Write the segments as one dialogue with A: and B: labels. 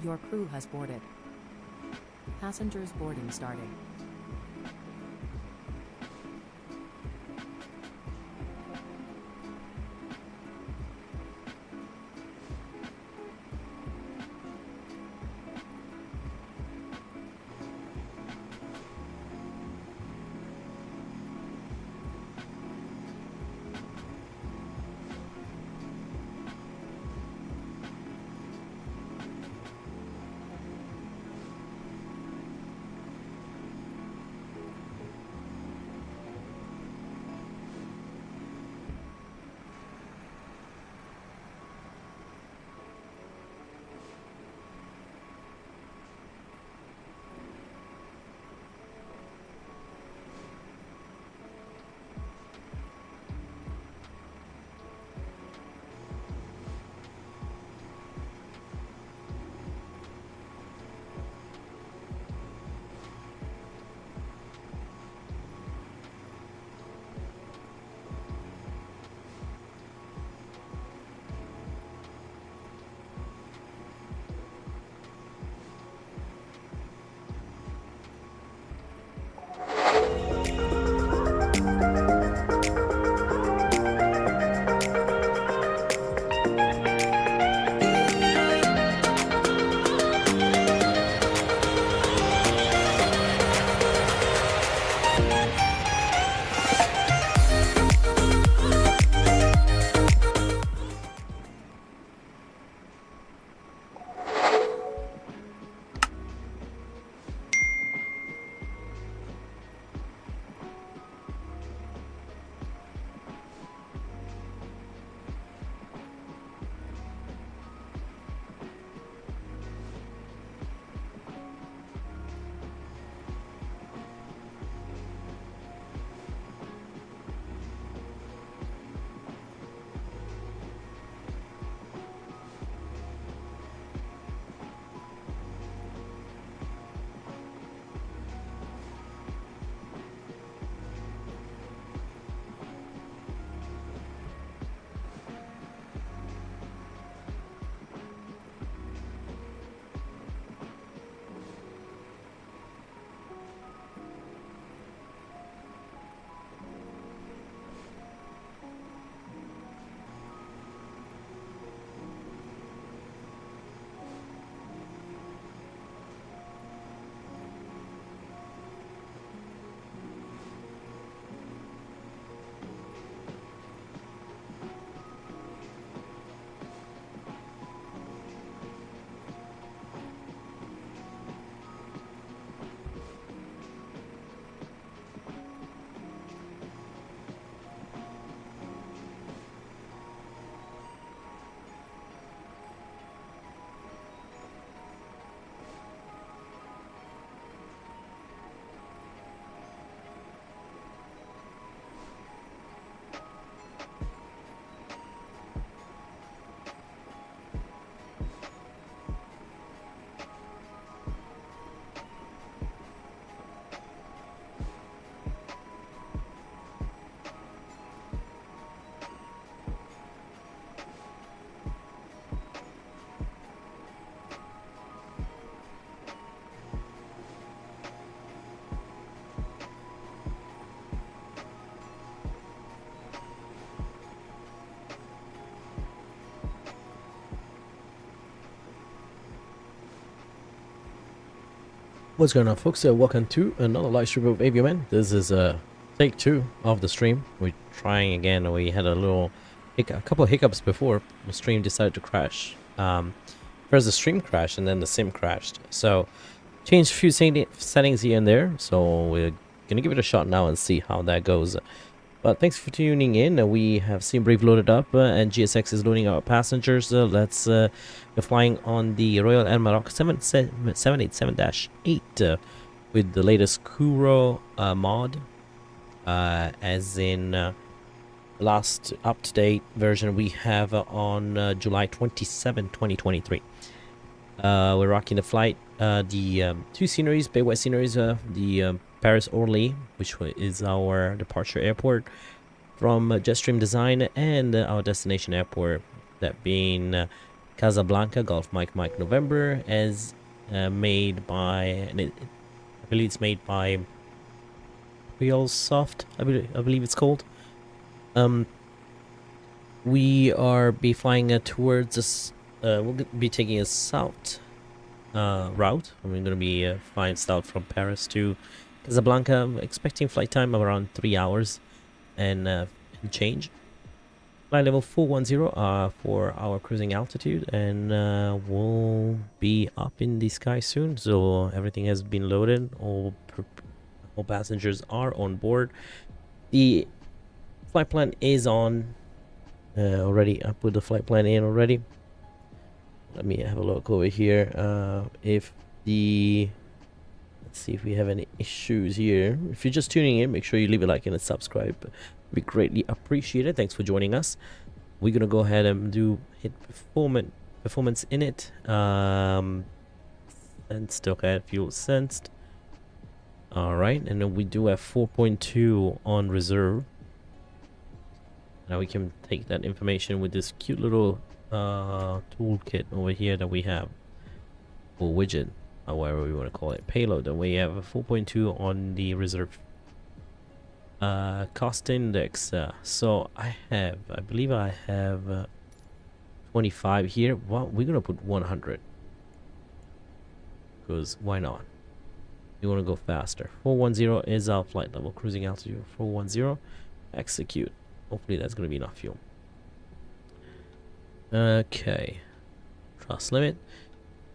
A: Your crew has boarded. Passengers boarding starting.
B: What's going on, folks? Welcome to another live stream of GMMN. This is take 2 of the stream. We're trying again. We had a couple of hiccups before the stream decided to crash. First the stream crashed and then the sim crashed. So changed a few settings here and there. So we're gonna give it a shot now and see how that goes. But thanks for tuning in. We have Sim Brave loaded up and GSX is loading our passengers. We're flying on the Royal Air Maroc 787-8 with the latest KURO mod, as in last up-to-date version we have on July 27, 2023. We're rocking the flight, the two sceneries, Bay sceneries, the Paris Orly, which is our departure airport from Jetstream Design, and our destination airport, that being Casablanca, Golf Mike Mike November, as made by, and I believe it's made by Real Soft, I believe it's called. We are be flying towards this, we'll be taking a south route. We're going to be flying south from Paris to Casablanca. I'm expecting flight time of around 3 hours and change. Flight level 410 for our cruising altitude, and we'll be up in the sky soon. So everything has been loaded. All passengers are on board. The flight plan is on already. I put the flight plan in already. Let me have a look over here. Let's see if we have any issues here. If you're just tuning in, make sure you leave a like and a subscribe. We greatly appreciate it. Thanks for joining us. We're gonna go ahead and hit performance in it. And still have fuel sensed. All right, and then we do have 4.2 on reserve. Now we can take that information with this cute little toolkit over here that we have, or widget, or whatever we want to call it, payload. And we have a 4.2 on the reserve. Cost index. So I believe I have 25 here. Well, we're gonna put 100 because why not? You want to go faster. 410 is our flight level, cruising altitude 410. Execute. Hopefully that's gonna be enough fuel. Okay. Thrust limit.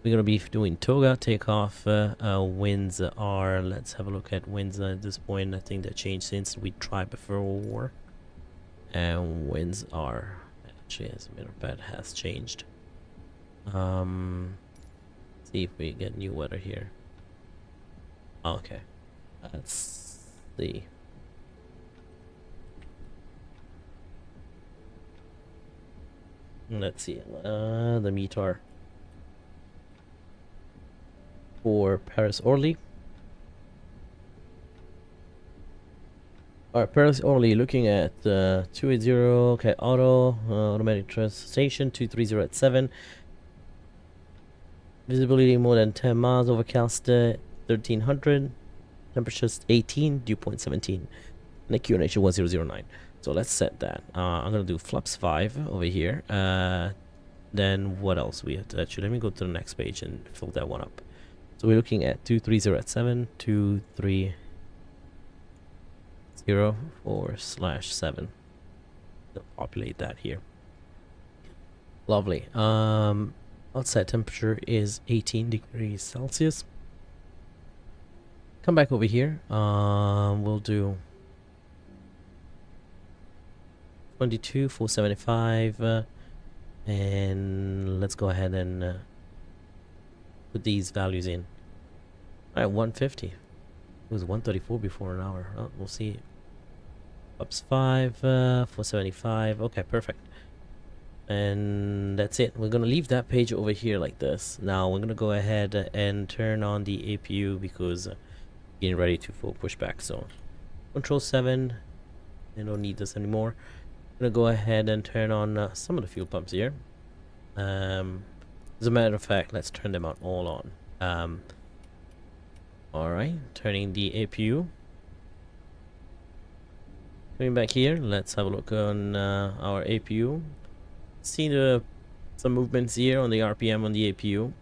B: We're gonna be doing toga takeoff. Winds are, let's have a look at winds at this point. I think that changed since we tried before. And winds are, actually, as a matter of fact, has changed. See if we get new weather here. Okay, let's see. Let's see. The METAR for Paris Orly. Alright, Paris Orly looking at 280. Okay, automatic transportation 230 at 7. Visibility more than 10 miles. Overcast 1300. Temperatures 18. Dew point 17. And QNH 1009. So let's set that. I'm gonna do flaps 5 over here. Then what else we have to actually, let me go to the next page and fill that one up. So we're looking at 230 at 7, 230/7. Populate that here. Lovely. Outside temperature is 18 degrees Celsius. Come back over here. We'll do 22,475, and let's go ahead and put these values in. Alright, 150. It was 134 before an hour. Oh, we'll see. Ups 5, 475. Okay, perfect. And that's it. We're gonna leave that page over here like this. Now we're gonna go ahead and turn on the APU because getting ready to full pushback. So control 7. I don't need this anymore. I'm gonna go ahead and turn on some of the fuel pumps here. As a matter of fact, let's turn them on all on. Alright, turning the APU. Coming back here, let's have a look on our APU. See some movements here on the RPM on the APU.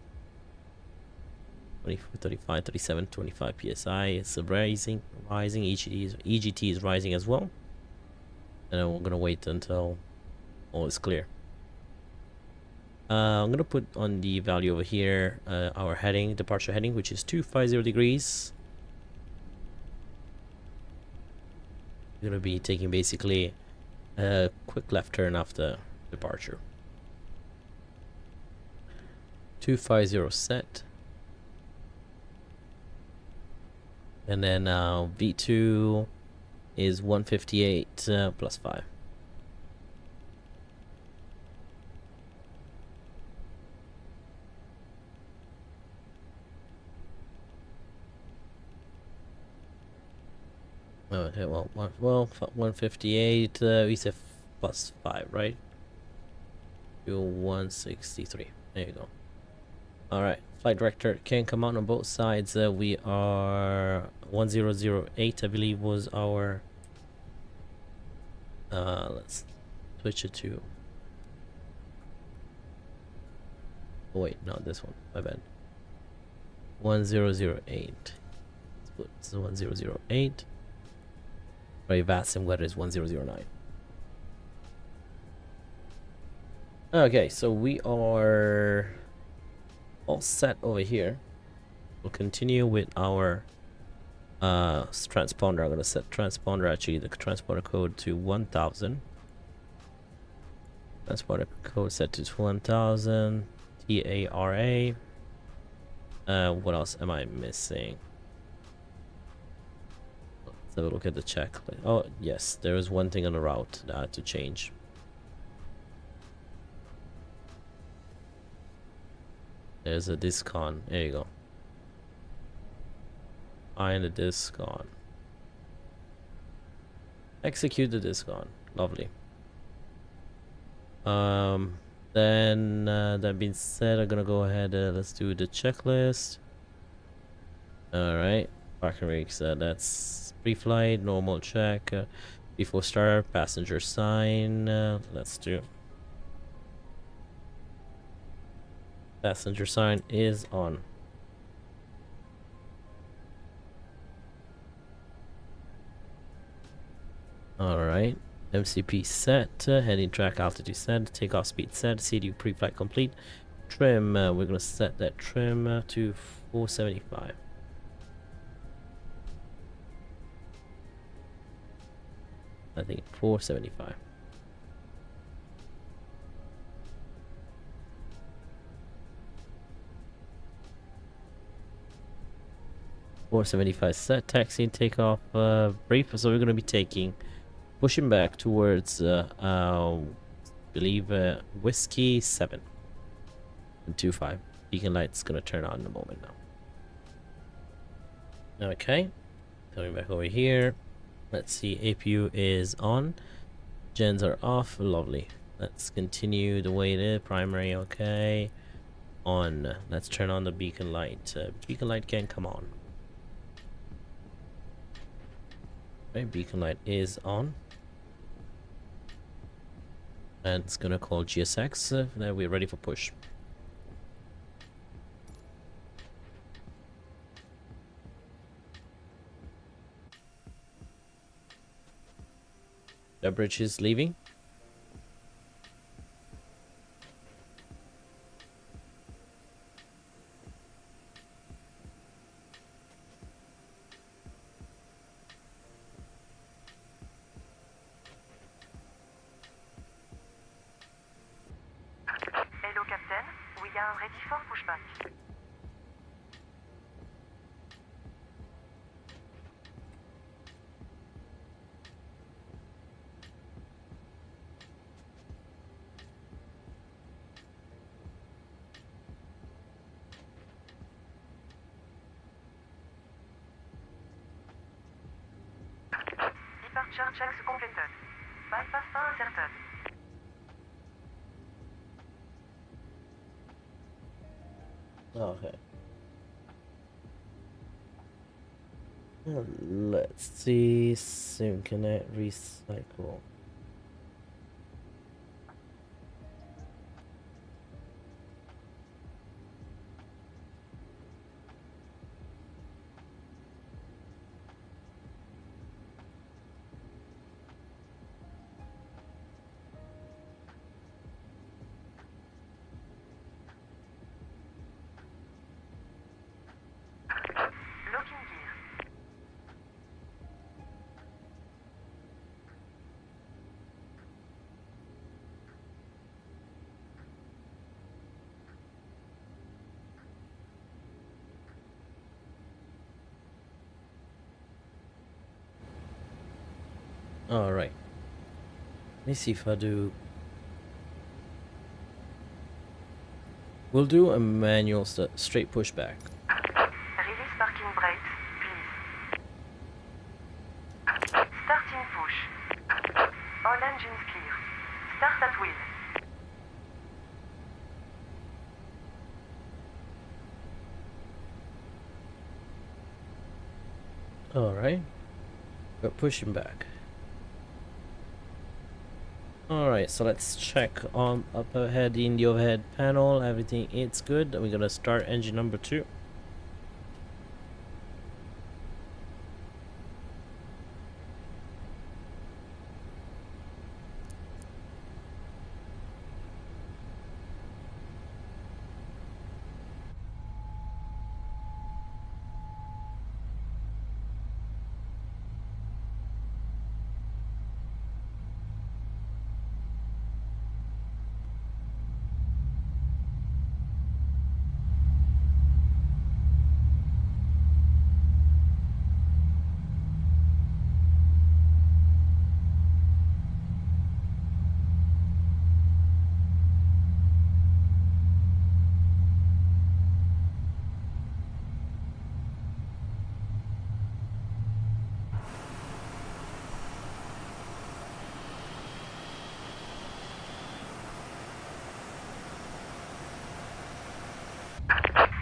B: 24, 35, 37, 25 psi. It's rising. EGT is rising as well. And then we're gonna wait until all is clear. I'm gonna put on the value over here our heading, departure heading, which is 250 degrees. We're gonna be taking basically a quick left turn after departure. 250 set. And then V2 is 158 plus 5. Okay, well, 158, we said plus 5, right? to 163. There you go. Alright, flight director can come out on both sides. We are 1008, I believe, was our. Let's switch it to. Oh, wait, not this one. My bad. 1008. Let's put 1008. Very vast and weather is 1009. Okay, so we are all set over here. We'll continue with our transponder. I'm gonna set transponder, actually the transponder code to 1000. Transponder code set to 1000. TARA. What else am I missing? Let's have a look at the checklist. Oh yes, there is one thing on the route that I had to change. There's a discon. There you go. Find the discon. Execute the discon. Lovely. Then that being said, I'm gonna go ahead. Let's do the checklist. All right. Parking rigs. That's pre-flight, normal check. Before start, passenger sign. Let's do. Passenger sign is on. Alright. MCP set. Heading track altitude set. Takeoff speed set. CDU pre-flight complete. Trim. We're going to set that trim to 475. I think 475. Set. Taxi and takeoff brief. So we're going to be pushing back towards believe whiskey 7 and 25. Beacon light's going to turn on in a moment now. Okay, coming back over here. Let's see, APU is on, gens are off. Lovely. Let's continue the way it is. Primary okay, on. Let's turn on the beacon light. Beacon light can come on. Okay, beacon light is on, and it's gonna call GSX. Now we're ready for push. The bridge is leaving.
C: Departure checks completed. Bypass inserted.
B: Okay. Let's see. Soon can I recycle?
C: Locking gear.
B: All right. Let me see if I do. We'll do a manual straight pushback.
C: Release parking brakes, please. Starting push. All engines clear. Start at wheel.
B: Alright. We're pushing back. Alright, so let's check on up ahead in the overhead panel. Everything is good. We're gonna start engine number 2.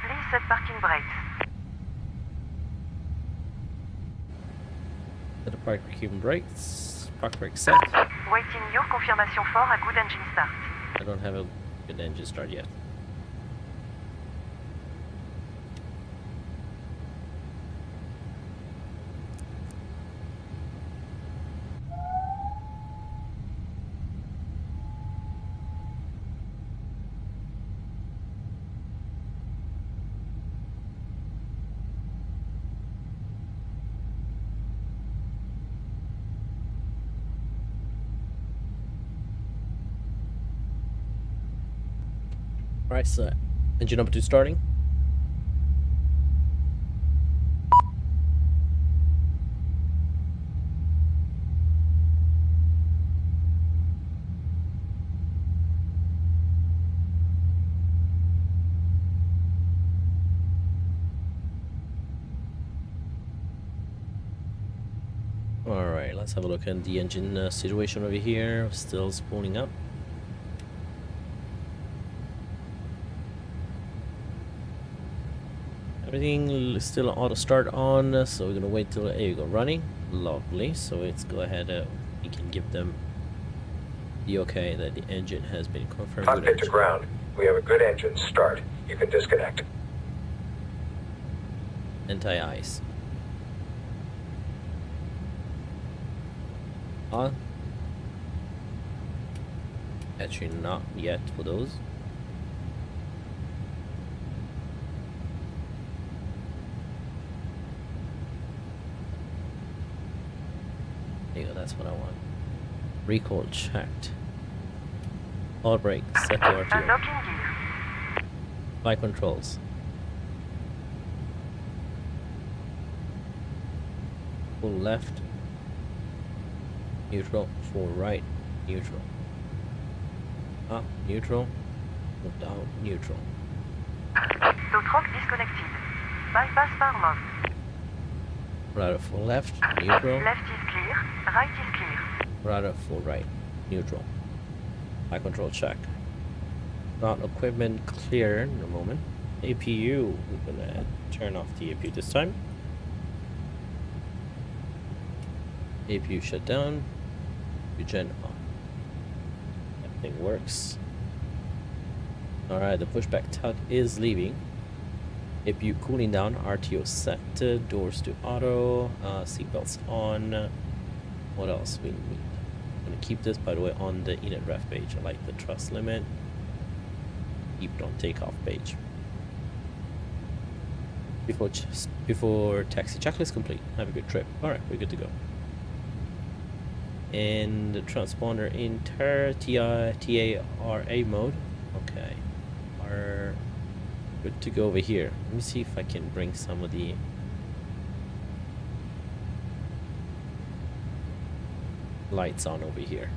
C: Please set parking brakes.
B: Set the park keeping brakes. Park brake set.
C: Waiting your confirmation for a good engine start.
B: I don't have a good engine start yet. Alright, so engine number 2 starting. Alright, let's have a look at the engine situation over here. Still spooling up. Everything still auto start on, so we're gonna wait till there you go running. Lovely. So let's go ahead. We can give them the okay that the engine has been confirmed.
D: Cockpit to ground. We have a good engine. Start. You can disconnect.
B: Anti-ice. On. Actually, not yet for those. There you go, that's what I want. Recall checked. All brake, set to RTO.
C: Unlocking gear.
B: Flight controls. Full left. Neutral. Full right. Neutral. Up. Neutral. Move down. Neutral.
C: Tow truck disconnected. Bypass power mode.
B: Rudder full left. Neutral.
C: Left is clear. Right is clear.
B: Rudder full right. Neutral. High control check. Ground equipment clear in a moment. APU. We're gonna turn off the APU this time. APU shut down. Regen on. Everything works. Alright, the pushback tug is leaving. APU cooling down. RTO set. Doors to auto. Seatbelts on. What else we need? I'm gonna keep this, by the way, on the init ref page. I like the thrust limit. Keep it on takeoff page. Before taxi checklist complete. Have a good trip. Alright, we're good to go. And the transponder in TARA mode. Okay. Are good to go over here. Let me see if I can bring some of the lights on over here.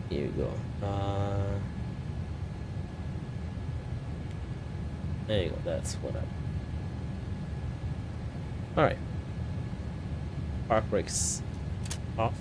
B: Here you go. There you go. That's what I'm. All right. Park brakes off.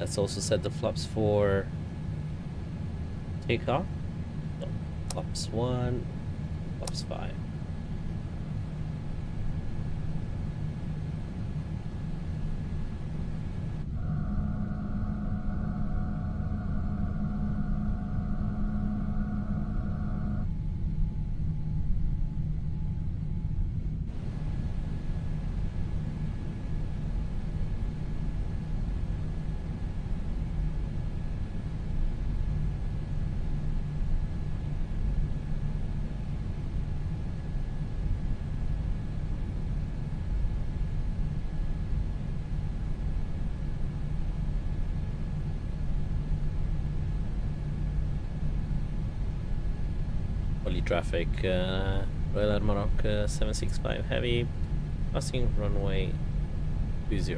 B: Let's also set the flaps for takeoff. So, flaps 1, flaps 5. Orly traffic, Royal Air Maroc 765 heavy, passing runway 20.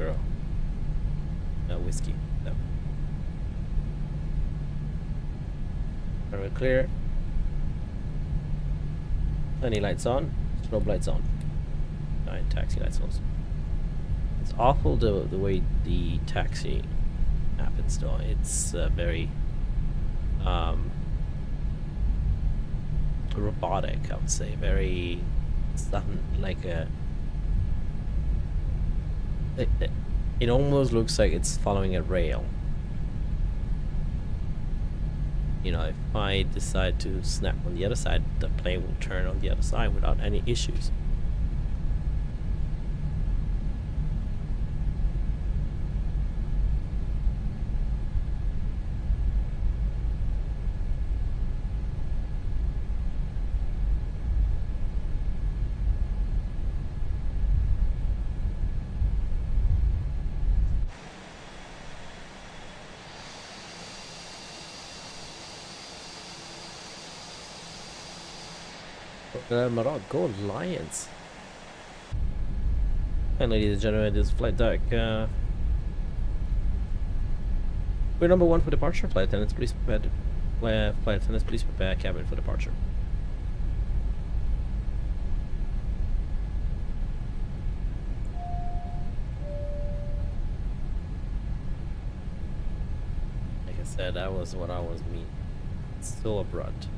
B: Whiskey. Yep. Runway clear. Any lights on? Strobe lights on. Nine taxi lights on. It's awful the way the taxi happens though. It's very robotic, I would say. Very something like a it almost looks like it's following a rail. You know, if I decide to snap on the other side, the plane will turn on the other side without any issues. Maroc, go Lions! And ladies and gentlemen, this is flight deck. We're number 1 for departure. Flight attendants, please prepare. Flight attendants, please prepare cabin for departure. Like I said, that was what I was mean. It's so abrupt.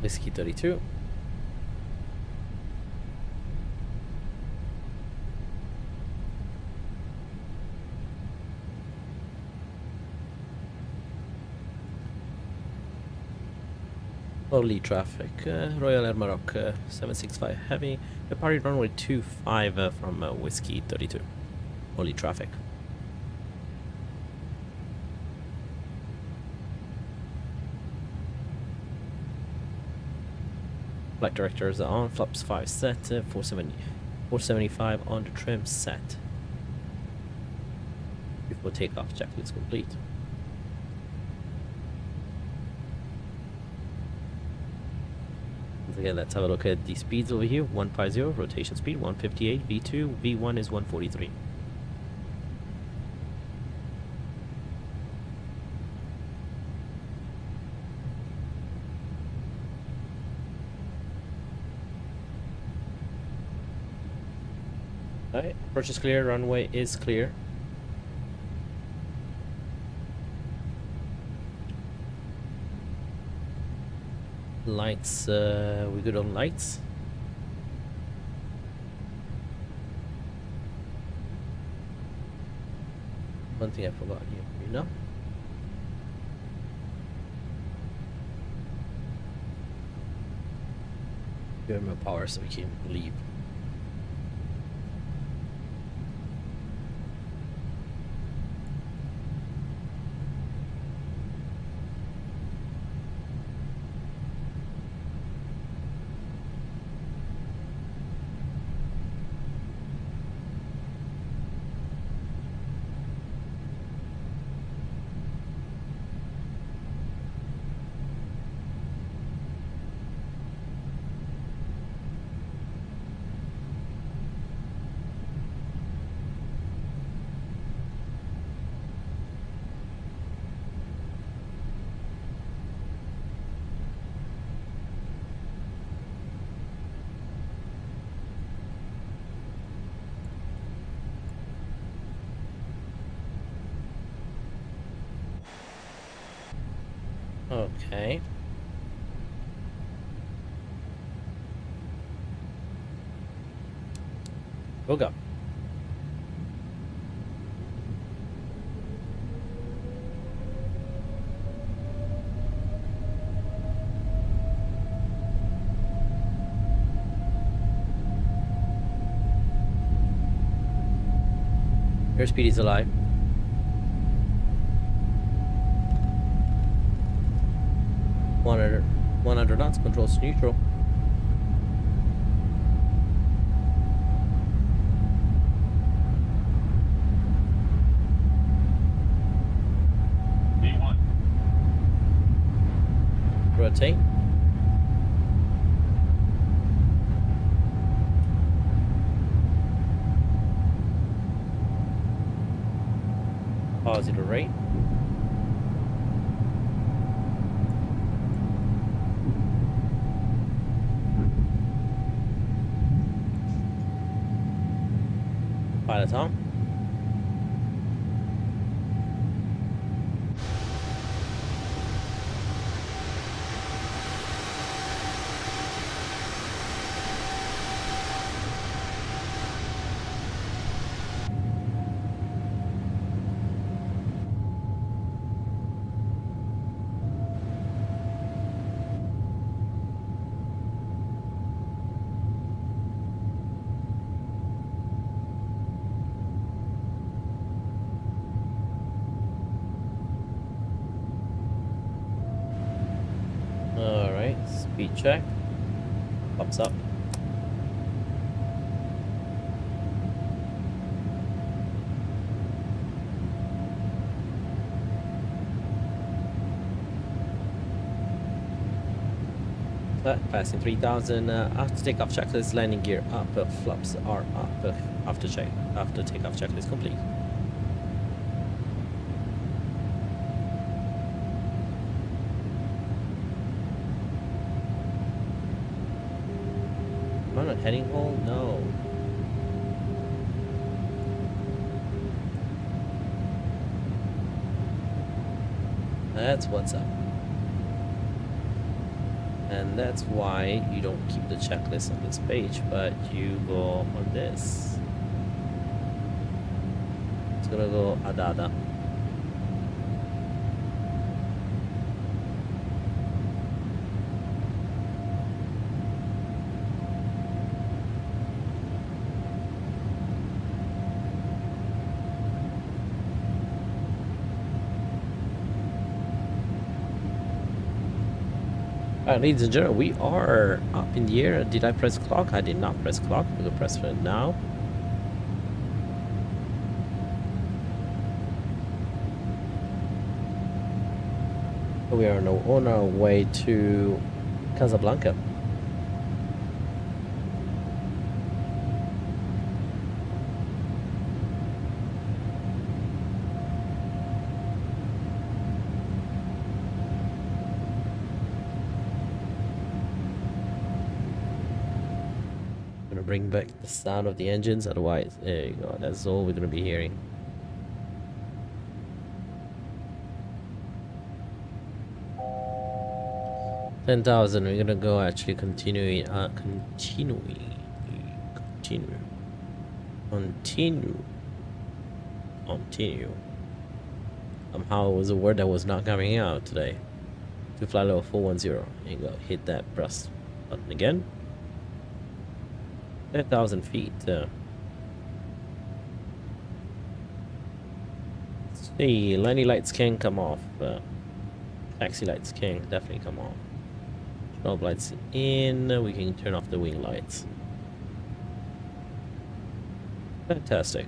B: Whiskey 32. Orly traffic, Royal Air Maroc 765 heavy, departing runway 25 from Whiskey 32. Orly traffic. Flight directors are on, flaps 5 set, 475 on the trim set. Before takeoff, checklist complete. Once again, let's have a look at the speeds over here. 150, rotation speed 158, V2, V1 is 143. Alright, approach is clear, runway is clear. Lights, we good on lights? One thing I forgot here, you know? Give him a power so we can leave. Okay. We'll go. Airspeed is alive. 100 knots, controls neutral.
E: B1.
B: Rotate. Positive rate. Pilot on. Alright, speed check. Pops up. Passing 3000. After takeoff checklist, landing gear up, flaps are up. After takeoff checklist complete. Am I on a heading hole? No. That's what's up. And that's why you don't keep the checklist on this page, but you go on this. It's gonna go Adada. Alright, ladies and gentlemen, we are up in the air. Did I press clock? I did not press clock. I'm gonna press it now. We are now on our way to Casablanca. Bring back the sound of the engines, otherwise there you go, that's all we're gonna be hearing. $10,000. We're gonna go actually continue. Somehow it was a word that was not coming out today. To fly level 410. There you go, hit that press button again. 10,000 feet. Let's see, landing lights can come off. Taxi lights can definitely come off. Strobe lights in. We can turn off the wing lights. Fantastic.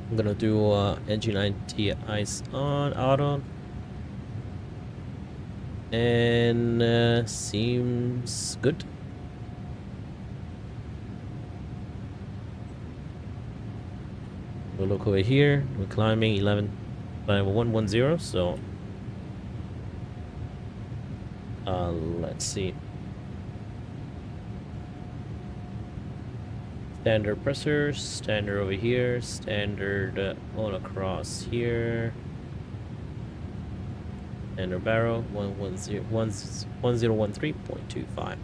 B: I'm gonna do engine 90 ice on auto, and seems good. We'll look over here. We're climbing 110, so let's see. Standard pressure, standard over here, standard all across here. Standard barrel 1013.25.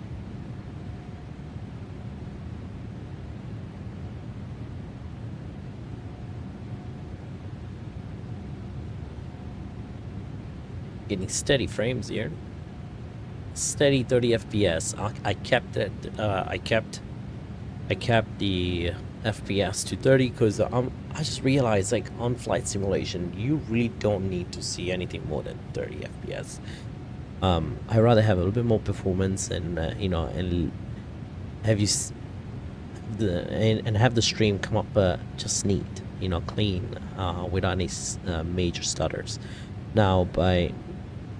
B: Getting steady frames here. Steady 30 FPS. I kept it. I kept the FPS to 30 because I just realized, like, on flight simulation, you really don't need to see anything more than 30 FPS. I rather have a little bit more performance and you know, and have you and have the stream come up just neat, you know, clean, without any major stutters. Now,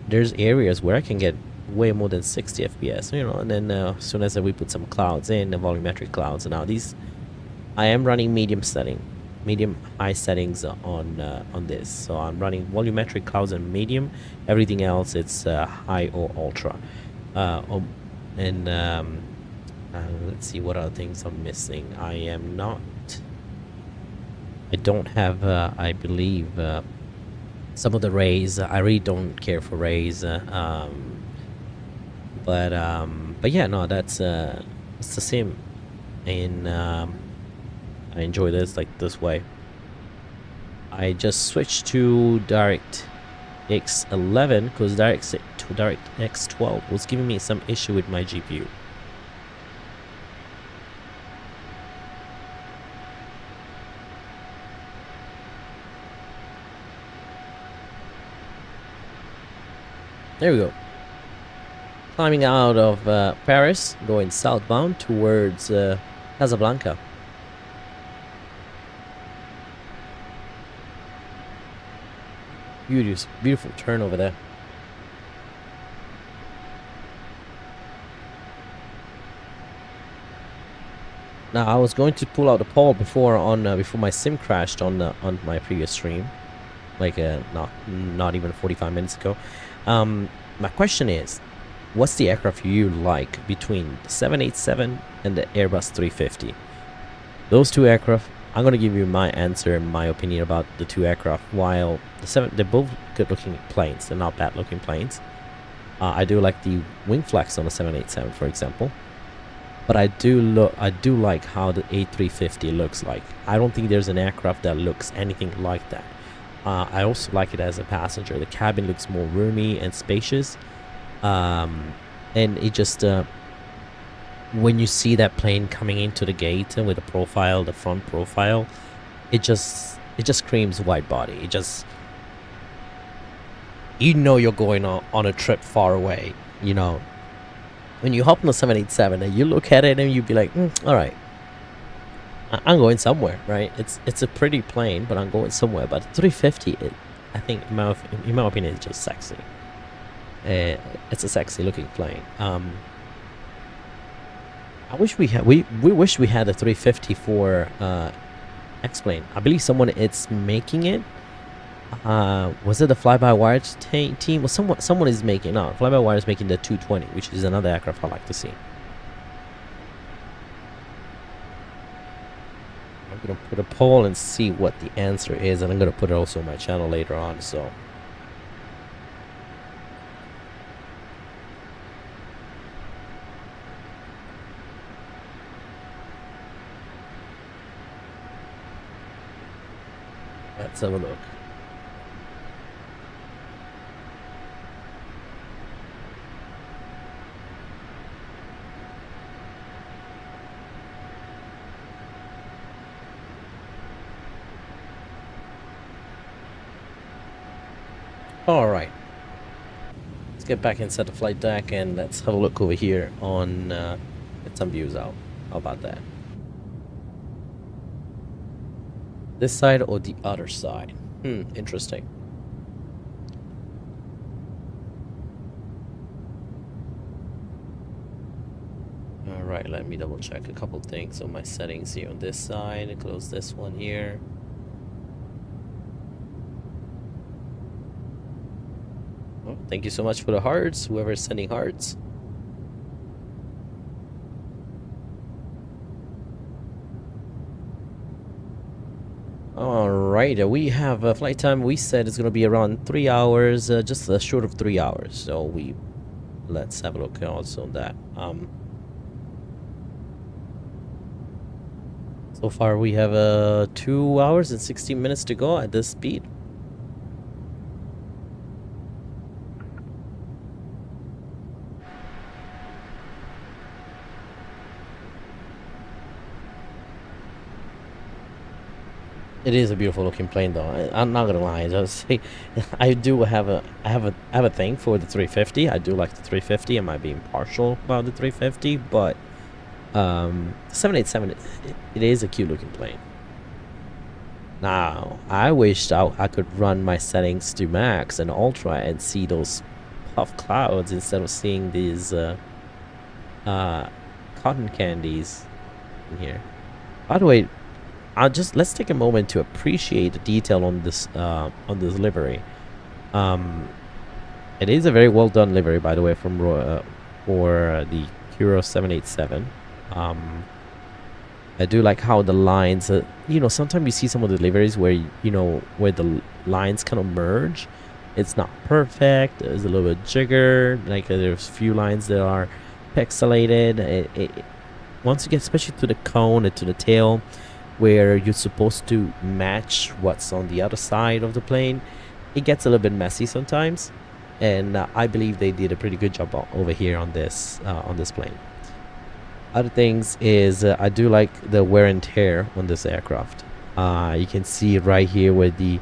B: there's areas where I can get way more than 60 FPS, you know, and then as soon as we put some clouds in, the volumetric clouds, and now these, I am running medium high settings on this, so I'm running volumetric clouds and medium. Everything else it's high or ultra. Let's see what other things I'm missing. I don't have I believe some of the rays. I really don't care for rays, but yeah, no, that's it's the same. And I enjoy this like this way. I just switched to DirectX 11 because DirectX 12 was giving me some issue with my GPU. There we go. Climbing out of Paris, going southbound towards Casablanca. Beautiful turn over there. Now, I was going to pull out the pole before my sim crashed on my previous stream, like not even 45 minutes ago. My question is, what's the aircraft you like between the 787 and the Airbus 350? Those two aircraft, I'm going to give you my answer and my opinion about the two aircraft. While they're both good looking planes, they're not bad looking planes. I do like the wing flex on the 787, for example. But I do like how the A350 looks like. I don't think there's an aircraft that looks anything like that. I also like it as a passenger. The cabin looks more roomy and spacious, and it just when you see that plane coming into the gate and with the front profile, it just screams wide body. It just, you know, you're going on a trip far away. You know, when you hop on the 787 and you look at it and you be like, all right, I'm going somewhere, right? It's a pretty plane, but I'm going somewhere. But 350, I think, in my opinion, it's just sexy. It's a sexy looking plane. I wish we wish we had a 350 for X-Plane. I believe someone it's making it. Was it the fly-by-wire team? Well, someone is making. No, fly-by-wire is making the 220, which is another aircraft I like to see. I'm gonna put a poll and see what the answer is, and I'm gonna put it also on my channel later on. So. Let's have a look. All right. Let's get back inside the flight deck and let's have a look over here on get some views out. How about that? This side or the other side? Interesting. Alright, let me double check a couple things on my settings here on this side and close this one here. Well, thank you so much for the hearts, whoever's sending hearts. Alright, we have a flight time. We said it's gonna be around 3 hours, just short of 3 hours. So let's have a look also on that. So far we have 2 hours and 16 minutes to go at this speed. It is a beautiful looking plane, though. I'm not gonna lie. Just say, I have a thing for the 350. I do like the 350. I might be impartial about the 350, but the 787, it is a cute looking plane. Now, I wished I could run my settings to max and ultra and see those puff clouds instead of seeing these cotton candies in here. By the way, let's take a moment to appreciate the detail on this livery. It is a very well done livery, by the way, from for the KURO 787. I do like how the lines, sometimes you see some of the liveries where where the lines kind of merge. It's not perfect. There's a little bit jigger. Like there's few lines that are pixelated. Once you get especially to the cone and to the tail, where you're supposed to match what's on the other side of the plane, it gets a little bit messy sometimes, and I believe they did a pretty good job over here on this plane. Other things is I do like the wear and tear on this aircraft. You can see right here where the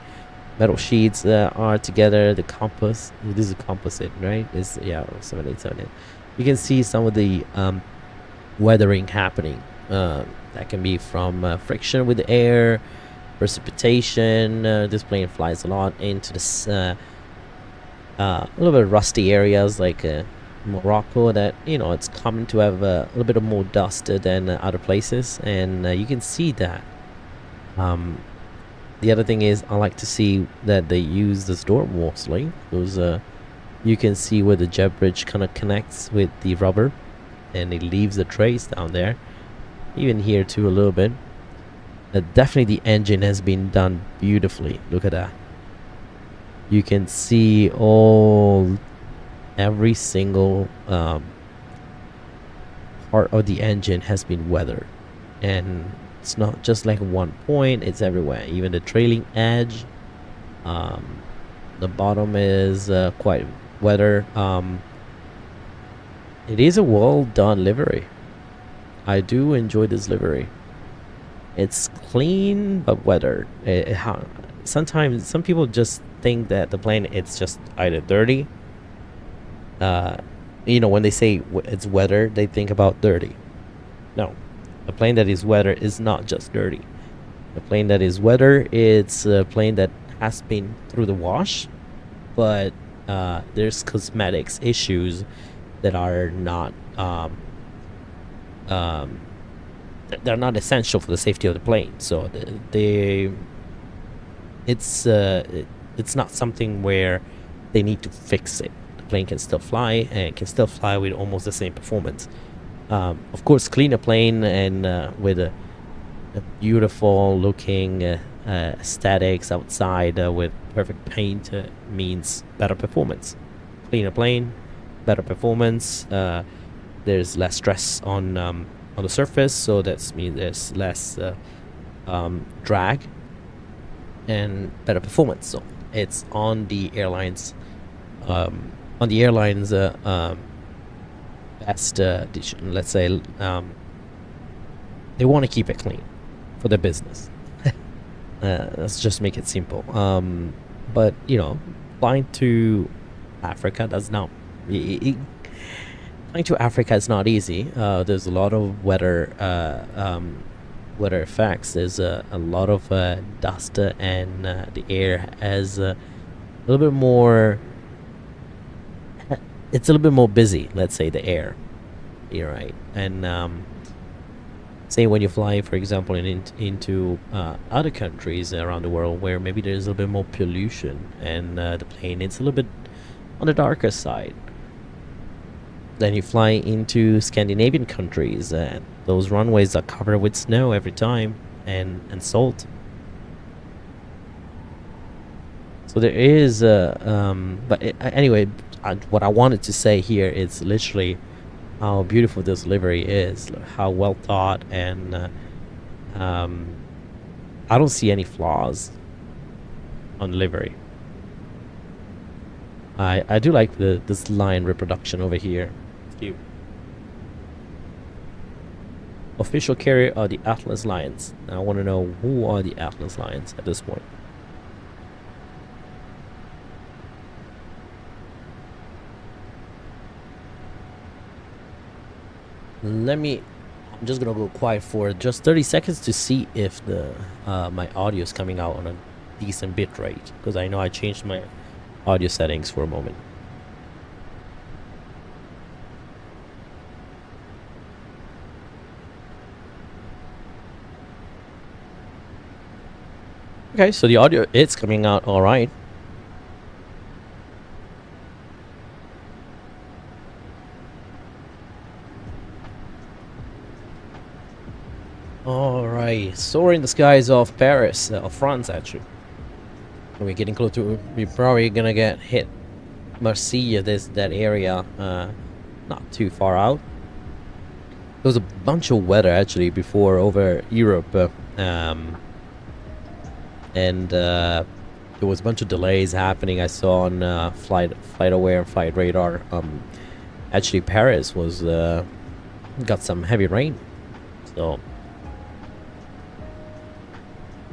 B: metal sheets are together. The compass, this is a composite, right? It's 787. You can see some of the weathering happening. That can be from friction with the air, precipitation. This plane flies a lot into this a little bit rusty areas like Morocco, that it's common to have a little bit of more dust than other places, and you can see that. The other thing is I like to see that they use this door mostly, because you can see where the jet bridge kind of connects with the rubber, and it leaves a trace down there. Even here too a little bit. Definitely the engine has been done beautifully. Look at that. You can see every single part of the engine has been weathered, and it's not just like one point, it's everywhere. Even the trailing edge, the bottom is quite weathered. It is a well done livery. I do enjoy this livery. It's clean but weathered. Sometimes some people just think that the plane, it's just either dirty. When they say it's weathered, they think about dirty. No, a plane that is weathered is not just dirty. A plane that is weathered, it's a plane that has been through the wash, but there's cosmetics issues that are not they're not essential for the safety of the plane. So it's not something where they need to fix it. The plane can still fly, and can still fly with almost the same performance. Of course, cleaner plane and with a beautiful looking aesthetics outside with perfect paint means better performance. Cleaner plane, better performance. There's less stress on the surface, so that means there's less drag and better performance. So it's on the airlines best. Let's say they want to keep it clean for their business. Let's just make it simple. But flying to Africa, that's not. Flying to Africa is not easy. There's a lot of weather effects. There's a lot of dust, and the air has a little bit more. It's a little bit more busy. Let's say the air. You're right. And say when you fly, for example, into other countries around the world where maybe there's a little bit more pollution, and the plane is a little bit on the darker side. Then you fly into Scandinavian countries, and those runways are covered with snow every time, and salt. So there is anyway, what I wanted to say here is literally how beautiful this livery is, how well thought, and I don't see any flaws on the livery. I do like this line reproduction over here. It's cute. Official carrier are the Atlas Lions. Now I want to know who are the Atlas Lions at this point. I'm just gonna go quiet for just 30 seconds to see if the my audio is coming out on a decent bit rate, because I know I changed my audio settings for a moment. Okay, so the audio is coming out all right. All right, soaring the skies of Paris, of France actually. We're getting close to. We're probably gonna get hit Marseille, that area, not too far out. There was a bunch of weather actually before over Europe, and there was a bunch of delays happening. I saw on flight aware and flight radar. Actually, Paris was got some heavy rain, so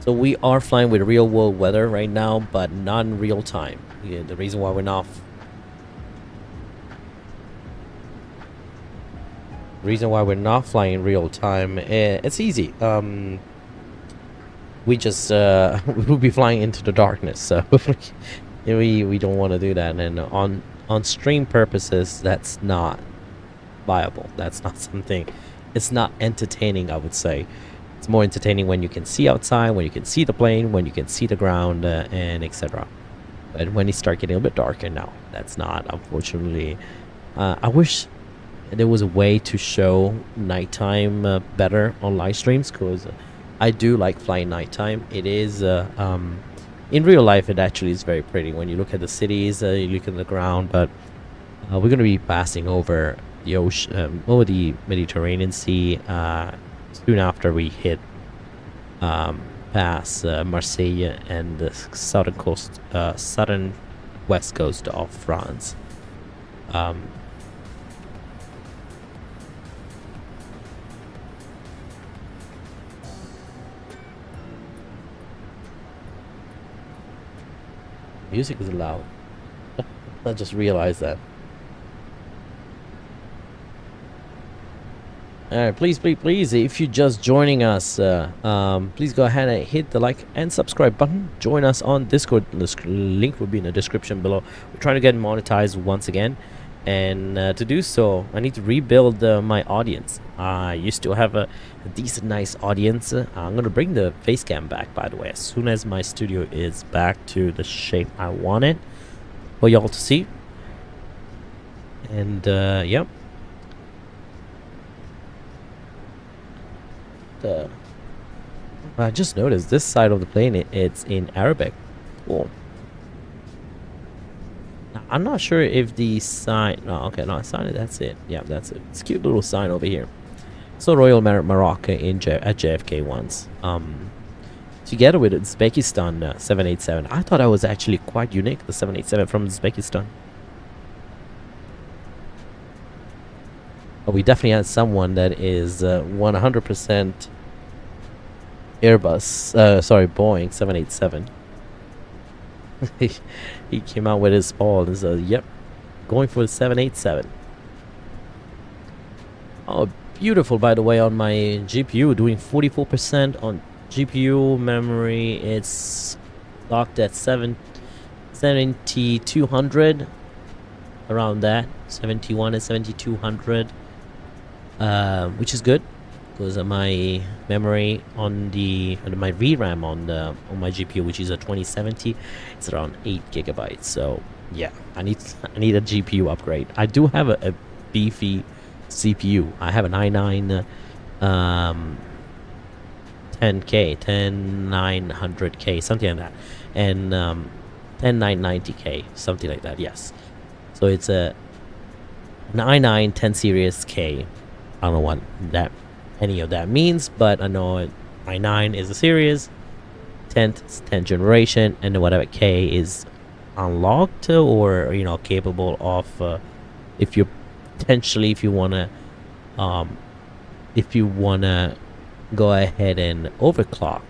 B: we are flying with real world weather right now, but not in real time. Yeah, the reason why we're not flying in real time, it's easy. We just we'll be flying into the darkness, so we don't want to do that. And on stream purposes, that's not viable. That's not something. It's not entertaining, I would say. It's more entertaining when you can see outside, when you can see the plane, when you can see the ground, and etc. But when you start getting a bit darker now, that's not, unfortunately. I wish there was a way to show nighttime better on live streams, because I do like flying nighttime. It is in real life, it actually is very pretty when you look at the cities, you look at the ground. But we're going to be passing over the ocean, over the Mediterranean Sea, soon after we hit past Marseille and the southern west coast of France. Music is loud. I just realized that. Alright, please, if you're just joining us, please go ahead and hit the like and subscribe button. Join us on Discord. The link will be in the description below. We're trying to get monetized once again, and to do so, I need to rebuild my audience. I used to have a decent, nice audience. I'm going to bring the face cam back, by the way, as soon as my studio is back to the shape I want it for y'all to see. And, yep. I just noticed this side of the plane, it's in Arabic. Cool. Now, I'm not sure if the sign. No, okay, no, sign. That's it. Yeah, that's it. It's a cute little sign over here. So Royal Morocco at JFK once. Together with Uzbekistan 787. I thought that was actually quite unique. The 787 from Uzbekistan. But we definitely had someone that is 100% Airbus, sorry, Boeing 787. He came out with his ball and said, yep, going for the 787. Oh, beautiful, by the way, on my GPU, doing 44% on GPU memory. It's locked at 7200, around that, 71 and 7200. Which is good, because my memory on my VRAM on my GPU, which is a 2070, it's around 8 gigabytes. So yeah, I need a GPU upgrade. I do have a beefy CPU. I have an i9 10900K, something like that, and 10990K, something like that. Yes. So it's an i9 10 series K. I don't know what that any of that means, but I know i9 is a series, 10th generation, and whatever K is unlocked or capable of if you potentially if you wanna go ahead and overclock.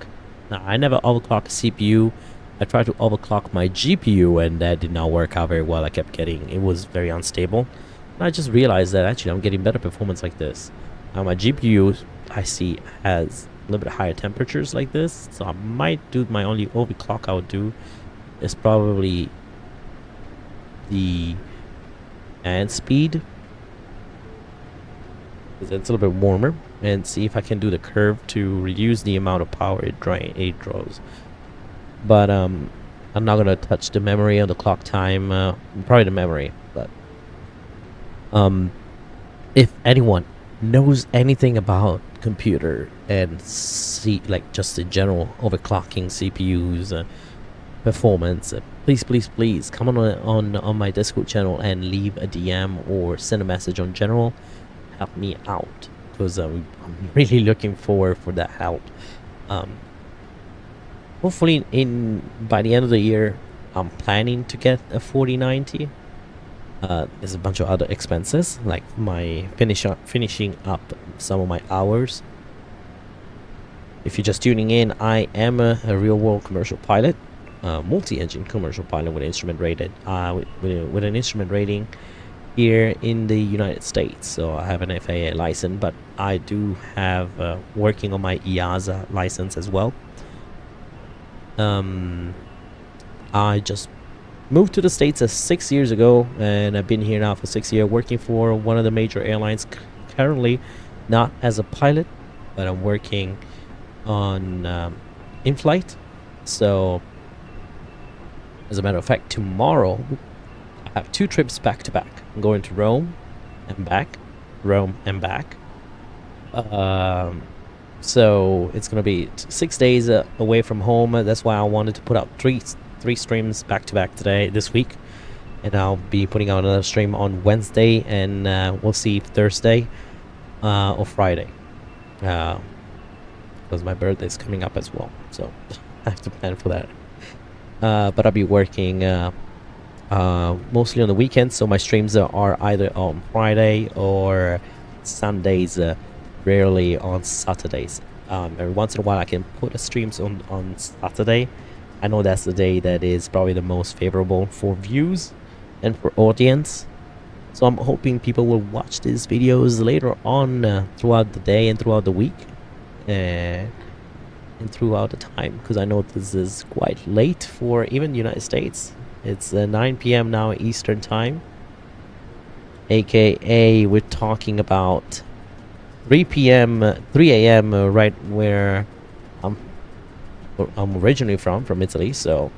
B: Now I never overclock a CPU. I tried to overclock my GPU and that did not work out very well. It was very unstable. And I just realized that actually I'm getting better performance like this. Now my GPU I see has a little bit higher temperatures like this, so I might do my only overclock I would do is probably the fan speed, because it's a little bit warmer, and see if I can do the curve to reduce the amount of power it draws. But I'm not gonna touch the memory or the clock time, probably the memory. But if anyone knows anything about computer and just in general overclocking CPUs performance, please come on my Discord channel and leave a DM or send a message on general. Help me out, because I'm really looking forward for that help. Hopefully by the end of the year I'm planning to get a 4090. There's a bunch of other expenses like my finishing up some of my hours. If you're just tuning in, I am a real-world commercial pilot, multi-engine commercial pilot with instrument rated with an instrument rating here in the United States. So I have an FAA license, but I do have working on my EASA license as well. I just moved to the States 6 years ago, and I've been here now for 6 years, working for one of the major airlines. Currently, not as a pilot, but I'm working on in-flight. So, as a matter of fact, tomorrow I have 2 trips back to back. I'm going to Rome and back, Rome and back. So it's gonna be 6 days away from home. That's why I wanted to put out three streams back to back this week, and I'll be putting out another stream on Wednesday, and we'll see if Thursday or Friday, because my birthday is coming up as well, so I have to plan for that. But I'll be working mostly on the weekends, so my streams are either on Friday or Sundays, rarely on Saturdays. Every once in a while I can put streams on Saturday. I know that's the day that is probably the most favorable for views and for audience. So I'm hoping people will watch these videos later on throughout the day and throughout the week and throughout the time, because I know this is quite late for even the United States. It's 9 p.m. now Eastern time, aka we're talking about 3 a.m. Right where I'm originally from Italy. So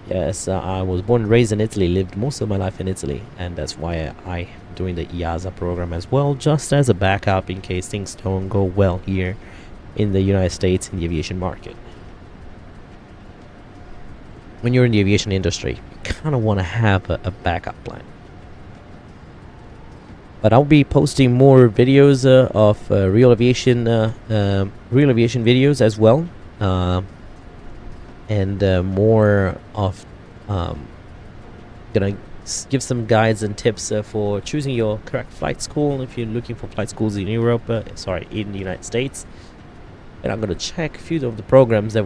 B: yes, I was born and raised in Italy, lived most of my life in Italy, and that's why I'm doing the EASA program as well, just as a backup in case things don't go well here in the United States in the aviation market. When you're in the aviation industry, you kind of want to have a backup plan. But I'll be posting more videos of real aviation videos as well, and more of gonna give some guides and tips for choosing your correct flight school if you're looking for flight schools in Europe. In the United States. And I'm gonna check a few of the programs that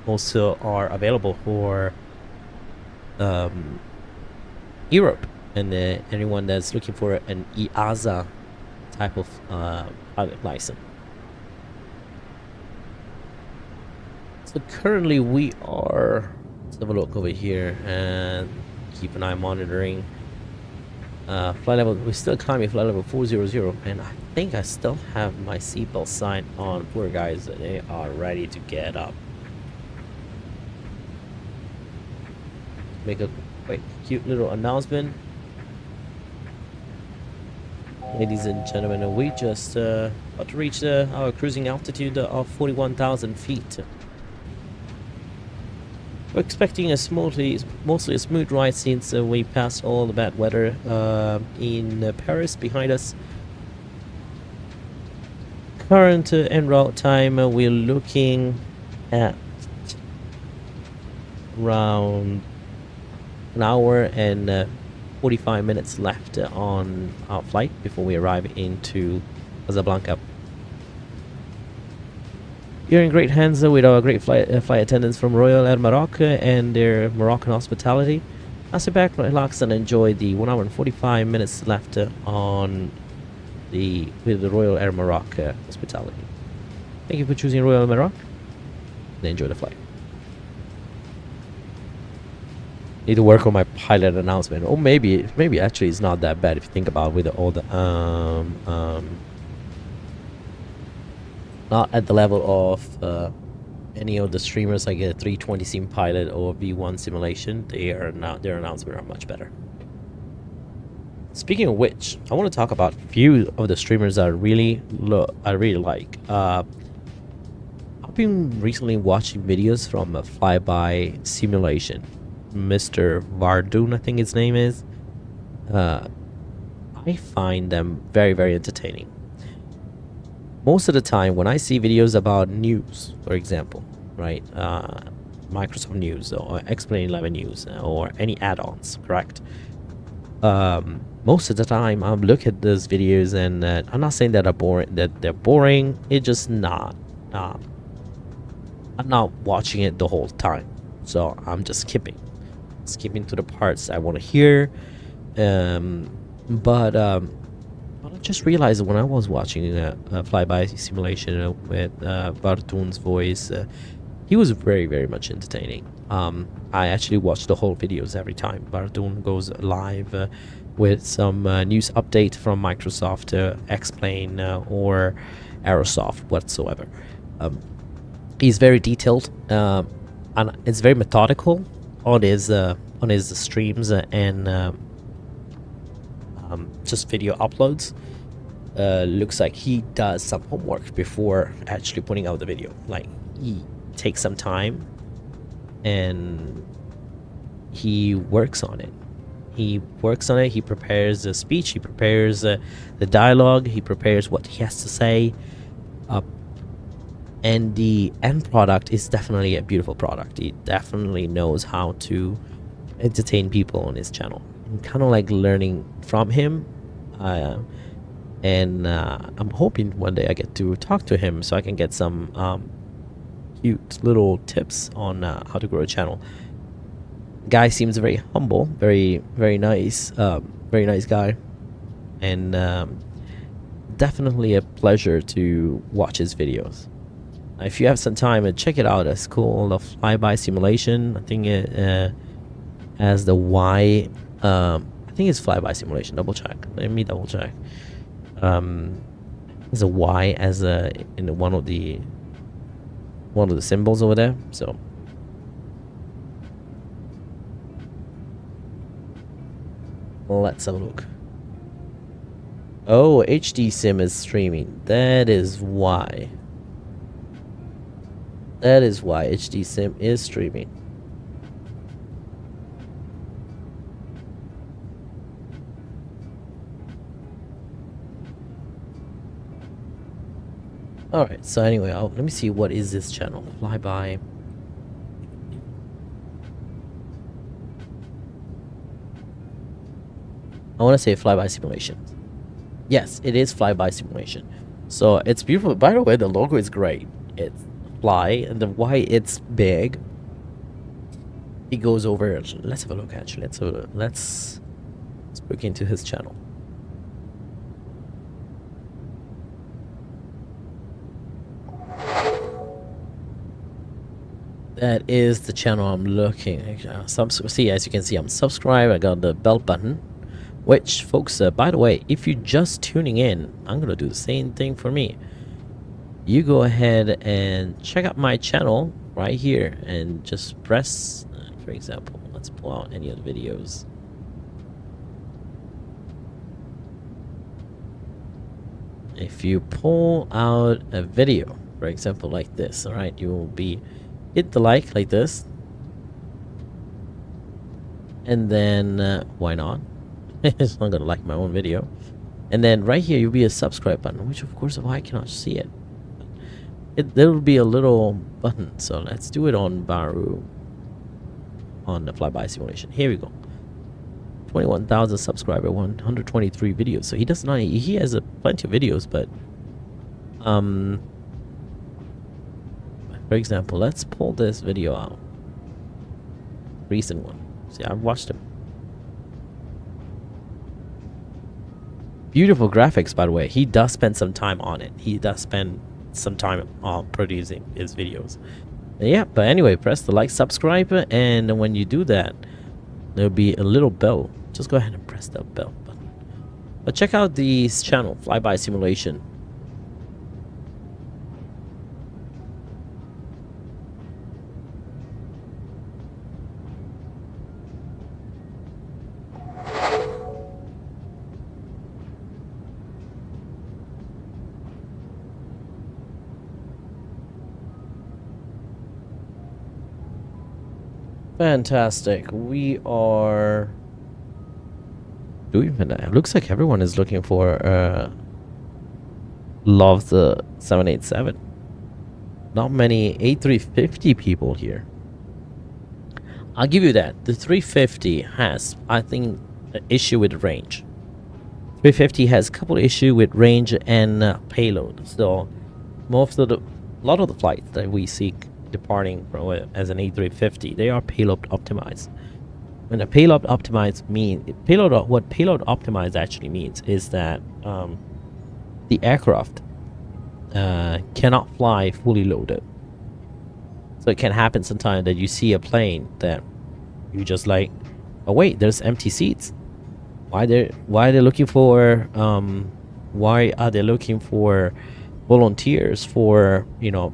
B: also are available for Europe, and anyone that's looking for an EASA type of pilot license. So currently we are, let's have a look over here and keep an eye monitoring flight level. We're still climbing flight level 400, and I think I still have my seatbelt sign on. Poor guys, they are ready to get up. Make a quick cute little announcement. Ladies and gentlemen, we just about to reach our cruising altitude of 41,000 feet. We're expecting a mostly a smooth ride since we passed all the bad weather in Paris behind us. Current en route time, we're looking at around an hour and 45 minutes left on our flight before we arrive into Casablanca. You're in great hands with our great flight attendants from Royal Air Maroc and their Moroccan hospitality. Now sit back, relax, and enjoy the 1 hour and 45 minutes left with the Royal Air Maroc hospitality. Thank you for choosing Royal Air Maroc, and enjoy the flight. Need to work on my pilot announcement. Or maybe actually it's not that bad if you think about it with all the not at the level of any of the streamers like a 320 sim pilot or V1 simulation. Their announcements are much better. Speaking of which, I want to talk about a few of the streamers that I really like. I've been recently watching videos from a flyby simulation. Mr. Vardoon, I think his name is. I find them very, very entertaining. Most of the time when I see videos about news, for example, right, Microsoft News or Explain 11 News or any add-ons, correct? Most of the time I look at those videos and I'm not saying that they're boring. It's just not. I'm not watching it the whole time, so I'm just skipping to the parts I want to hear. But I just realized when I was watching a flyby simulation with Vardoon's voice, he was very, very much entertaining. I actually watch the whole videos every time Vardoon goes live with some news update from Microsoft, Explain, or Aerosoft whatsoever. He's very detailed, and it's very methodical on his streams and just video uploads. Looks like he does some homework before actually putting out the video. Like, he takes some time and he works on it. He prepares a speech, he prepares the dialogue, he prepares what he has to say, and the end product is definitely a beautiful product. He definitely knows how to entertain people on his channel. I'm kind of like learning from him, and I'm hoping one day I get to talk to him so I can get some cute little tips on how to grow a channel. Guy seems very humble, very, very nice guy, and definitely a pleasure to watch his videos. If you have some time, check it out. It's called the Flyby Simulation. I think it has the Y. I think it's Flyby Simulation. Double check. Let me double check. There's a Y as in one of the symbols over there. So let's have a look. Oh, HD Sim is streaming. That is why. That is why HD Sim is streaming. Alright, so anyway, let me see what is this channel. Flyby. I want to say Flyby Simulation. Yes, it is Flyby Simulation. So it's beautiful. By the way, the logo is great. It's fly, and the Y, it's big. It goes over. Let's have a look. Actually, let's look into his channel. That is the channel I'm looking. See, as you can see, I'm subscribed. I got the bell button. Which, folks, by the way, if you're just tuning in, I'm gonna do the same thing for me. You go ahead and check out my channel right here and just press, for example, let's pull out any of the videos. If you pull out a video, for example, like this, all right, you will be hit the like this, and then why not? It's not gonna like my own video. And then right here you'll be a subscribe button, which of course I cannot see it. There will be a little button, so let's do it on Baru, on the flyby simulation. Here we go. 21,000 subscriber, 123 videos. So he does not. He has plenty of videos, but for example, let's pull this video out. Recent one. See, I've watched him. Beautiful graphics, by the way. He does spend some time on it. He does spend some time on producing his videos. Yeah, but anyway, press the like, subscribe, and when you do that, there'll be a little bell. Just go ahead and press that bell button. But check out this channel, Flyby Simulation. Fantastic. We are doing it. Looks like everyone is looking for loves the 787. Not many A350 people here. I'll give you that. The 350 has, I think, an issue with range. 350 has a couple of issues with range and payload. So a lot of the flights that we see departing from as an A350, they are payload optimized. When a payload optimized what payload optimized actually means is that the aircraft cannot fly fully loaded. So it can happen sometimes that you see a plane that you just like, oh wait, there's empty seats. Why are they looking for volunteers for, you know,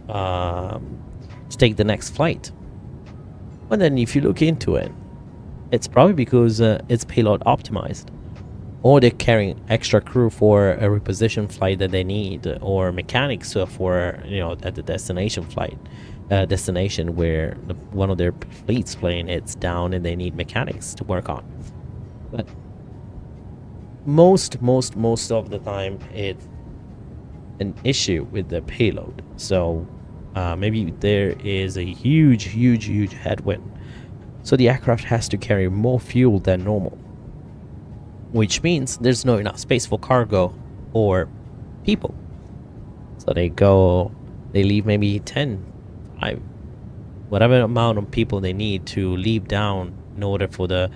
B: to take the next flight? But then if you look into it, it's probably because it's payload optimized, or they're carrying extra crew for a reposition flight that they need, or mechanics for, you know, at the destination where one of their fleets plane it's down and they need mechanics to work on. But most of the time it's an issue with the payload. So maybe there is a huge headwind, so the aircraft has to carry more fuel than normal, which means there's not enough space for cargo or people. So they leave maybe 10, 5, whatever amount of people they need to leave down in order for the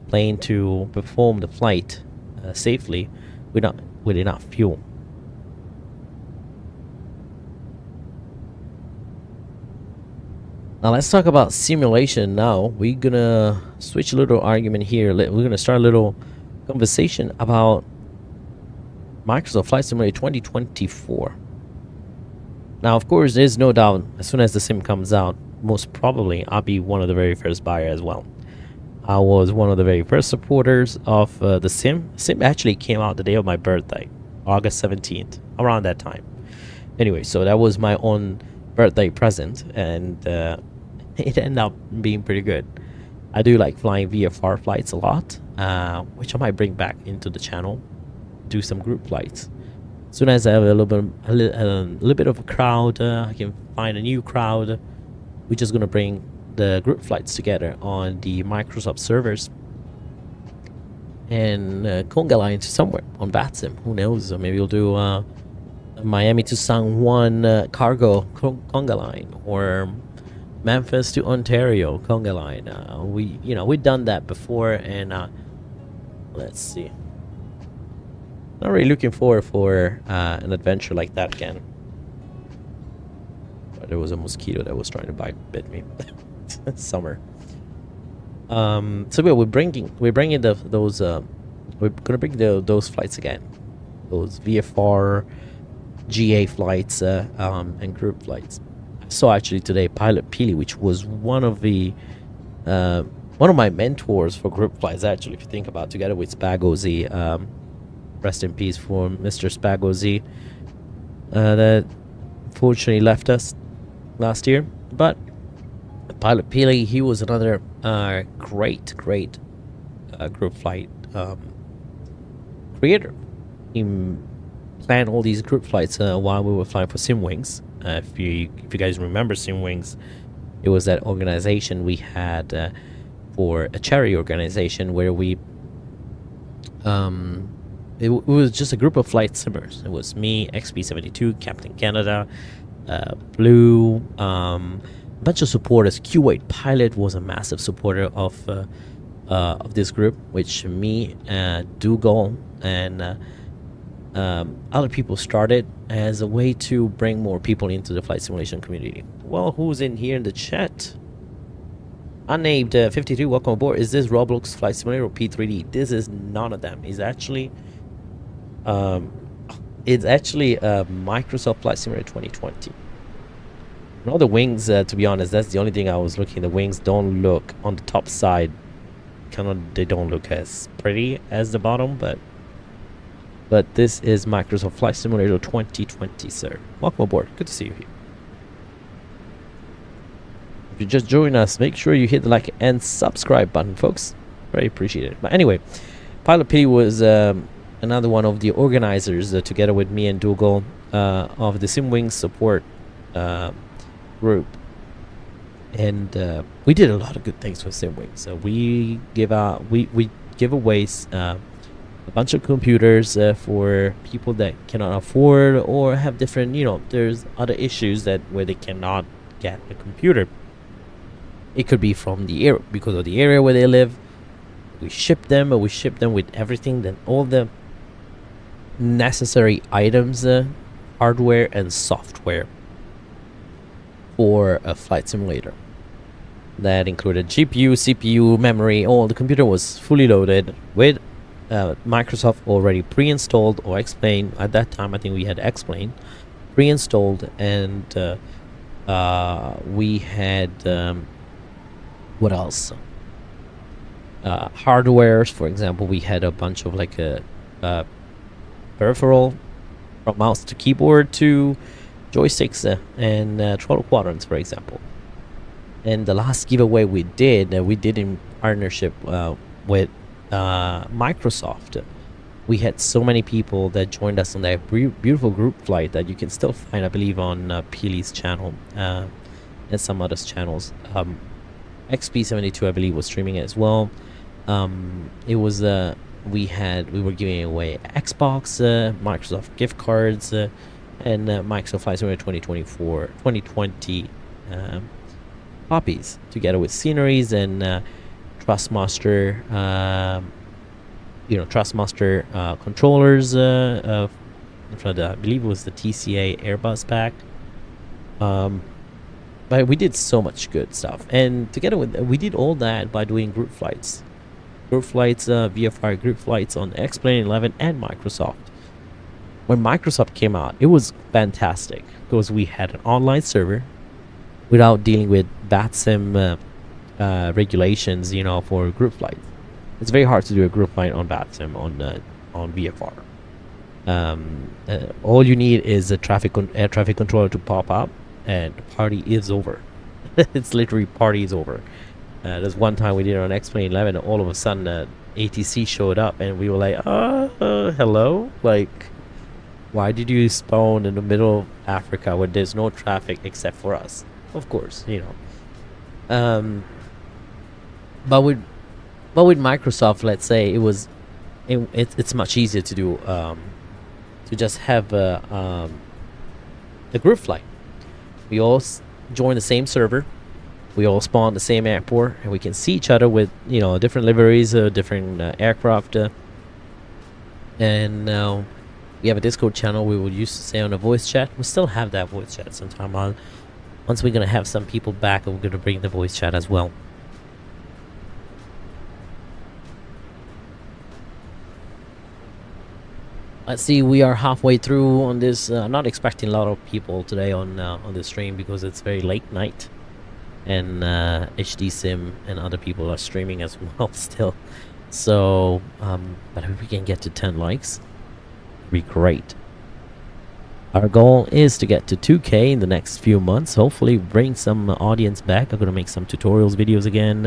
B: plane to perform the flight safely with enough fuel. Now let's talk about simulation now. We're gonna switch a little argument here. We're gonna start a little conversation about Microsoft Flight Simulator 2024. Now, of course, there's no doubt, as soon as the sim comes out, most probably I'll be one of the very first buyers as well. I was one of the very first supporters of the sim. Sim actually came out the day of my birthday, August 17th, around that time. Anyway, so that was my own birthday present, and it ended up being pretty good. I do like flying VFR flights a lot, which I might bring back into the channel, do some group flights. As soon as I have a little bit of a crowd, I can find a new crowd, we're just gonna bring the group flights together on the Microsoft servers and conga line to somewhere on VATSIM. Who knows? Maybe we'll do Miami to San Juan cargo conga line, or Memphis to Ontario conga line. We've done that before, and let's see. Not really looking forward for an adventure like that again. But there was a mosquito that was trying to bit me. Summer. So we're bringing those. We're gonna bring those flights again. Those VFR, GA flights, and group flights. I saw actually today Pilot Peely, which was one of my mentors for group flights. Actually, if you think about it, together with Spagozy. Rest in peace for Mr. Spagozy, that fortunately left us last year. But Pilot Peely, he was another great group flight creator. He planned all these group flights while we were flying for Simwings. If you guys remember Simwings, it was that organization we had for a charity organization where we it was just a group of flight simmers. It was me, XP72, Captain Canada, Blue, a bunch of supporters. Q8 Pilot was a massive supporter of this group, which me, Dougal, and other people started as a way to bring more people into the flight simulation community. Well, who's in here in the chat? Unnamed 52, welcome aboard. Is this Roblox Flight Simulator or P3D? This is none of them. It's actually Microsoft Flight Simulator 2020. All the wings, to be honest, that's the only thing I was looking. The wings don't look on the top side. They don't look as pretty as the bottom, but this is Microsoft Flight Simulator 2020, sir. Welcome aboard. Good to see you here. If you just joined us, make sure you hit the like and subscribe button, folks. Very appreciated. But anyway, Pilot P was another one of the organizers, together with me and Dougal, of the Simwings support group. And we did a lot of good things with Simwings. So we give away a bunch of computers for people that cannot afford or have different, there's other issues where they cannot get a computer. It could be from the area, because of the area where they live. We ship them, or we ship them with everything, then all the necessary items, hardware and software for a flight simulator. That included GPU, CPU, memory. All the computer was fully loaded with Microsoft already pre-installed or explained. At that time, I think we had explained, pre-installed, and we had what else? Hardwares, for example, we had a bunch of like a peripheral, from mouse to keyboard to joysticks and throttle quadrants, for example. And the last giveaway we did in partnership with Microsoft. We had so many people that joined us on that beautiful group flight that you can still find, I believe, on Peely's channel and some others channels. XP72, I believe, was streaming it as well. It was we were giving away Xbox, Microsoft gift cards, and Microsoft Flight Simulator 2020 copies, together with sceneries and Trustmaster, Trustmaster controllers for I believe it was the TCA Airbus pack. But we did so much good stuff, and together with we did all that by doing group flights, VFR group flights on X-Plane 11 and Microsoft. When Microsoft came out, it was fantastic because we had an online server without dealing with BATSIM regulations, for group flights. It's very hard to do a group flight on BATSIM on VFR. All you need is a air traffic controller to pop up, and the party is over. It's literally party is over. There's one time we did it on X-Plane 11, and all of a sudden ATC showed up, and we were like, hello? Like, why did you spawn in the middle of Africa where there's no traffic except for us? Of course, but with Microsoft, let's say it's much easier to do, to just have a group flight. We all join the same server, we all spawn the same airport, and we can see each other with different liveries, different aircraft, and we have a Discord channel. We will used to say on a voice chat. We still have that voice chat sometime. Once we're gonna have some people back, we're gonna bring the voice chat as well. Let's see, we are halfway through on this. I'm not expecting a lot of people today on the stream because it's very late night, and HD Sim and other people are streaming as well still. So, but if we can get to 10 likes, it'd be great. Our goal is to get to 2K in the next few months. Hopefully bring some audience back. I'm gonna make some tutorials videos again.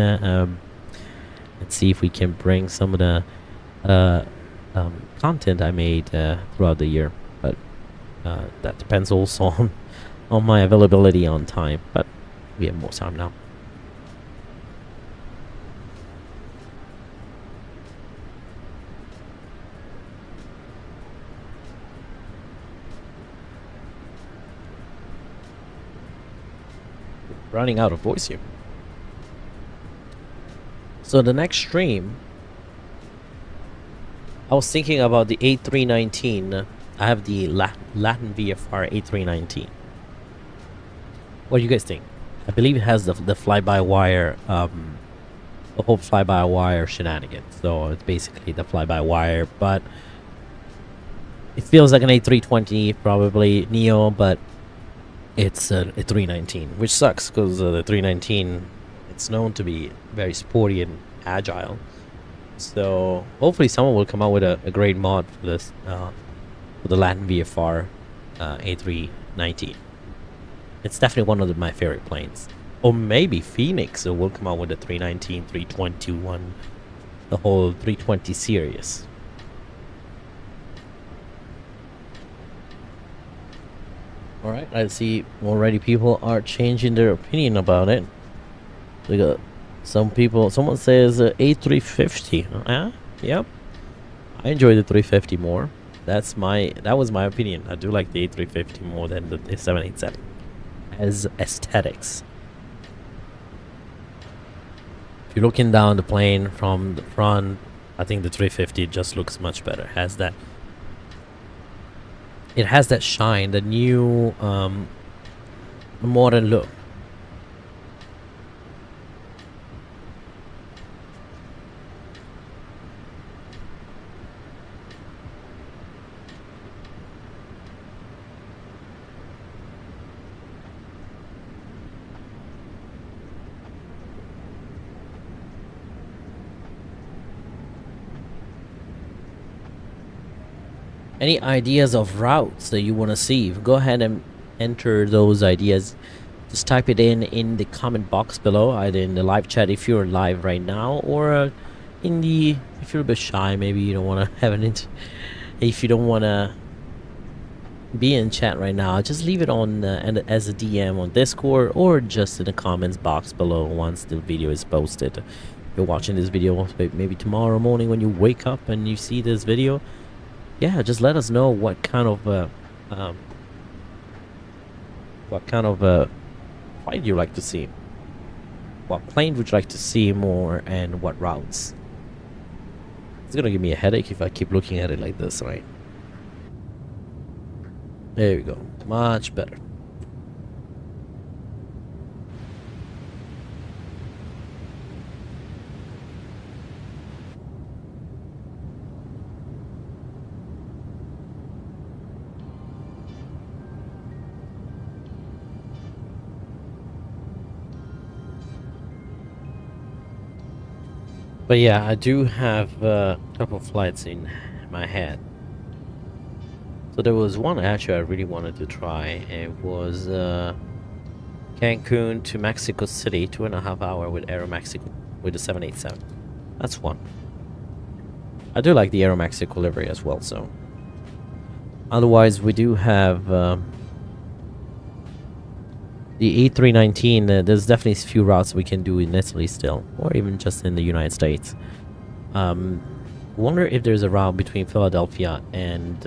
B: Let's see if we can bring some of the content I made throughout the year. But that depends also on my availability on time. But we have more time now. Running out of voice here. So the next stream, I was thinking about the A319. I have the Latin VFR A319. What do you guys think? I believe it has the fly-by-wire, the whole fly-by-wire shenanigans. So it's basically the fly-by-wire, but it feels like an A320, probably Neo, but it's a 319, which sucks because the 319, it's known to be very sporty and agile. So hopefully someone will come out with a great mod for this, for the Latin VFR A319. It's definitely one of my favorite planes. Or maybe Phoenix will come out with a 319, 321, the whole 320 series. Alright, I see already people are changing their opinion about it. We got some people, someone says A350. Yeah, yep. I enjoy the 350 more. That was my opinion. I do like the A350 more than the 787 as aesthetics. If you're looking down the plane from the front, I think the 350 just looks much better. It has that shine, the new modern look. Any ideas of routes that you want to see? Go ahead and enter those ideas. Just type it in the comment box below, either in the live chat if you're live right now, or if you're a bit shy, maybe you don't want to have if you don't want to be in chat right now, just leave it on as a DM on Discord, or just in the comments box below once the video is posted. If you're watching this video maybe tomorrow morning when you wake up and you see this video, yeah, just let us know what kind of flight you like to see. What plane would you like to see more, and what routes? It's gonna give me a headache if I keep looking at it like this, right? There we go. Much better. But yeah, I do have a couple of flights in my head. So there was one actually I really wanted to try. It was Cancun to Mexico City, 2.5 hours with Aeromexico with the 787. That's one. I do like the Aeromexico livery as well. So otherwise, we do have the A319, there's definitely a few routes we can do in Italy still, or even just in the United States. Wonder if there's a route between Philadelphia and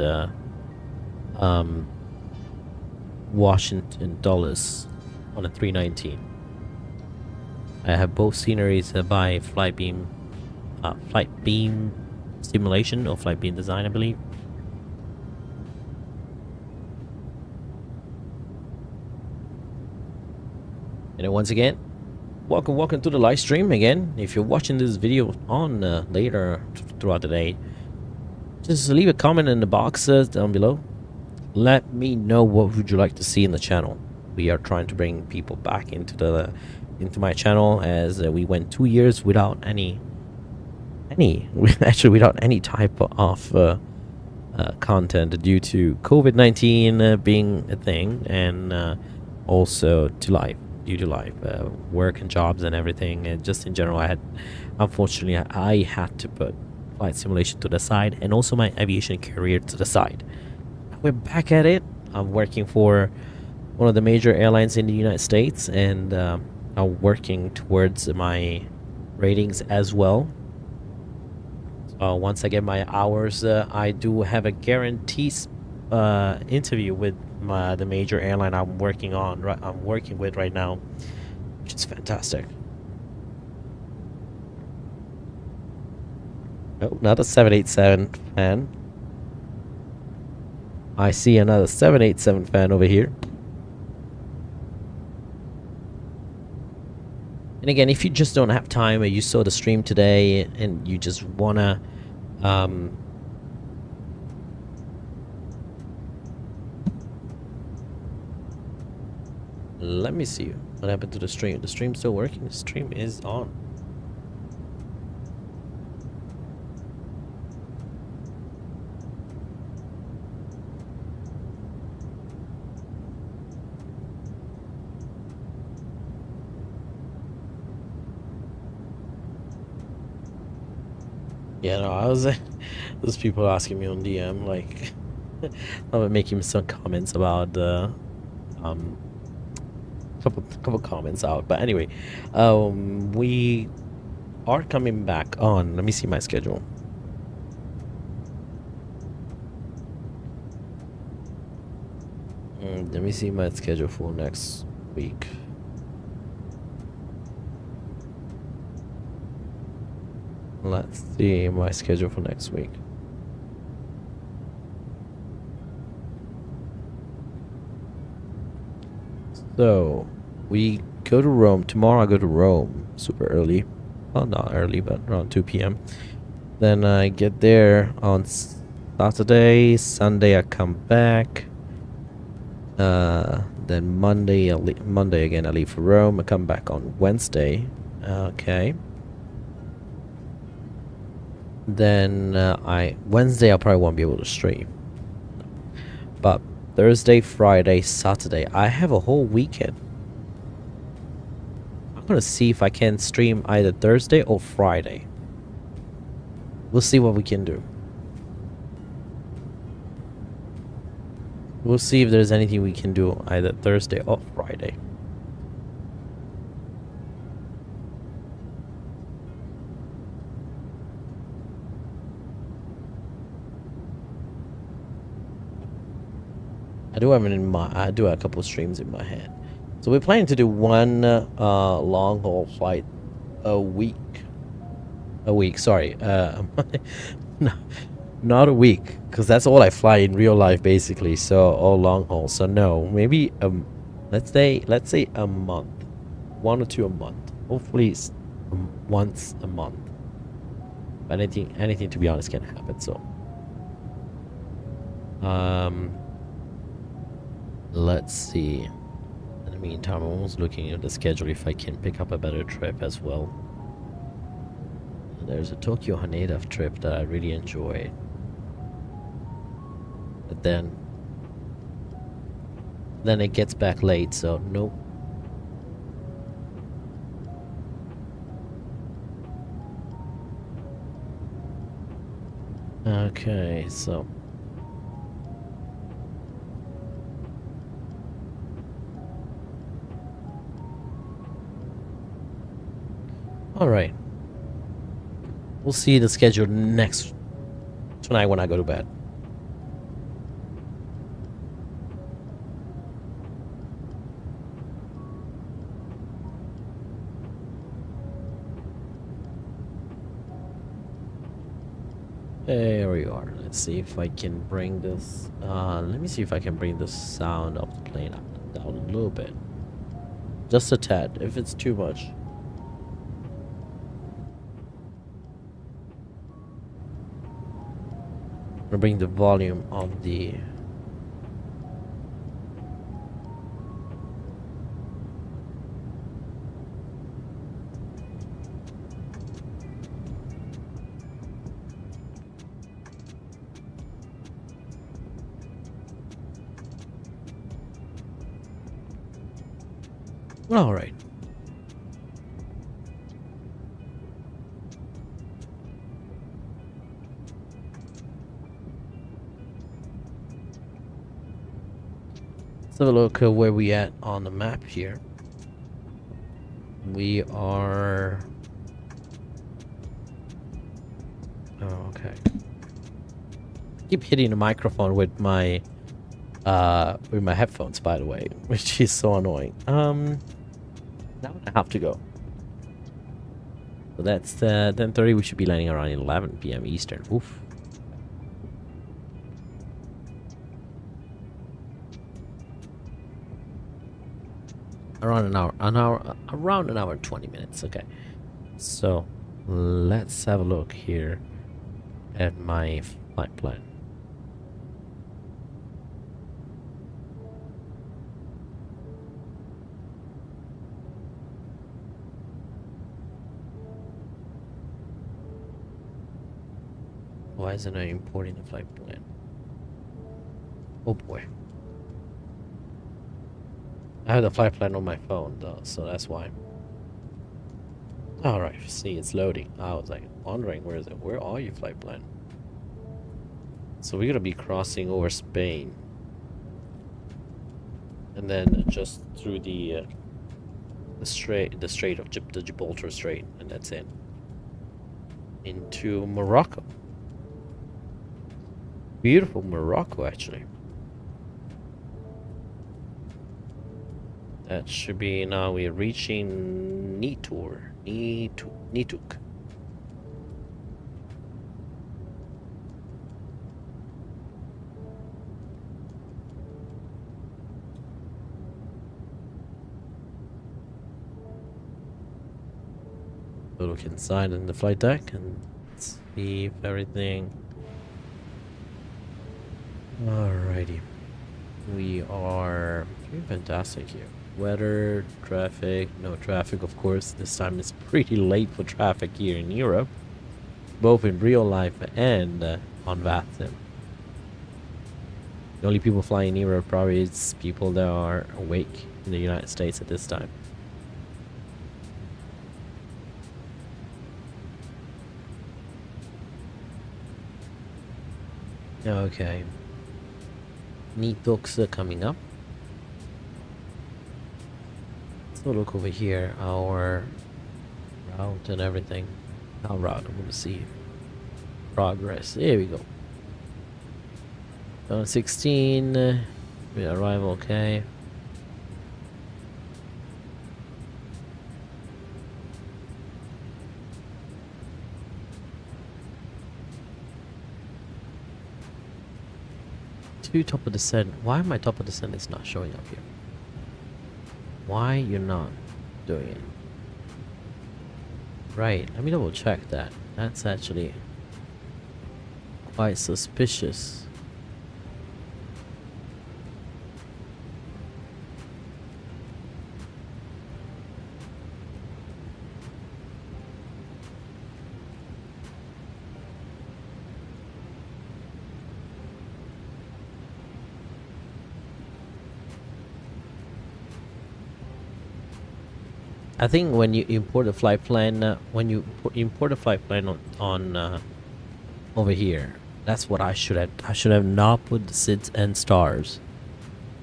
B: Washington Dulles on a 319. I have both sceneries by Flight Beam Simulation or Flight Beam Design, I believe. And once again, welcome to the live stream again. If you're watching this video on later throughout the day, just leave a comment in the boxes down below. Let me know what would you like to see in the channel. We are trying to bring people back into my channel, as we went 2 years without without any type of content due to COVID-19 being a thing, and also to life, due to life, work and jobs and everything, and just in general. Unfortunately, I had to put flight simulation to the side and also my aviation career to the side. We're back at it. I'm working for one of the major airlines in the United States, and I'm working towards my ratings as well. Once I get my hours, I do have a guaranteed interview with the major airline I'm working with right now, which is fantastic. Oh, another 787 fan. I see another 787 fan over here. And again, if you just don't have time, or you saw the stream today and you just wanna let me see what happened to the stream. The stream's still working. The stream is on. Yeah, no, I was there's people asking me on DM, like I'm making some comments about couple comments out. But anyway, we are coming back on. Let me see my schedule. Let me see my schedule for next week. Let's see my schedule for next week. So we go to Rome tomorrow. I go to Rome super early. Well, not early, but around 2 p.m. Then I get there on Saturday. Sunday I come back. Then Monday again I leave for Rome. I come back on Wednesday. Okay. Then Wednesday I probably won't be able to stream. But Thursday, Friday, Saturday, I have a whole weekend. I'm gonna see if I can stream either Thursday or Friday. We'll see what we can do. We'll see if there's anything we can do either Thursday or Friday. I do have a couple of streams in my head. So we're planning to do one long haul flight a week. Sorry, no, not a week, because that's all I fly in real life basically. So all long haul. So no, maybe let's say a month, 1 or 2 a month. Hopefully once a month. But anything to be honest can happen. So let's see. In the meantime, I'm almost looking at the schedule if I can pick up a better trip as well. There's a Tokyo Haneda trip that I really enjoy. But then it gets back late, so nope. Okay, so alright. We'll see the schedule tonight when I go to bed. There we are. Let's see if I can bring this. Let me see if I can bring the sound of the plane down a little bit. Just a tad, if it's too much. I'm gonna bring the volume of the All right. Let's have a look at where we at on the map here. We are... Oh, okay. Keep hitting the microphone with my headphones, by the way, which is so annoying. Now I have to go. So that's 10:30. We should be landing around 11 p.m. Eastern. Oof. Around an hour and 20 minutes. Okay. So let's have a look here at my flight plan. Why isn't it importing the flight plan? Oh boy. I have the flight plan on my phone though, so that's why. Alright, see, it's loading. I was like wondering, where is it? Where are you, flight plan? So we're gonna be crossing over Spain. And then just through the Strait of the Gibraltar Strait, and that's it. Into Morocco. Beautiful Morocco, actually. That should be, now we're reaching Nituk. So look inside in the flight deck and see if everything. Alrighty. We are doing fantastic here. Weather, traffic, no traffic of course. This time it's pretty late for traffic here in Europe, both in real life and on VATSIM. The only people flying in Europe probably is people that are awake in the United States at this time. Okay. Neat books are coming up. So look over here, our route and everything. Our route, I'm gonna see progress. There we go. 16. We arrive okay. Top of descent. Why my top of descent is not showing up here? Why you're not doing it? Right, let me double check that. That's actually quite suspicious. I think when you import a flight plan, import a flight plan on over here, that's what I should have. I should have not put the SID and stars,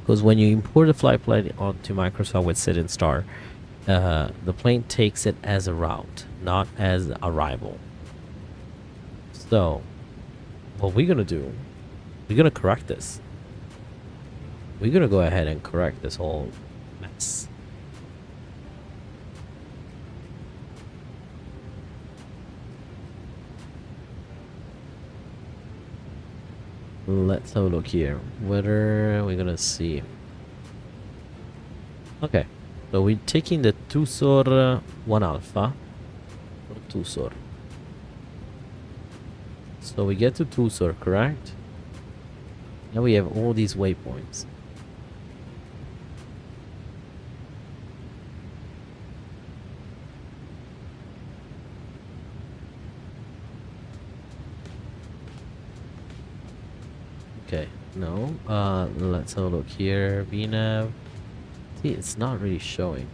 B: because when you import a flight plan onto Microsoft with SID and star, the plane takes it as a route, not as arrival. So, what we're gonna do, we're gonna correct this. We're gonna go ahead and correct this whole mess. Let's have a look here. Whether we're gonna see. Okay, so we're taking the Tusor 1 Alpha. Tusor. So we get to Tusor, correct? Now we have all these waypoints. Okay, no. Let's have a look here. VNAV. See, it's not really showing.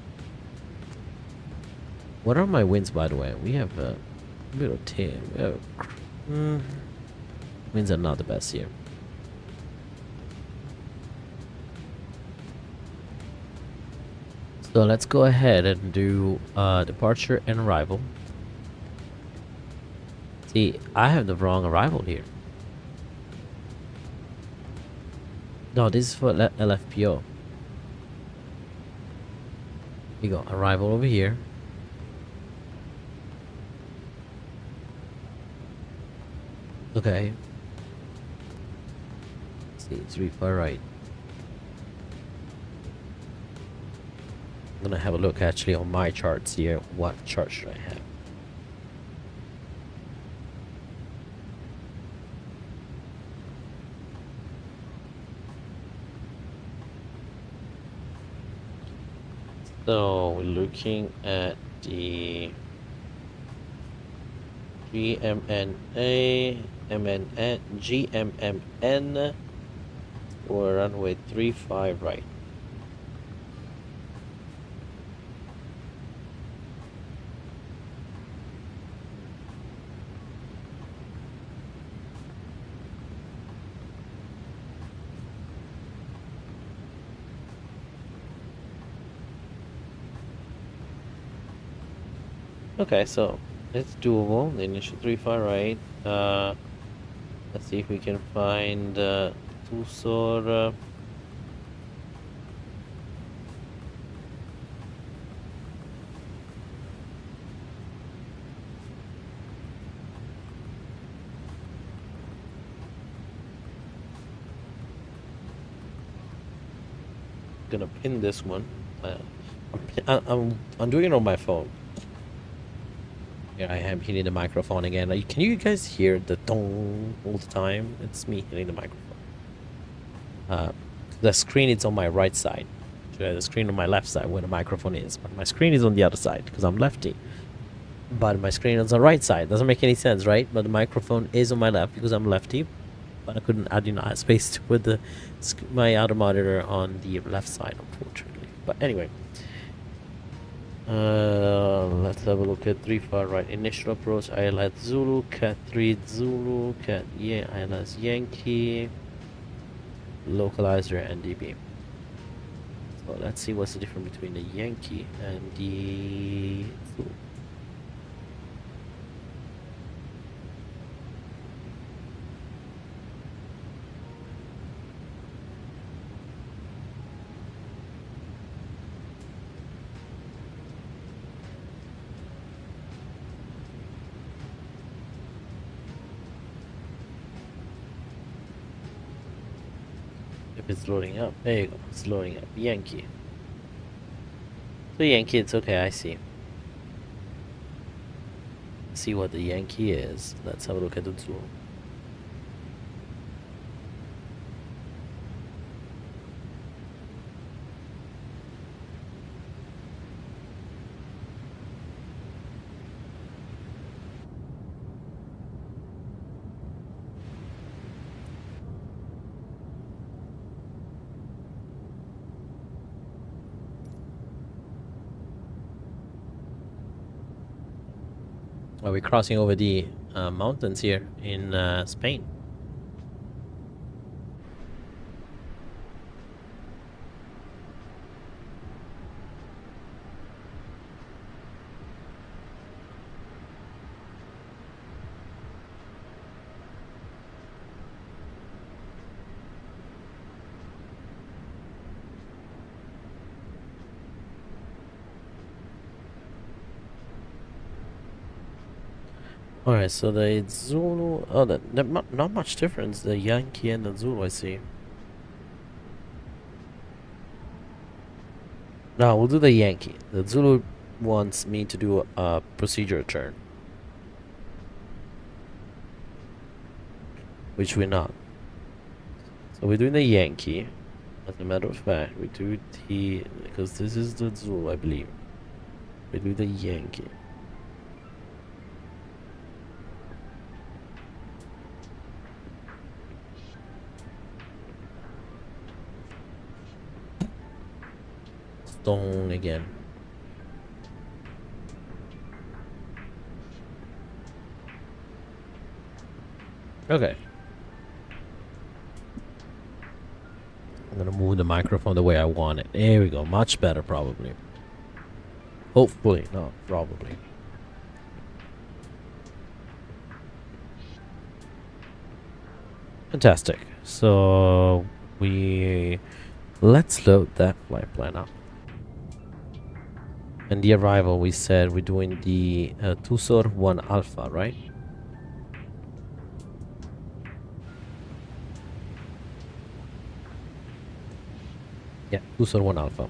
B: What are my winds, by the way? We have a bit of tail. We have winds are not the best here. So let's go ahead and do departure and arrival. See, I have the wrong arrival here. No, this is for LFPO. Here you go, arrival over here. Okay. Let's see, 3 right. I'm gonna have a look actually on my charts here. What chart should I have? So we're looking at the GMMN, GMMN for runway 35 right. Okay, so it's doable. The initial 35 right. Let's see if we can find Tucson. Gonna pin this one. I'm doing it on my phone. Yeah, I am hitting the microphone again. Like, can you guys hear the dong all the time? It's me hitting the microphone. The screen is on my right side. The screen on my left side where the microphone is. But my screen is on the other side because I'm lefty. But my screen is on the right side. Doesn't make any sense, right? But the microphone is on my left because I'm lefty. But I couldn't add enough space to put my other monitor on the left side, unfortunately. But anyway. Let's have a look at 35 right. Initial approach, ILS Zulu, Cat 3 Zulu, Cat ILS Yankee, localizer and DB. So let's see what's the difference between the Yankee and the Zulu. It's loading up. There you go. It's loading up. Yankee. So Yankee, it's okay. I see. See what the Yankee is. Let's have a look at the Zulu. Are we crossing over the mountains here in Spain? Alright, so the Zulu, oh, not much difference, the Yankee and the Zulu, I see. No, we'll do the Yankee. The Zulu wants me to do a procedure turn, which we're not. So we're doing the Yankee. As a matter of fact, we do the, because this is the Zulu, I believe. We do the Yankee. Stone again. Okay. I'm gonna move the microphone the way I want it. There we go. Much better, probably. Hopefully, not probably. Fantastic. So let's load that flight plan up. And the arrival, we said we're doing the Tusor 1 Alpha, right? Yeah, Tusor 1 Alpha.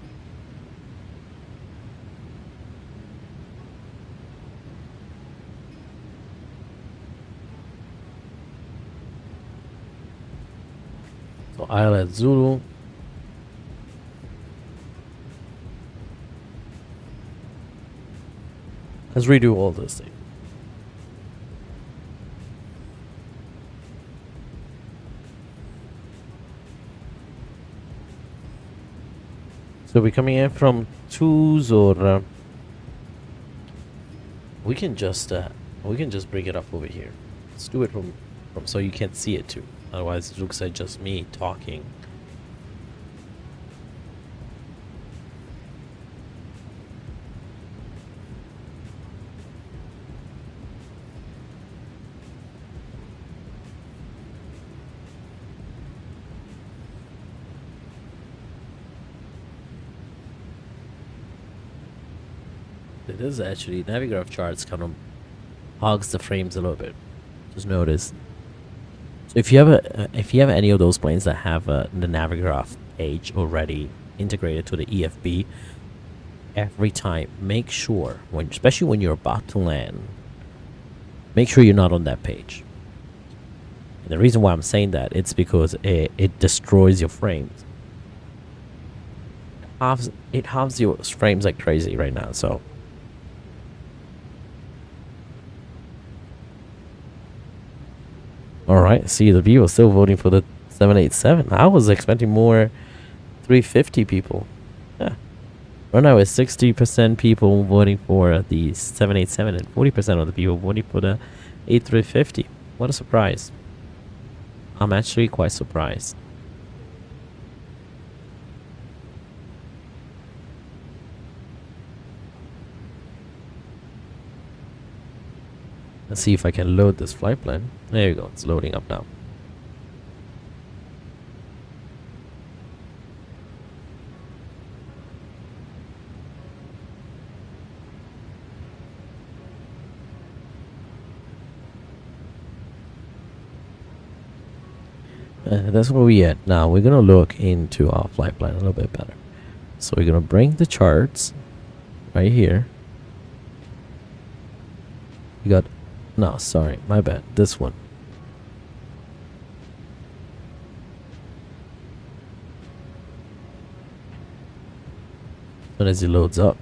B: So Islet Zulu. Let's redo all this thing. So we're coming in from twos, or we can just bring it up over here. Let's do it from so you can't see it too. Otherwise, it looks like just me talking. It is actually Navigraph charts kind of hogs the frames a little bit. Just notice. So if you have any of those planes that have the Navigraph page already integrated to the EFB, every time make sure especially when you're about to land, make sure you're not on that page. And the reason why I'm saying that, it's because it destroys your frames. It halves your frames like crazy right now. So. Alright, see, the people still voting for the 787. I was expecting more 350 people. Yeah. Right now it's 60% people voting for the 787 and 40% of the people voting for the A350. What a surprise. I'm actually quite surprised. Let's see if I can load this flight plan. There you go, it's loading up now. That's where we at. Now we're gonna look into our flight plan a little bit better. So we're gonna bring the charts right here. You got no, sorry, my bad. This one. As it loads up.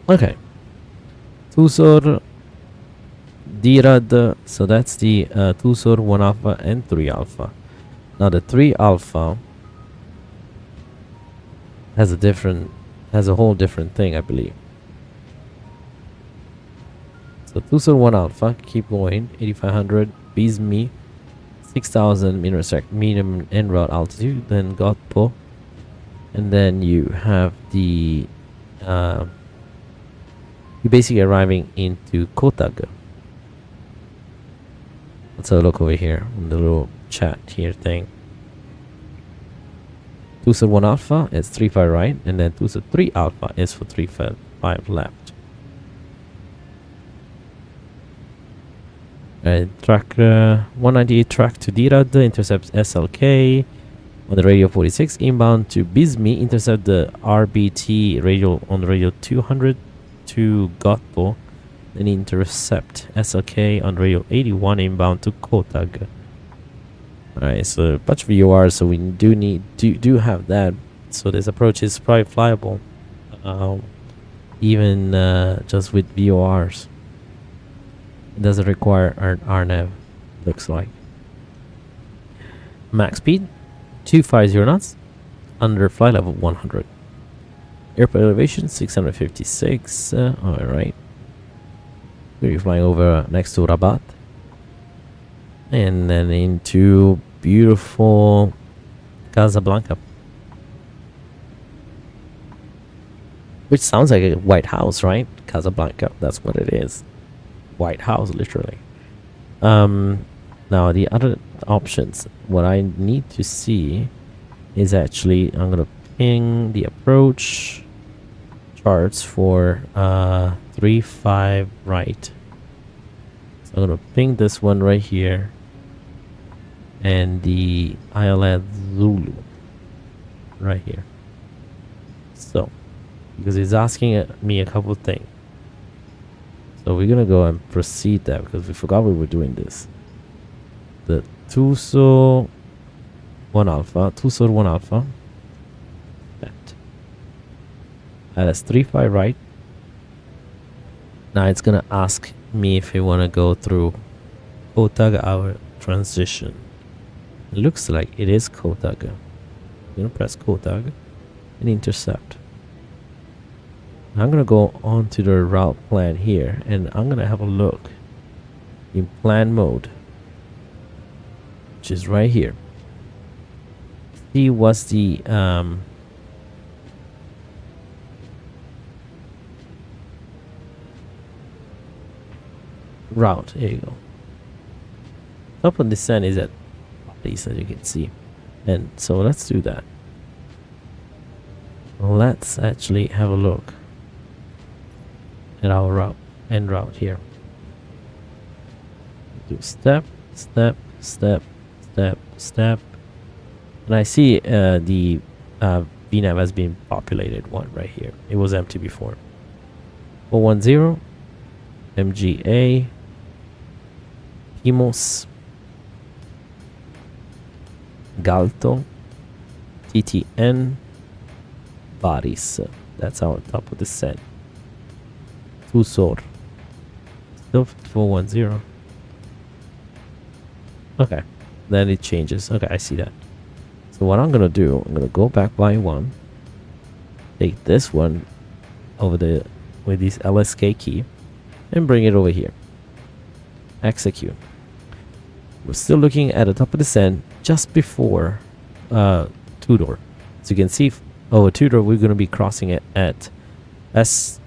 B: Okay. Tusor Dirad. So that's the Tusor 1 Alpha and 3 Alpha. Now the 3 Alpha has a whole different thing, I believe. So Tusor 1 Alpha, keep going, 8500, Bizmi, 6000 minimum en route altitude, then Gotpo, and then you have the you're basically arriving into Kotaga. Let's have a look over here on the little chat here thing. Tusor 1 Alpha is 35 right, and then Tusor 3 Alpha is for 35 left. Track 198 track to Dirad, intercepts SLK on the radio 46, inbound to Bizmi, intercept the RBT radio on the radio 200 to Gotpo, then intercept SLK on radio 81, inbound to Kotag. Alright, so a bunch of VORs, so we do have that. So this approach is probably flyable, even just with VORs. It doesn't require an RNAV, looks like. Max speed 250 knots, under flight level 100. Airport elevation 656. Alright. We're flying over next to Rabat. And then into beautiful Casablanca. Which sounds like a White House, right? Casablanca, that's what it is. White House, literally. Now the other options, what I need to see is actually, I'm gonna ping the approach charts for 3-5 right. So I'm gonna ping this one right here, and the ILS Zulu right here. So because it's asking me a couple things, so we're gonna go and proceed that because we forgot we were doing this. The Tuso 1 Alpha, Tuso 1 Alpha. That's 3-5 right. Now it's gonna ask me if I want to go through Kotag hour transition. It looks like it is Kotag. I'm gonna press Kotag and intercept. I'm gonna go on to the route plan here, and I'm gonna have a look in plan mode, which is right here. See what's the route. Here you go. Top of descent is at least, as you can see, and so let's do that. Let's actually have a look at our route route here. Do step, step, step, step, step, and I see the VNAV has been populated one right here. It was empty before. 410 MGA Himos Galto TTN Baris. That's our top of the set. Tusor. Still 410. Okay. Then it changes. Okay, I see that. So what I'm gonna do, I'm gonna go back by one. Take this one over the with this LSK key and bring it over here. Execute. We're still looking at the top of the descent just before two-door. So you can see over two-door we're going to be crossing it at, that's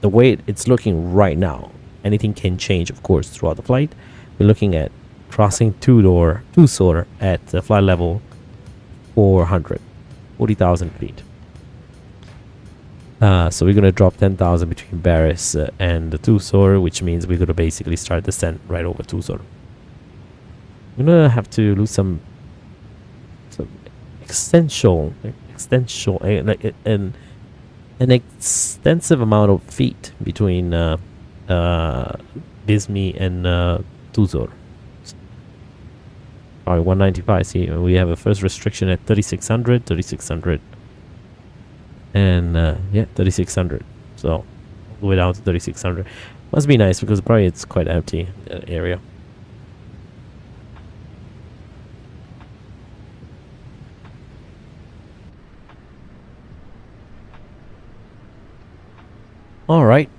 B: the way it's looking right now. Anything can change, of course, throughout the flight. We're looking at crossing two-door at flight level 40,000 feet. So we're going to drop 10,000 between Barris and the Tucson, which means we're going to basically start descent right over Tucson. We're going to have to lose some extensive amount of feet between Bismi and Tucson. All right, 195. See, we have a first restriction at 3,600. And yeah, 3,600. So all the way down to 3,600. Must be nice because probably it's quite empty area. All right.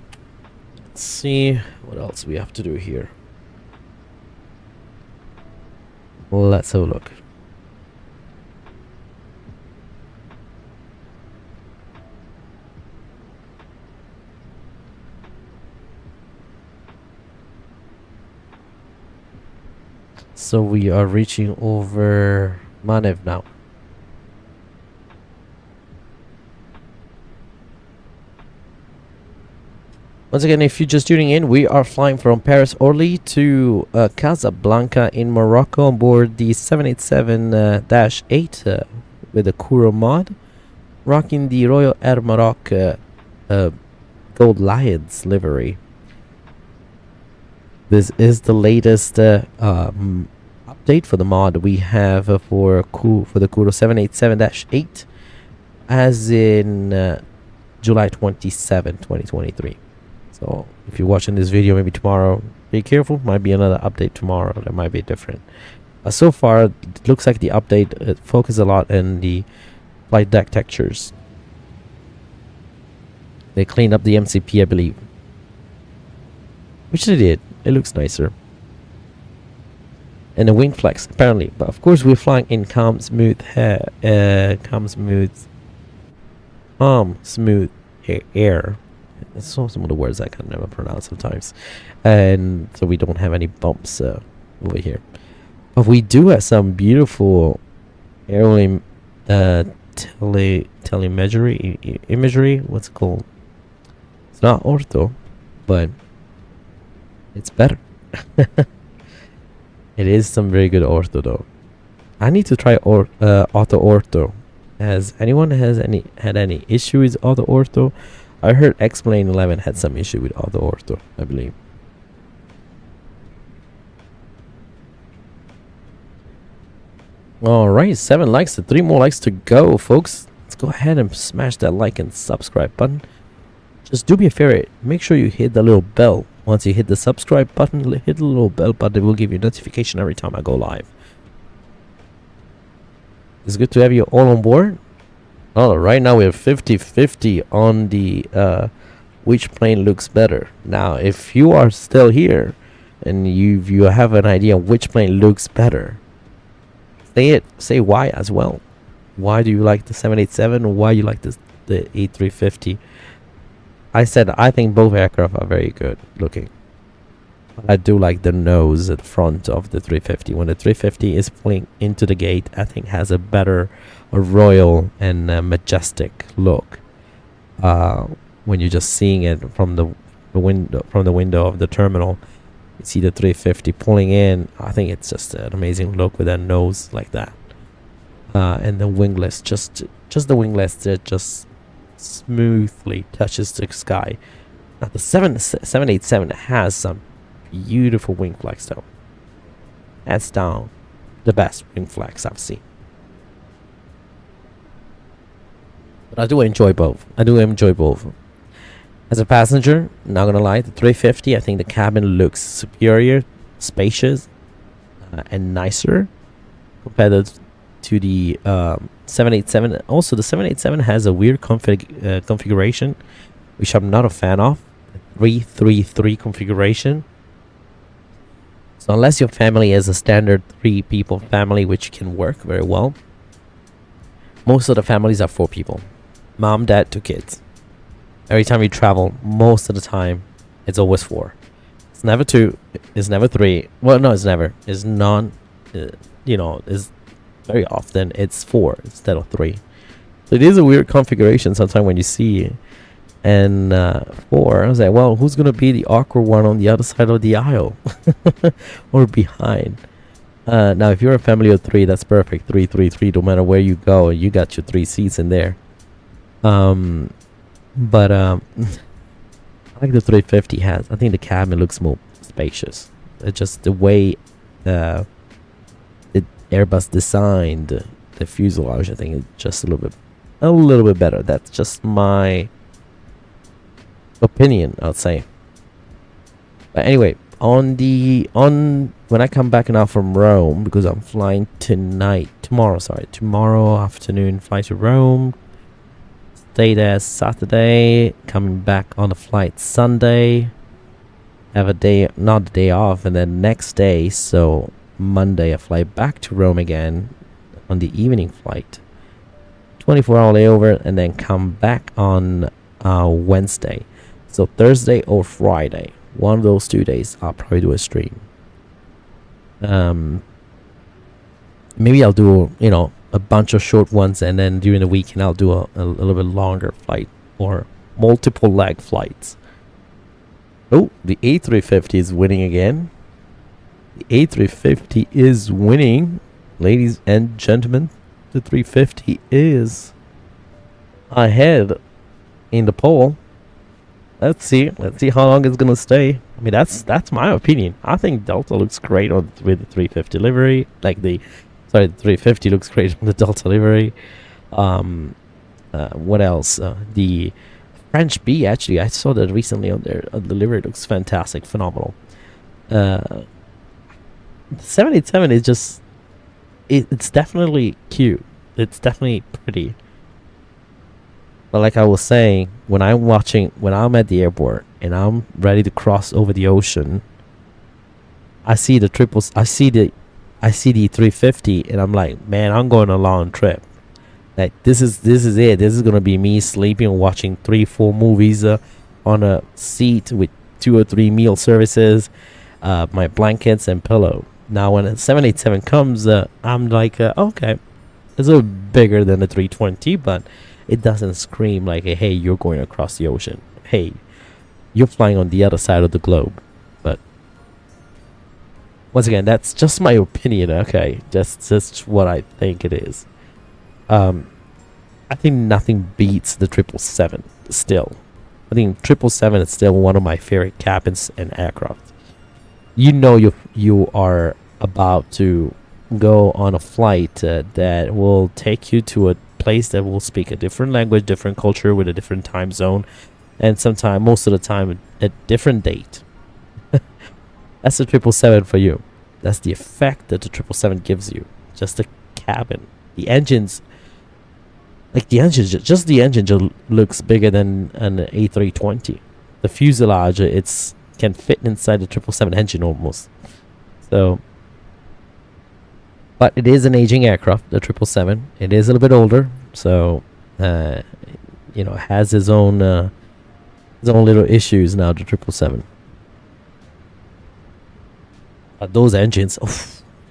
B: Let's see what else we have to do here. Let's have a look. So we are reaching over Manev now. Once again, if you're just tuning in, we are flying from Paris Orly to Casablanca in Morocco on board the 787-8 with the KURO mod, rocking the Royal Air Maroc Gold Lions livery. This is the latest update for the mod we have for the KURO 787-8 as in July 27, 2023. So if you're watching this video maybe tomorrow, be careful, might be another update tomorrow that might be different. So far it looks like the update focuses a lot on the flight deck textures. They cleaned up the MCP, I believe. which they did. It looks nicer. And the wing flex apparently, but of course we're flying in calm, smooth air. It's so some of the words I can never pronounce sometimes, and so we don't have any bumps over here. But we do have some beautiful airline telemetry imagery. What's it called? It's not ortho, but it's better. It is some very good ortho though. I need to try auto ortho. Has anyone had any issue with auto ortho? I heard X-Plane 11 had some issue with auto ortho, I believe. Alright, 7 likes, 3 more likes to go, folks. Let's go ahead and smash that like and subscribe button. Just do me a favor, make sure you hit the little bell. Once you hit the subscribe button, hit the little bell button. It will give you a notification every time I go live. It's good to have you all on board. Oh, right now we have 50-50 on the which plane looks better. Now, if you are still here and you have an idea which plane looks better, say it. Say why as well. Why do you like the 787? Why you like the A350? I said I think both aircraft are very good looking. But I do like the nose at the front of the 350. When the 350 is pulling into the gate, I think has a better, a royal and majestic look. When you're just seeing it from the window of the terminal, you see the 350 pulling in. I think it's just an amazing look with that nose like that. And the winglets, just the winglets that just smoothly touches the sky. Now the 787 has some beautiful wing flex though. Hands down the best wing flex I've seen. But I do enjoy both. As a passenger, not gonna lie, the 350, I think the cabin looks superior, spacious, and nicer compared to the 787. Also, the 787 has a weird configuration, which I'm not a fan of. 333 configuration. So unless your family is a standard 3 people family, which can work very well, most of the families are 4 people. Mom, dad, 2 kids. Every time you travel, most of the time, it's always 4. It's never 2. It's never 3. Well, no, it's never. It's it's very often it's 4 instead of 3. So it is a weird configuration sometimes when you see it. And 4, I was like, well, who's gonna be the awkward one on the other side of the aisle or behind? Now, if you're a family of 3, that's perfect. 3, 3, 3. No matter where you go, you got your 3 seats in there. But I like the 350 has. I think the cabin looks more spacious. It's just the way the Airbus designed the fuselage. I think it's just a little bit better. That's just my opinion, I'd say. But anyway, when I come back now from Rome, because I'm flying tomorrow afternoon, fly to Rome, stay there Saturday, coming back on the flight Sunday, have a day, not the day off, and then next day, so Monday I fly back to Rome again on the evening flight, 24-hour layover, and then come back on Wednesday. So Thursday or Friday, one of those 2 days, I'll probably do a stream. Maybe I'll do a bunch of short ones, and then during the weekend I'll do a little bit longer flight or multiple leg flights. Oh, the A350 is winning again. The A350 is winning, ladies and gentlemen. The 350 is ahead in the poll. Let's see how long it's gonna stay. I mean, that's my opinion. I think Delta looks great with the 350 livery. The 350 looks great on the Delta livery. What else? The French B, actually, I saw that recently on there. The livery looks fantastic, phenomenal. The 787 is just, it's definitely cute. It's definitely pretty. But like I was saying, when I'm at the airport and I'm ready to cross over the ocean, I see the 350, and I'm like, man, I'm going on a long trip. Like this is it. This is gonna be me sleeping and watching 3-4 movies on a seat with 2 or 3 meal services, my blankets and pillow. Now when a 787 comes, I'm like, okay, it's a little bigger than the 320, but it doesn't scream like, hey, you're going across the ocean. Hey, you're flying on the other side of the globe. But once again, that's just my opinion. Okay, just what I think it is. I think nothing beats the 777 still. I think 777 is still one of my favorite cabins and aircraft. You know, you are about to go on a flight that will take you to a place that will speak a different language, different culture with a different time zone, and sometimes, most of the time, a different date. That's the 777 for you. That's the effect that the 777 gives you. Just the cabin, the engines. Like the engine, just the engine just looks bigger than an A320. The fuselage, can fit inside the 777 engine almost. So, but it is an aging aircraft, the 777. It is a little bit older, so it has its own little issues now. The 777. But those engines,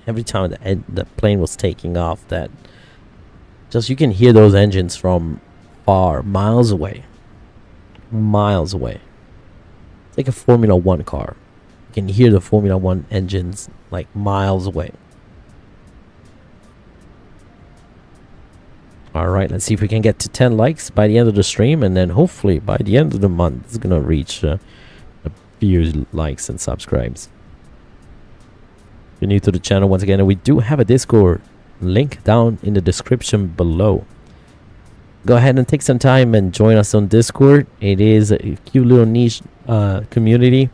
B: every time the plane was taking off, that just you can hear those engines from far, miles away. Miles away. It's like a Formula 1 car. You can hear the Formula 1 engines like miles away. Alright, let's see if we can get to 10 likes by the end of the stream, and then hopefully by the end of the month it's gonna reach a few likes and subscribes. If you're new to the channel, once again, we do have a Discord link down in the description below. Go ahead and take some time and join us on Discord. It is a cute little niche community.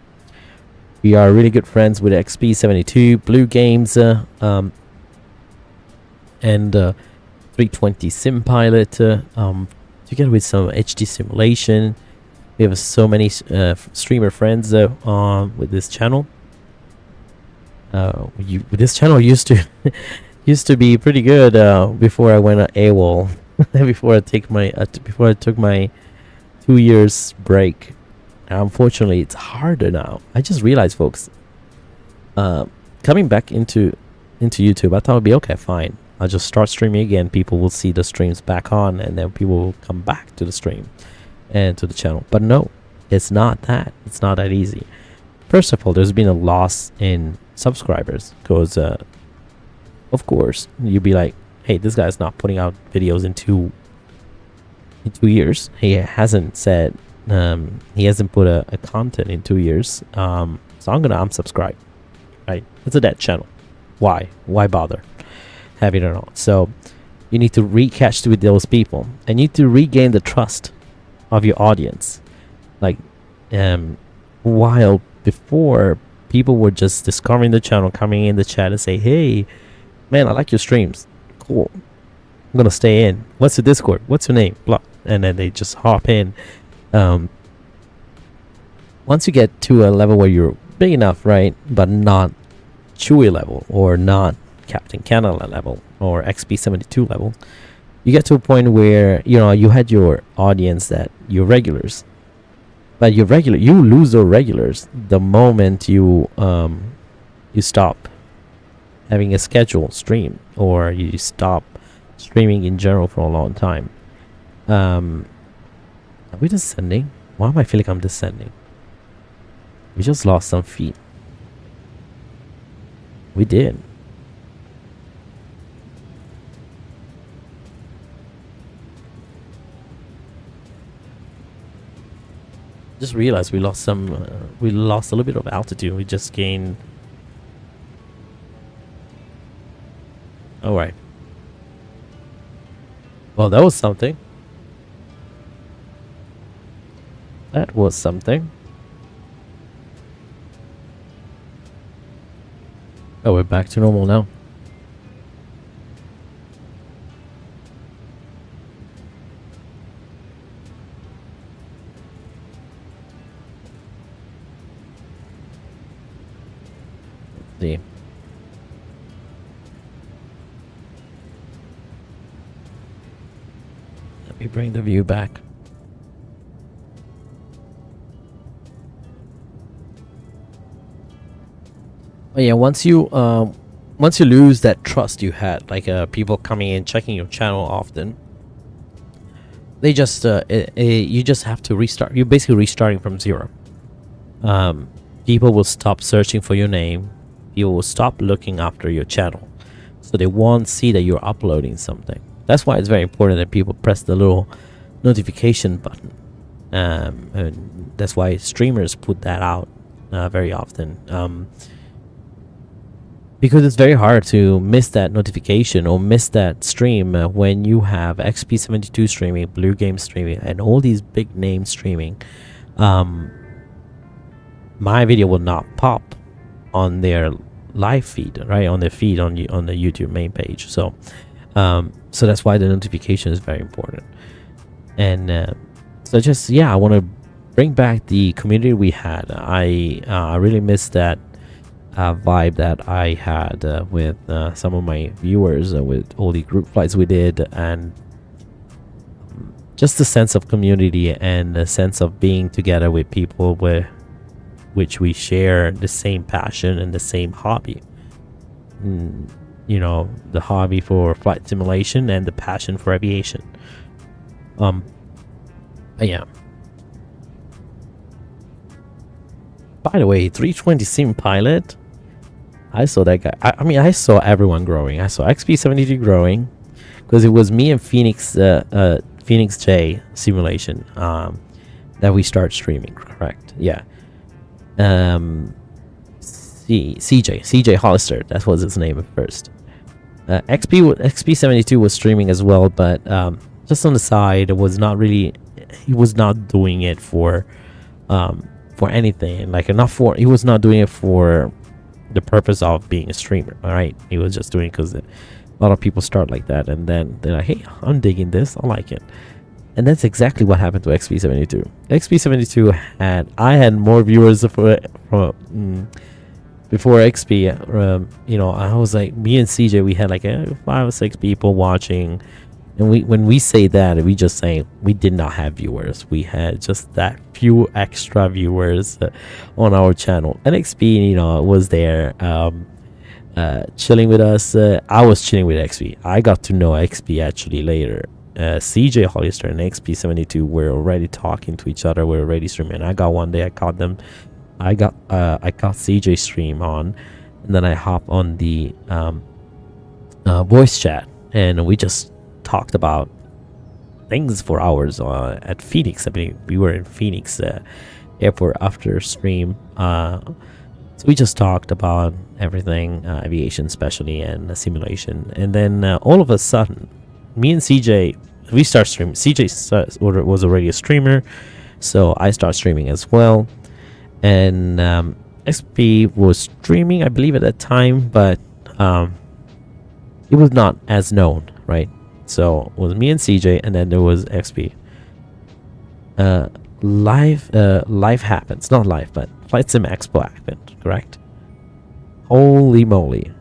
B: We are really good friends with XP72, Blue Games, and 320 Sim Pilot, together with some HD simulation. We have so many streamer friends with this channel. This channel used to be pretty good before I went AWOL. before I took my 2 years break. Unfortunately, it's harder now. I just realized, folks, coming back into YouTube, I thought it'd be okay, fine. I'll just start streaming again. People will see the streams back on, and then people will come back to the stream and to the channel. But no, it's not that. It's not that easy. First of all, there's been a loss in subscribers because, of course, you'd be like, hey, this guy's not putting out videos in 2 years. He hasn't said, he hasn't put a content in 2 years. So I'm gonna unsubscribe. Right? It's a dead channel. Why bother having it on? So you need to recatch with those people, and you need to regain the trust of your audience. Like, while before, people were just discovering the channel, coming in the chat and say, hey, man, I like your streams. Cool. I'm gonna stay in. What's the Discord? What's your name? Blah. And then they just hop in. Once you get to a level where you're big enough, right, but not Chewie level, or not Captain Canada level, or XP72 level, you get to a point where you had your audience, that your regulars. But you lose those regulars the moment you stop having a scheduled stream, or you stop streaming in general for a long time. Are we descending? Why am I feeling I'm descending? We just lost some feet. We did. Just realized we lost we lost a little bit of altitude. We just gained. All right. Well, that was something. That was something. Oh, we're back to normal now. see. Let me bring the view back. But yeah, once you lose that trust you had, like people coming in checking your channel often, they just you just have to restart. You're basically restarting from zero. People will stop searching for your name. People will stop looking after your channel, so they won't see that you're uploading something. That's why it's very important that people press the little notification button, and that's why streamers put that out very often. Because it's very hard to miss that notification or miss that stream when you have XP72 streaming, Blue Game streaming, and all these big names streaming. My video will not pop on their live feed, right? On their feed on the YouTube main page. So, so that's why the notification is very important. And so just I want to bring back the community we had. I really miss that vibe that I had with some of my viewers with all the group flights we did, and just the sense of community and the sense of being together with people with which we share the same passion and the same hobby. You know, the hobby for flight simulation and the passion for aviation. Yeah. By the way, 320 Sim Pilot, I saw that guy. I mean, I saw everyone growing. I saw XP72 growing because it was me and Phoenix J simulation that we start streaming. Correct? Yeah. CJ Hollister. That was his name at first. XP72 was streaming as well, but just on the side. It was not really. He was not doing it for anything. Like he was not doing it for the purpose of being a streamer. All right, he was just doing it because a lot of people start like that, and then they're like, hey, I'm digging this, I like it. And that's exactly what happened to XP72. XP72 I had more viewers before XP. You know, I was like, me and CJ, we had like 5 or 6 people watching. And when we say that, we just say we did not have viewers. We had just that few extra viewers on our channel. And XP, you know, was there chilling with us. I was chilling with XP. I got to know XP actually later. CJ Hollister and XP72 were already talking to each other. We were already streaming. I got one day. I caught them. I got CJ stream on, and then I hop on the voice chat, and we just talked about things for hours at Phoenix. I mean, we were in Phoenix airport after stream, so we just talked about everything, aviation especially, and simulation. And then all of a sudden, me and CJ, we start streaming. CJ was already a streamer, so I start streaming as well. And XP was streaming, I believe, at that time, but it was not as known, right? So it was me and CJ, and then there was XP. Live happens, not live, but Flight Sim Expo happened, correct? Holy moly.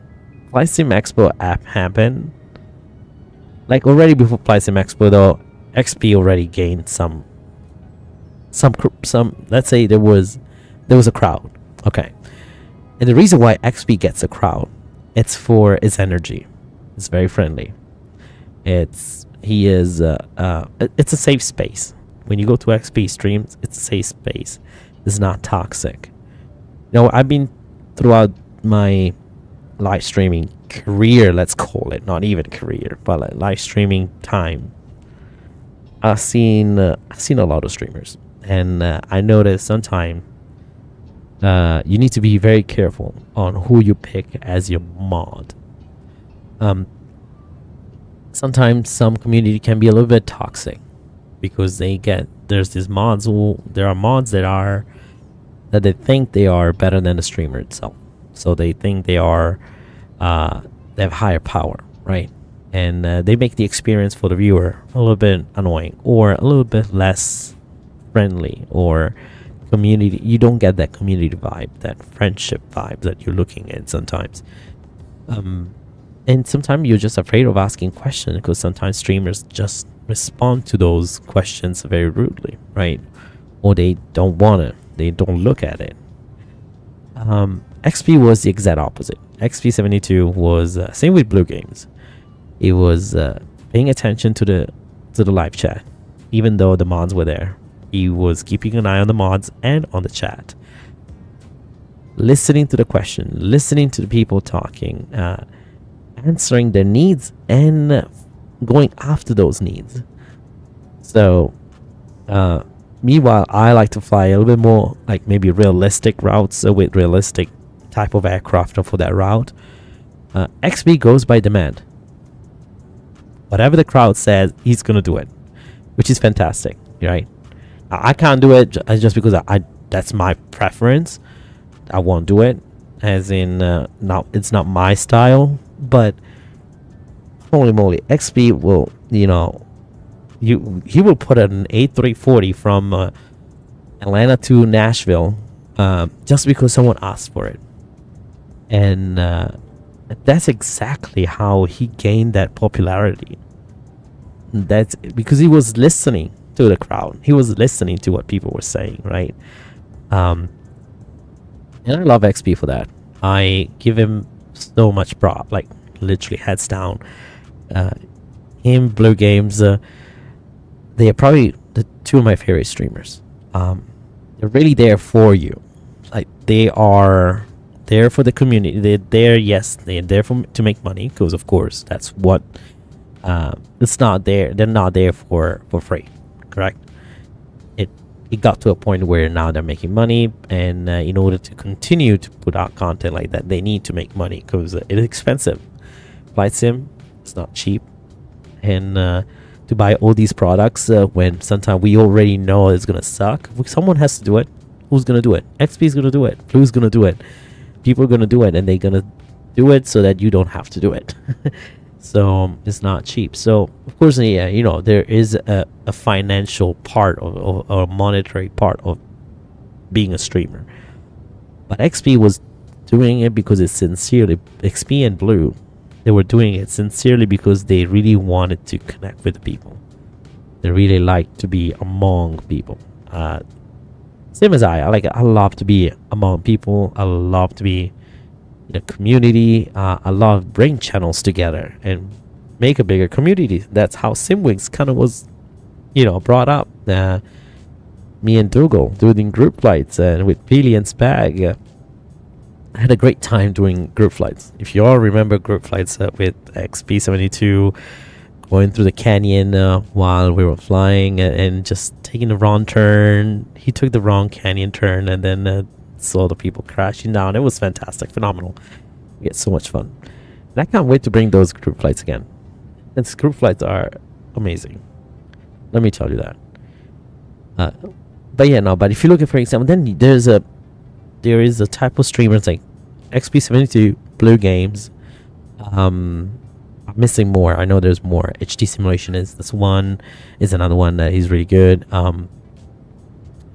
B: Flight Sim Expo app happened. Like already before Flight Sim Expo though, XP already gained some, let's say there was a crowd. Okay. And the reason why XP gets a crowd, it's for its energy. It's very friendly. It's a safe space. When you go to XP streams, it's a safe space. It's not toxic. You know, I've been throughout my live streaming career, let's call it, not even career, but like live streaming time. I've seen a lot of streamers, and I noticed sometimes you need to be very careful on who you pick as your mod. Sometimes some community can be a little bit toxic because there are mods that they think they are better than the streamer itself. So they think they have higher power, right? And they make the experience for the viewer a little bit annoying or a little bit less friendly or community. You don't get that community vibe, that friendship vibe that you're looking at sometimes. And sometimes you're just afraid of asking questions because sometimes streamers just respond to those questions very rudely, right? Or they don't want it. They don't look at it. XP was the exact opposite. XP72 was same with Blue Games. It was paying attention to the live chat, even though the mods were there. He was keeping an eye on the mods and on the chat, listening to the question, listening to the people talking, answering their needs, and going after those needs. So, meanwhile, I like to fly a little bit more like maybe realistic routes with realistic type of aircraft for that route. XP goes by demand. Whatever the crowd says, he's gonna do it, which is fantastic, right? I can't do it just because I that's my preference. I won't do it, as in it's not my style. But holy moly, XP will, he will put an A340 from Atlanta to Nashville just because someone asked for it. And that's exactly how he gained that popularity. That's because he was listening to the crowd. He was listening to what people were saying, right? And I love XP for that. I give him so much prop, like literally heads down. Him, Blue Games, they are probably the two of my favorite streamers. They're really there for you. Like, they are there for the community. They're there, yes, they're there to make money, because of course that's what it's not there. They're not there for free, correct? It got to a point where now they're making money, and in order to continue to put out content like that, they need to make money because it's expensive. Flight sim, it's not cheap, and to buy all these products when sometimes we already know it's gonna suck. Someone has to do it. Who's gonna do it? XP is gonna do it. Blue's gonna do it. People are gonna do it, and they're gonna do it so that you don't have to do it. So it's not cheap. So of course, yeah, there is a financial part or a monetary part of being a streamer. But XP was doing it because it's sincerely. XP and Blue, they were doing it sincerely because they really wanted to connect with the people. They really like to be among people. Same as I love to be among people. I love to be in a community. I love bring channels together and make a bigger community. That's how Simwings kind of was, brought up. Me and Dougal doing group flights and with Peely and Spag. I had a great time doing group flights. If you all remember group flights with XP72, going through the canyon while we were flying and just taking the wrong turn. He took the wrong canyon turn and then saw the people crashing down. It was fantastic, phenomenal. We had so much fun. And I can't wait to bring those group flights again. And group flights are amazing. Let me tell you that. But if you're looking for example, then there is a type of streamers like XP72, Blue Games. I'm missing more. I know there's more. HD Simulation is this one. Is another one that is really good.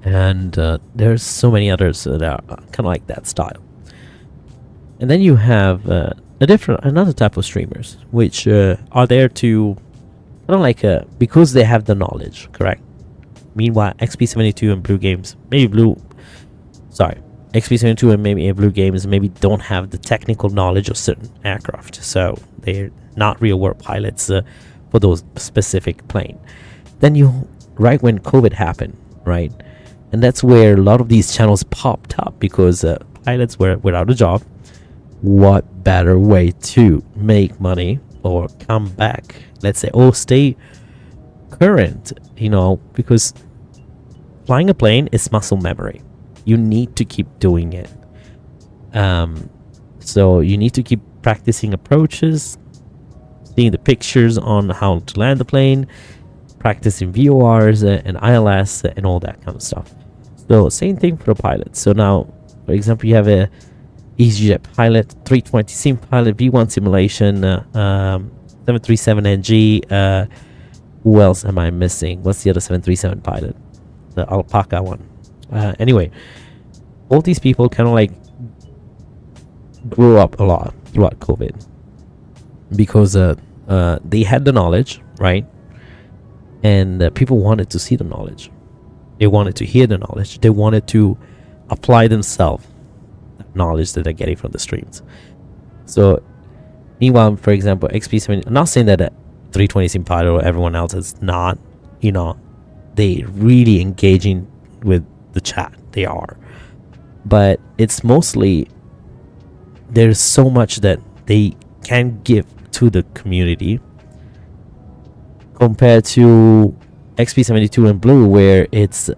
B: And there's so many others that are kind of like that style. And then you have another type of streamers, which are there to kind of like because they have the knowledge, correct? Meanwhile, XP72 and Blue Games, XP72 and maybe Blue Games maybe don't have the technical knowledge of certain aircraft, so they're not real world pilots for those specific plane. Then right when COVID happened, right? And that's where a lot of these channels popped up because pilots were without a job. What better way to make money or come back, let's say, or stay current, because flying a plane is muscle memory. You need to keep doing it. So you need to keep practicing approaches, seeing the pictures on how to land the plane, practicing VORs and ILS and all that kind of stuff. So same thing for the pilot. So now, for example, you have a EasyJet pilot, 320 sim pilot, V1 simulation, 737NG. Who else am I missing? What's the other 737 pilot? The alpaca one. Anyway, all these people kind of like grew up a lot throughout COVID because they had the knowledge, right? And people wanted to see the knowledge. They wanted to hear the knowledge. They wanted to apply themselves that knowledge that they're getting from the streams. So, meanwhile, for example, XP70, I'm not saying that 320 Simpado or everyone else is not, they really engaging with the chat. They are. But it's mostly, there's so much that they can give to the community compared to XP72 and Blue, where it's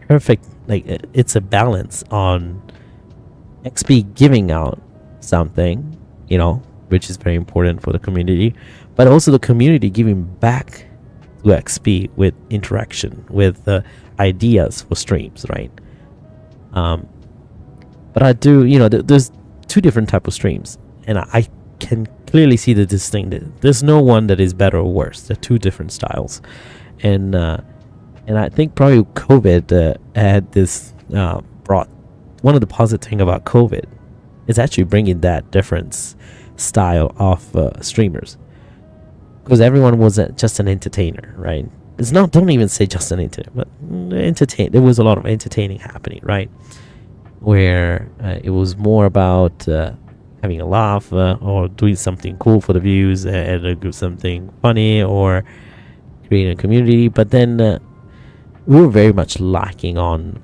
B: perfect, like it's a balance on XP giving out something, which is very important for the community, but also the community giving back to XP with interaction, with ideas for streams, right? But I do, there's two different type of streams, and I can clearly see the distinction. There's no one that is better or worse. They're two different styles, and I think probably COVID had this brought one of the positive thing about COVID is actually bringing that different style of streamers, because everyone was just an entertainer, right? It's not, don't even say just an entertainer, but entertain. There was a lot of entertaining happening, right? Where it was more about having a laugh or doing something cool for the views and do something funny or creating a community. But then we were very much lacking on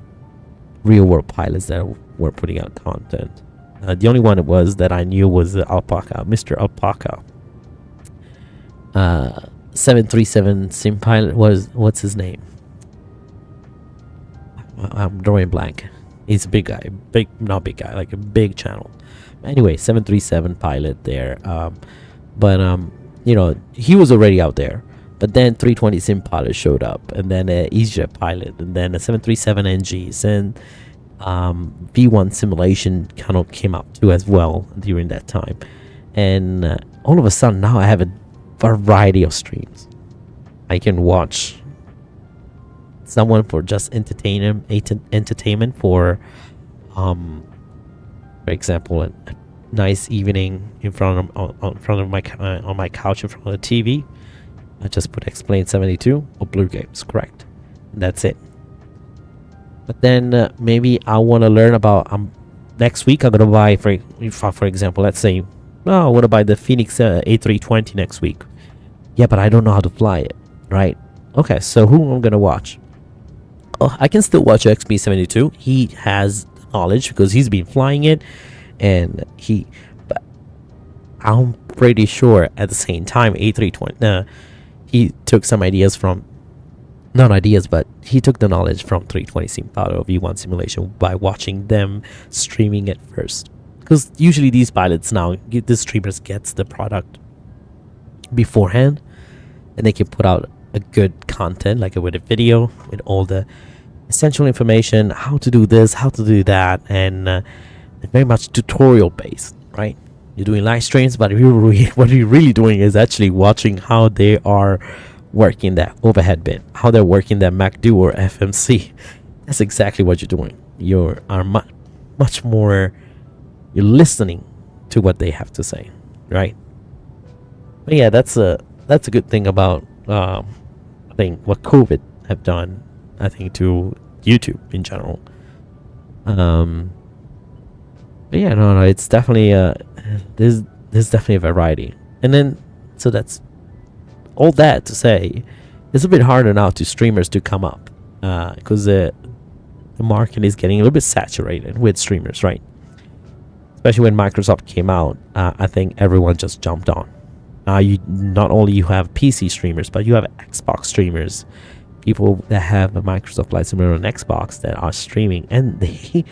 B: real world pilots that were putting out content. The only one it was that I knew was Alpaca, Mr. Alpaca. 737 sim pilot was, what's his name? I'm drawing blank. He's a big guy, not big guy, like a big channel. Anyway, 737 pilot there. But he was already out there. But then 320 sim pilot showed up, and then EasyJet pilot, and then a 737 NGs, and V1 simulation kind of came up too as well during that time. And all of a sudden now I have a variety of streams. I can watch someone for just entertainment for example, a nice evening in front of my on my couch in front of the TV. I just put Explain 72 or Blue Games, correct? And that's it. But then maybe I want to learn about next week. I'm gonna buy for example, let's say, I want to buy the Phoenix A320 next week. Yeah, but I don't know how to fly it, right? Okay, so who am I gonna watch? Oh, I can still watch XP72. He has knowledge because he's been flying it, and but I'm pretty sure at the same time A320 he took some ideas from, not ideas, but he took the knowledge from 320 Simpado V1 simulation by watching them streaming it first. Because usually these pilots now, the streamers gets the product beforehand, and they can put out a good content, like with a video with all the essential information, how to do this, how to do that, and very much tutorial based, right? You're doing live streams, but what you're really doing is actually watching how they are working that overhead bin, how they're working that MacDo or FMC. That's exactly what you're doing. You are much more, you're listening to what they have to say, right? But yeah, that's a good thing about I think what COVID have done, I think, to YouTube in general. But yeah, no, it's definitely there's definitely a variety. And then so that's all that to say, it's a bit harder now to streamers to come up because the market is getting a little bit saturated with streamers, right? Especially when Microsoft came out, I think everyone just jumped on. You not only you have PC streamers, but you have Xbox streamers, people that have a Microsoft Flight Simulator on Xbox that are streaming, and they,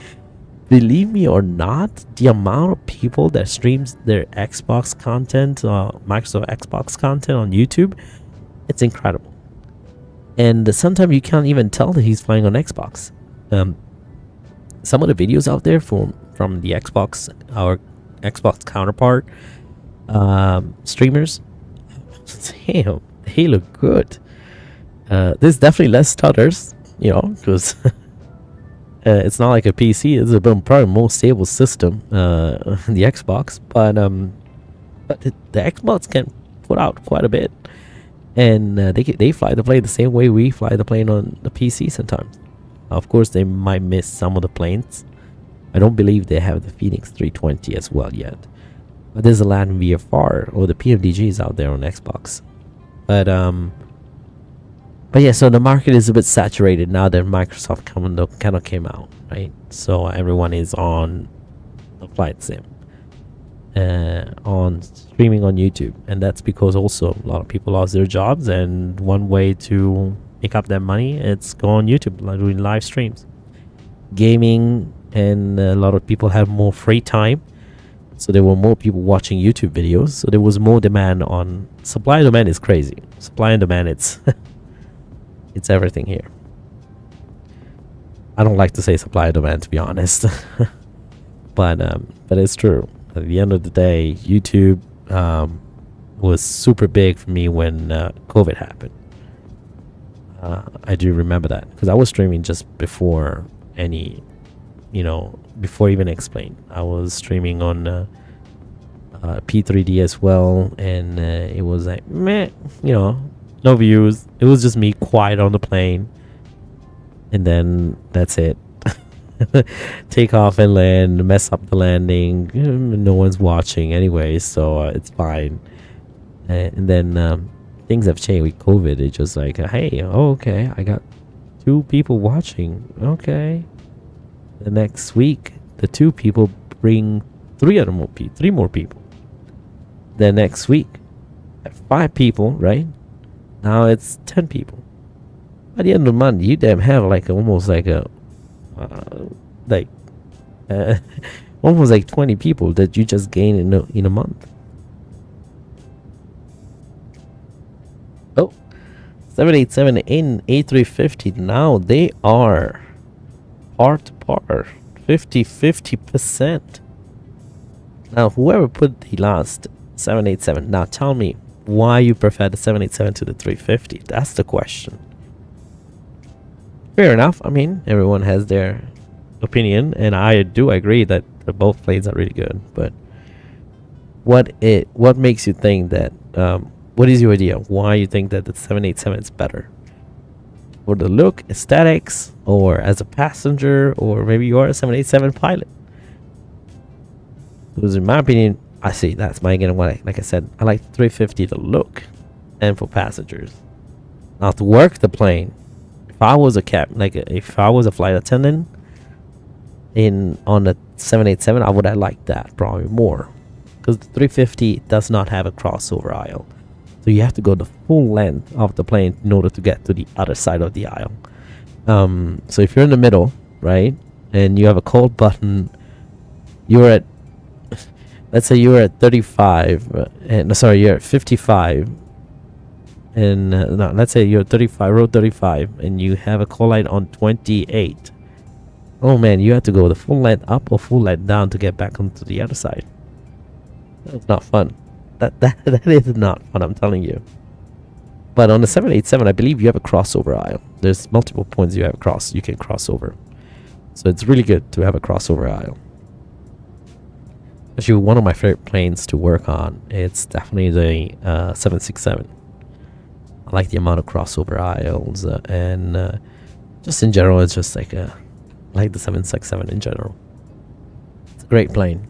B: believe me or not, the amount of people that streams their Xbox content, Microsoft Xbox content on YouTube, it's incredible. And sometimes you can't even tell that he's playing on Xbox. Some of the videos out there from the Xbox, our Xbox counterpart streamers, damn, they look good. There's definitely less stutters, because It's not like a PC. It's a probably more stable system, the Xbox. But the Xbox can put out quite a bit, and they fly the plane the same way we fly the plane on the PC sometimes. Of course, they might miss some of the planes. I don't believe they have the Phoenix 320 as well yet. But there's a Land VFR or the PMDGs out there on Xbox. But yeah, so the market is a bit saturated now that Microsoft kind of came out, right? So everyone is on the flight sim, on streaming on YouTube, and that's because also a lot of people lost their jobs, and one way to make up that money, it's go on YouTube, like doing live streams, gaming, and a lot of people have more free time. So there were more people watching YouTube videos. So there was more demand on supply and demand is crazy. Supply and demand, it's it's everything here. I don't like to say supply and demand, to be honest. but it's true. At the end of the day, YouTube was super big for me when COVID happened. I do remember that because I was streaming just before any, before even Explain. I was streaming on P3D as well, and it was like meh, no views. It was just me quiet on the plane, and then that's it. Take off and land, mess up the landing. No one's watching anyway, so it's fine. And then things have changed with COVID. It's just like, hey, okay, I got 2 people watching. Okay. The next week, the 2 people bring 3 more people. The next week, 5 people, right? Now it's 10 people. By the end of the month, you damn have almost like 20 people that you just gain in a month. Oh, 787-8 now they are par to par, 50%. Now whoever put the last 787, now tell me why you prefer the 787 to the 350. That's the question. Fair enough. I mean, everyone has their opinion, and I do agree that both planes are really good. But what makes you think that? What is your idea? Why you think that the 787 is better? For the look, aesthetics, or as a passenger, or maybe you are a 787 pilot? Because in my opinion, I see that's my again. Like I said, I like 350 to look, and for passengers. Now to work the plane, if I was a if I was a flight attendant on the 787, I would have liked that probably more, because the 350 does not have a crossover aisle, so you have to go the full length of the plane in order to get to the other side of the aisle. So if you're in the middle, right, and you have a cold button, you're at, let's say you're at 35, you're at 55, and no, let's say you're 35, row 35, and you have a call light on 28. Oh man, you have to go the full length up or full length down to get back onto the other side. That's not fun. That is not fun, I'm telling you. But on the 787, I believe you have a crossover aisle. There's multiple points you can cross over. So it's really good to have a crossover aisle. Actually, one of my favorite planes to work on, it's definitely the 767. I like the amount of crossover aisles, and just in general, it's just like I like the 767 in general. It's a great plane.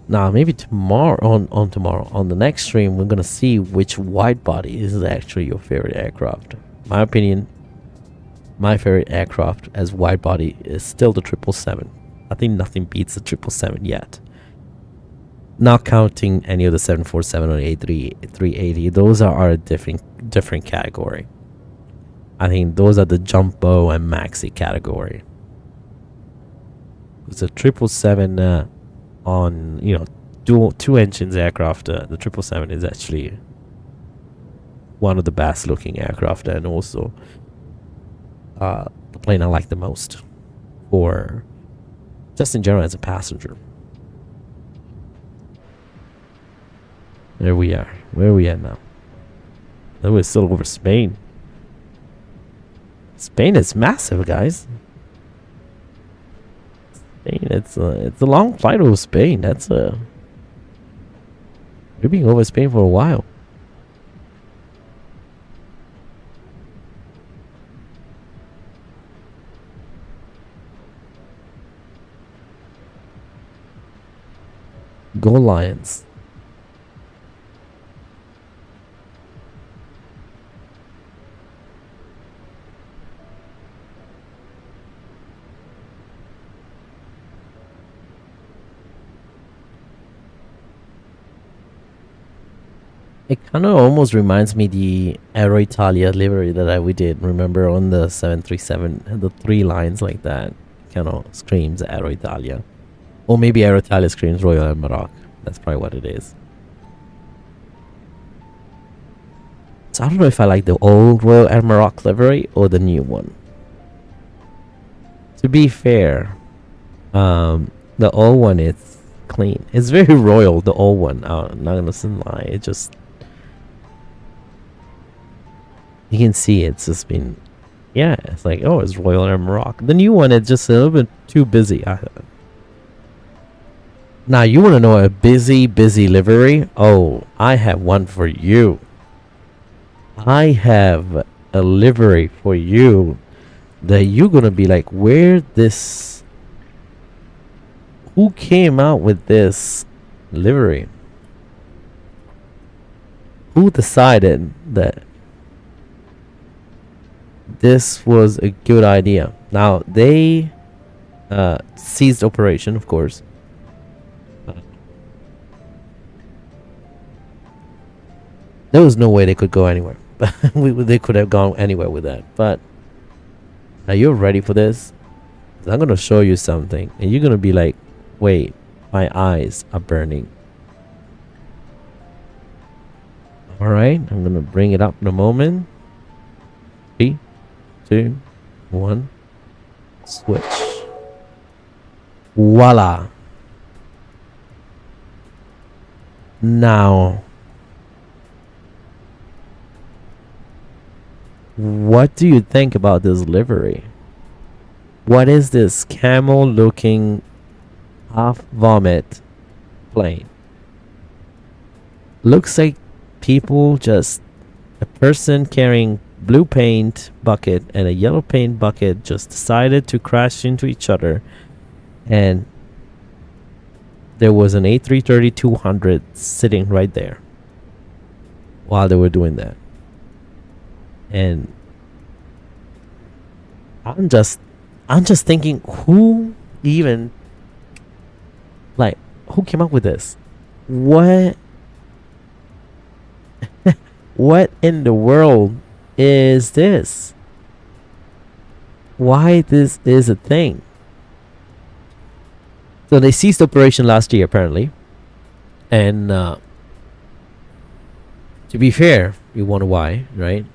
B: Now, maybe tomorrow, on the next stream, we're gonna see which wide body is actually your favorite aircraft. My opinion, my favorite aircraft as wide body is still the 777. I think nothing beats the 777 yet. Not counting any of the 747 or A380. Those are a different category. I think those are the jumbo and maxi category. It's a 777 on two engines aircraft. The 777 is actually one of the best looking aircraft, and also the plane I like the most, or just in general as a passenger. There we are. Where are we at now? Oh, we're still over Spain. Spain is massive, guys. Spain, it's a long flight over Spain. That's a we've been over Spain for a while. Go Lions. It kind of almost reminds me the Aero Italia livery that we did. Remember on the 737, the 3 lines like that. Kind of screams Aero Italia. Or maybe Aero Italia screams Royal Air Maroc. That's probably what it is. So I don't know if I like the old Royal Air Maroc livery or the new one. To be fair, the old one is clean. It's very royal, the old one. I'm not gonna lie. It just... You can see it's just been... Yeah, it's like, oh, it's Royal Air Maroc. The new one, it's just a little bit too busy. Now, you want to know a busy livery? Oh, I have one for you. I have a livery for you that you're going to be like, where this... Who came out with this livery? Who decided that this was a good idea? Now, they ceased operation, of course. There was no way they could go anywhere. They could have gone anywhere with that. But are you ready for this? I'm going to show you something. And you're going to be like, wait, my eyes are burning. Alright, I'm going to bring it up in a moment. 3, 2, 1. Switch. Voila. Now, what do you think about this livery? What is this camel looking half vomit plane? Looks like people just... A person carrying blue paint bucket and a yellow paint bucket just decided to crash into each other, and there was an A330-200 sitting right there while they were doing that. And I'm just thinking, who even, like, who came up with this? What what in the world is this? Why this is a thing? So they ceased operation last year, apparently. And to be fair, you wonder why, right?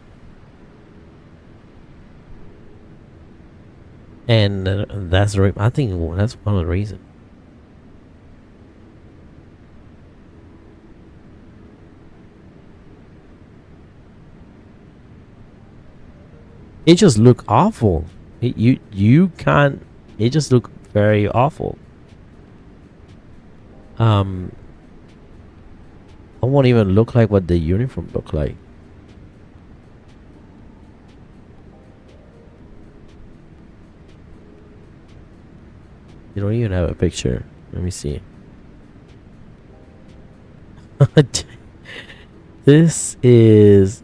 B: And that's the I think that's one of the reasons. It just look awful. You can't. It just look very awful. I won't even look like what the uniform look like. You don't even have a picture. Let me see. This is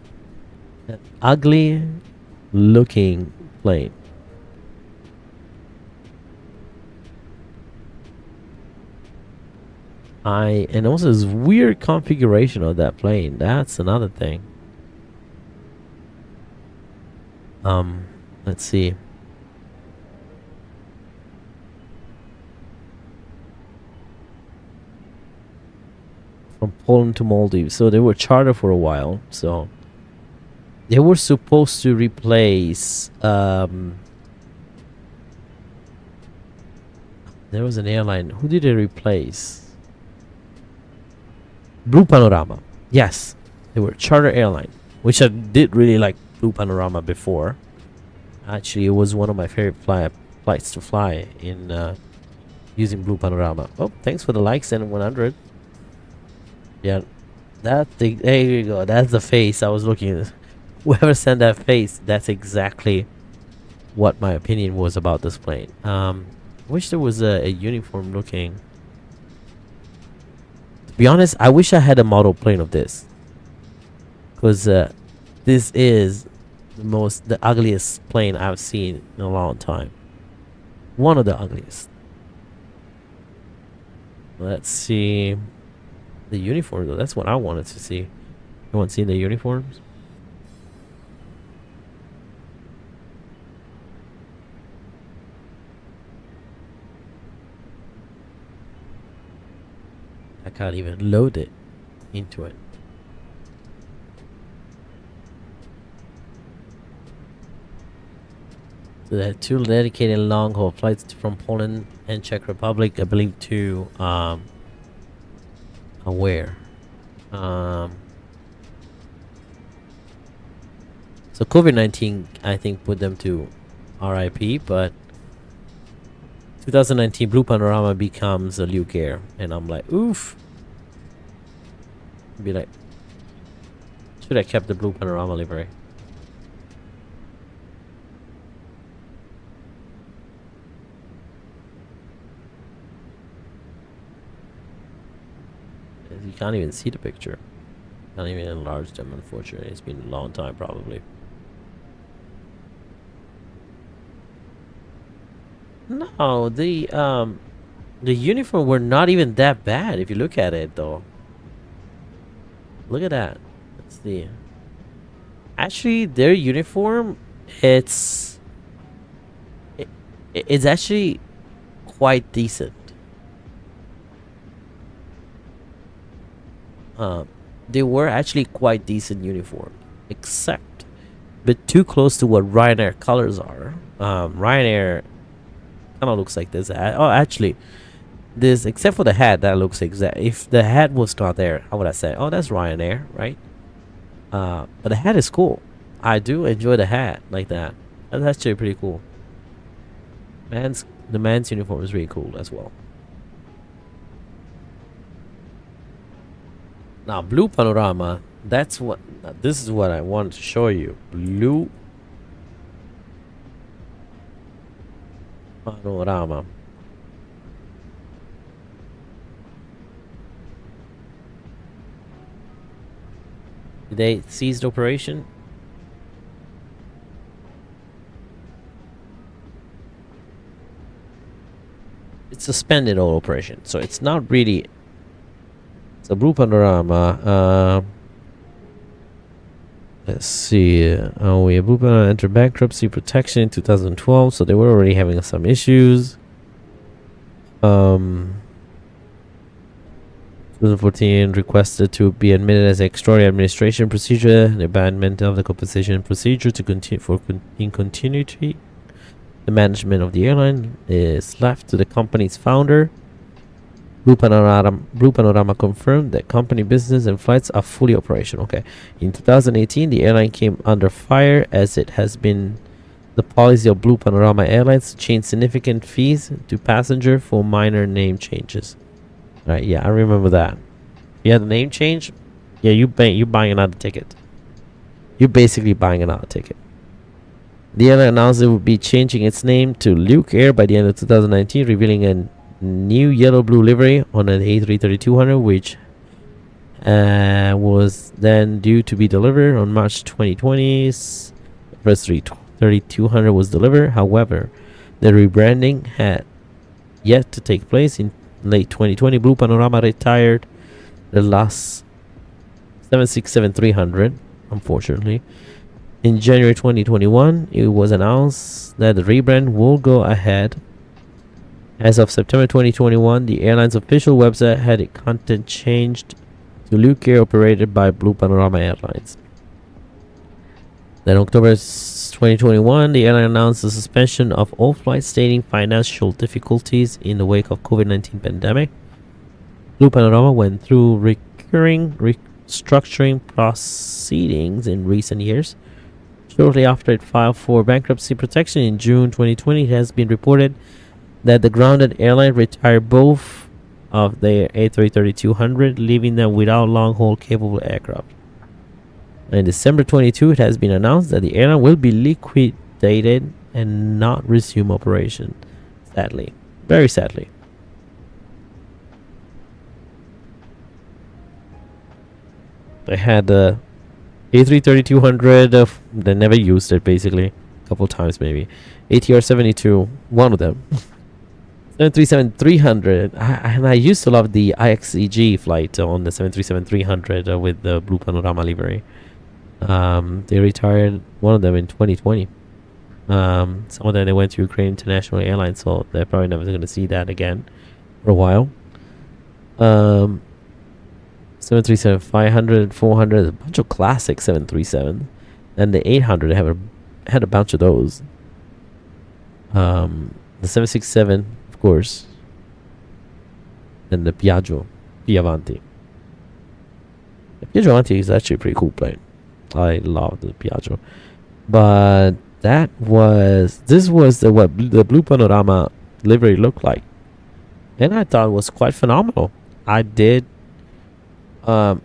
B: an ugly looking plane. And also this weird configuration of that plane. That's another thing. Let's see. From Poland to Maldives. So they were chartered for a while. So they were supposed to replace there was an airline. Who did they replace? Blue Panorama. Yes, they were charter airline, which I did really like Blue Panorama before. Actually, it was one of my favorite flights to fly in using Blue Panorama. Oh, thanks for the likes and 100. Yeah, there you go. That's the face I was looking at. Whoever sent that face, that's exactly what my opinion was about this plane. Wish there was a uniform looking. To be honest, I wish I had a model plane of this, because this is the ugliest plane I've seen in a long time. One of the ugliest. Let's see the uniform though. That's what I wanted to see. You want to see the uniforms? I can't even load it into it. So they had 2 dedicated long-haul flights from Poland and Czech Republic, I believe, to where? So COVID-19, I think, put them to RIP, but 2019 Blue Panorama becomes a Luke Air, and I'm like, oof. Be like, should have kept the Blue Panorama livery. You can't even see the picture. Can't even enlarge them, unfortunately. It's been a long time, probably. No, the uniform were not even that bad if you look at it, though. Look at that. Let's see. Actually, their uniform, it's actually quite decent. They were actually quite decent uniform, except a bit too close to what Ryanair colors are. Ryanair kind of looks like this. Oh, actually, this, except for the hat, that looks exact. If the hat was not there, how would I say? Oh, that's Ryanair, right? But the hat is cool. I do enjoy the hat like that. That's actually pretty cool. The man's uniform is really cool as well. Now, Blue Panorama, this is what I wanted to show you. Blue Panorama. Did they cease operation? It's suspended all operation, so it's not really. So Blue Panorama, let's see, Blue Panorama entered bankruptcy protection in 2012, so they were already having some issues. 2014 requested to be admitted as extraordinary administration procedure, the abandonment of the compensation procedure to continue in continuity. The management of the airline is left to the company's founder. Blue Panorama confirmed that company business and flights are fully operational. Okay. In 2018, the airline came under fire, as it has been the policy of Blue Panorama Airlines to change significant fees to passenger for minor name changes. Right? Yeah, I remember that. Yeah, the name change. Yeah, you're buying another ticket. You're basically buying another ticket. The airline announced it would be changing its name to Luke Air by the end of 2019, revealing a new yellow-blue livery on an A330-200, which was then due to be delivered on March 2020. First 330-200 was delivered. However, the rebranding had yet to take place. In late 2020, Blue Panorama retired the last 767-300, unfortunately. In January 2021, it was announced that the rebrand will go ahead. As of September 2021, the airline's official website had its content changed to Luke Air, operated by Blue Panorama Airlines. Then October 2021, the airline announced the suspension of all flights, stating financial difficulties in the wake of COVID-19 pandemic. Blue Panorama went through recurring restructuring proceedings in recent years, Shortly after it filed for bankruptcy protection in June 2020, it has been reported that the grounded airline retired both of their A330-200, leaving them without long-haul capable aircraft. In December 22, it has been announced that the airline will be liquidated and not resume operation. Sadly. Very sadly. They had the A330-200, they never used it basically. A couple times maybe. ATR-72, one of them. 737-300, and I used to love the IXEG flight on the 737-300 with the blue panorama livery. They retired one of them in 2020. Some of them they went to Ukraine International Airlines, so they're probably never going to see that again for a while. 737-500, 400, a bunch of classic 737, and the 800 had a bunch of those. The 767, of course, and the Piaggio Avanti. The Piaggio Avanti is actually a pretty cool plane. I love the Piaggio, but this was what the blue panorama livery looked like, and I thought it was quite phenomenal. I did. I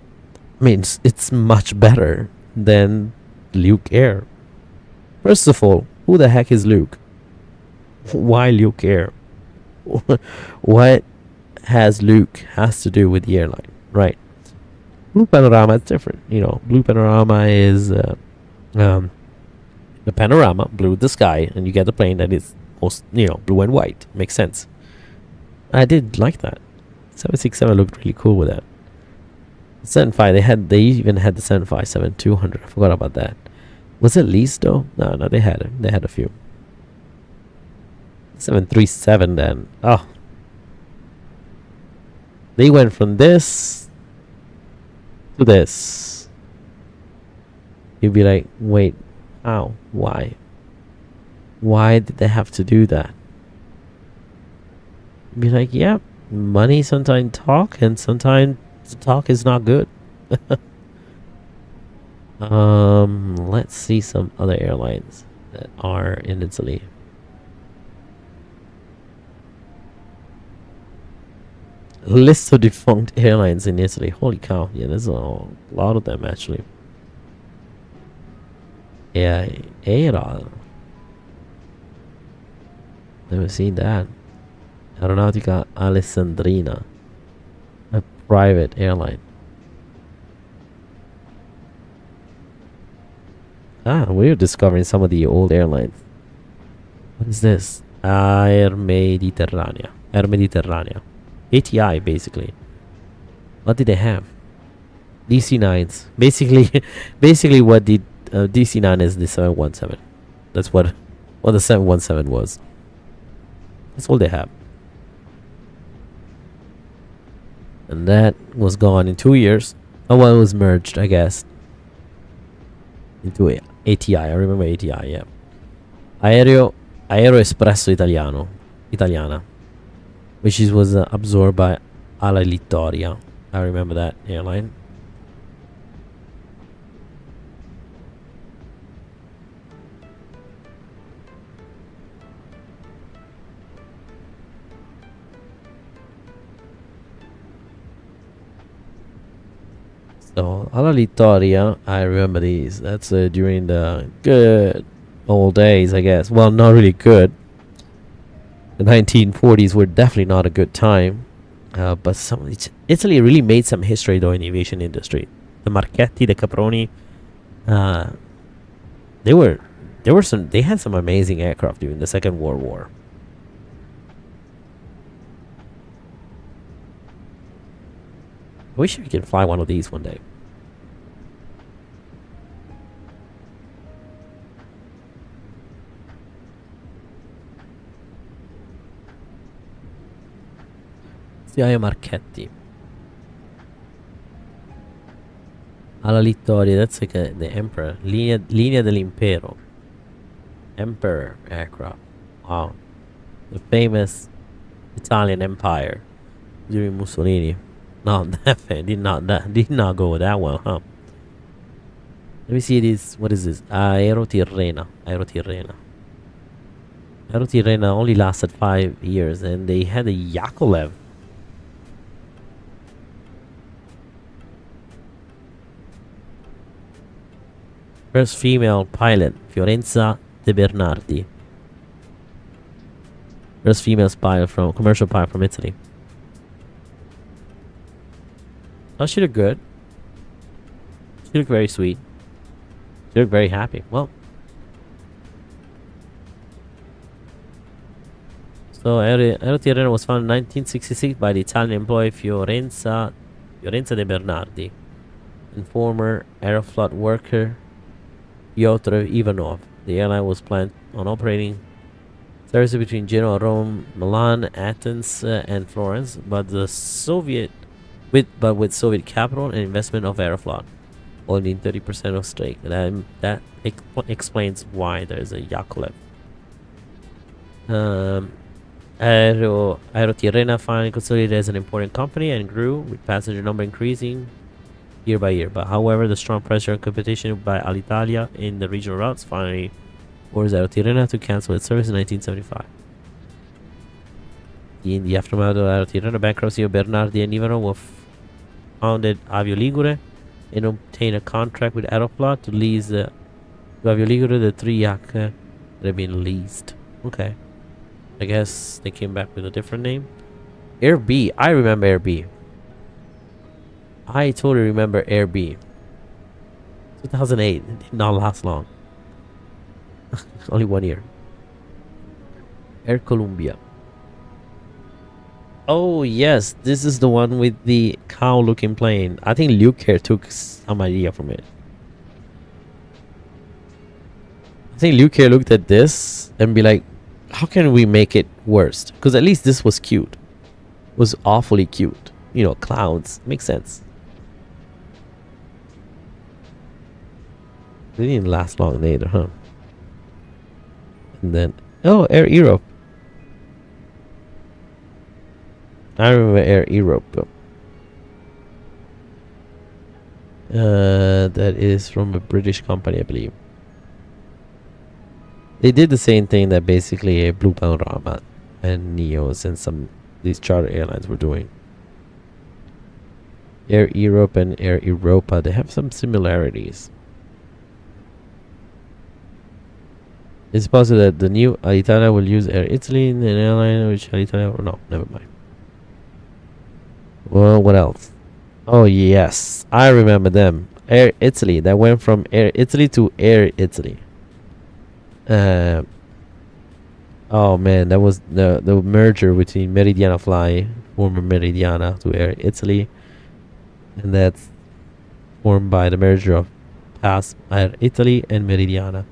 B: mean, it's much better than Luke Air. First of all, who the heck is Luke? Why Luke Air? What has to do with the airline, right? Blue panorama is different. Blue panorama is the panorama, blue the sky, and you get the plane that is most, blue and white. Makes sense. I did like that. 767 looked really cool with that. 75, they even had the 757-200. I forgot about that. Was it leased though? No, they had it. They had a few. 737 then. Oh. They went from this to this. You'd be like, wait, how? Why? Why did they have to do that? You'd be like, yep, money sometimes talk, and sometimes the talk is not good. Let's see some other airlines that are in Italy. List of defunct airlines in Italy. Holy cow. Yeah, there's a lot of them actually. Yeah, Era. Never seen that. Aeronautica Alessandrina. A private airline. We're discovering some of the old airlines. What is this? Air Mediterranea. ATI basically. What did they have? DC-9s. Basically what the DC-9 is the 717. That's what the 717 was. That's all they have. And that was gone in 2 years. Oh, well, it was merged, I guess, into ATI. I remember ATI, yeah. Aereo Espresso Italiana, which was absorbed by Ala Littoria. I remember that airline. So Ala Littoria, I remember these. That's during the good old days, I guess. Well, not really good. The 1940s were definitely not a good time, but Italy really made some history though in the aviation industry. The Marchetti, the Caproni, they had some amazing aircraft during the Second World War. I wish we could fly one of these one day. Stiaia Marchetti. Alla Littoria, that's like the Emperor. Linea dell'Impero. Emperor aircraft. Wow. The famous Italian Empire during Mussolini. Not that fan. Did not go that well, huh? Let me see this. What is this? Aerotirrena. Aerotirrena. Aerotirrena only lasted 5 years, and they had a Yakolev. First female pilot, Fiorenza De Bernardi. First female spy from commercial pilot from Italy. Oh, she looked good. She looked very sweet. She looked very happy. Well, so Aerotirrena was founded in 1966 by the Italian employee Fiorenza De Bernardi and former Aeroflot worker Piotr Ivanov. The airline was planned on operating services between Genoa, Rome, Milan, Athens, and Florence, but with Soviet capital and investment of Aeroflot, holding 30% of stake. That explains why there is a Yakolev. Aerotirrena finally consolidated as an important company and grew, with passenger number increasing year by year. But however, the strong pressure and competition by Alitalia in the regional routes finally forced Aerotirrena to cancel its service in 1975. In the aftermath of Aerotirrena bankruptcy, of Bernardi and Ivanov founded Avio Ligure and obtained a contract with Aeroflot to lease to Avio Ligure the 3 Yak that had been leased. Okay. I guess they came back with a different name. Air B. I remember Air B. I totally remember Air B. 2008. It did not last long. Only 1 year. Air Columbia. Oh yes, this is the one with the cow-looking plane. I think Luke here took some idea from it. I think Luke here looked at this and be like, how can we make it worse? Because at least this was cute. It was awfully cute. You know, clouds. Makes sense. They didn't last long later, huh? And then, oh, Air Europe. I remember Air Europe. That is from a British company, I believe. They did the same thing that basically a Blue Panorama and Neos and some these charter airlines were doing. Air Europe and Air Europa, they have some similarities. It's possible that the new Alitalia will use Air Italy in an airline which Alitalia... No, never mind. Well, what else? Oh, yes. I remember them. Air Italy. That went from Air Italy to Air Italy. Oh, man. That was the merger between Meridiana Fly, former Meridiana, to Air Italy. And that's formed by the merger of past Air Italy and Meridiana.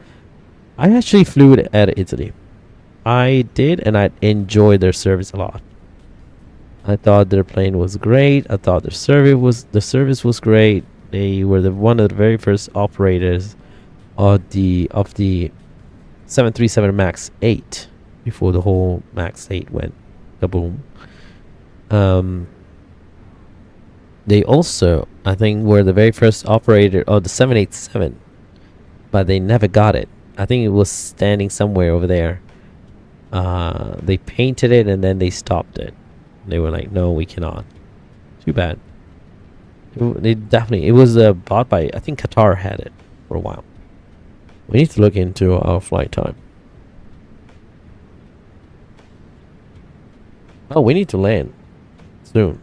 B: I actually flew at Air Italy. I did, and I enjoyed their service a lot. I thought their plane was great. I thought their service was great. They were one of the very first operators of the 737 MAX 8 before the whole MAX 8 went kaboom. They also, I think, were the very first operator of the 787, but they never got it. I think it was standing somewhere over there. They painted it and then they stopped it. They were like, no, we cannot. Too bad. It was bought by, I think Qatar had it for a while. We need to look into our flight time. Oh, we need to land soon.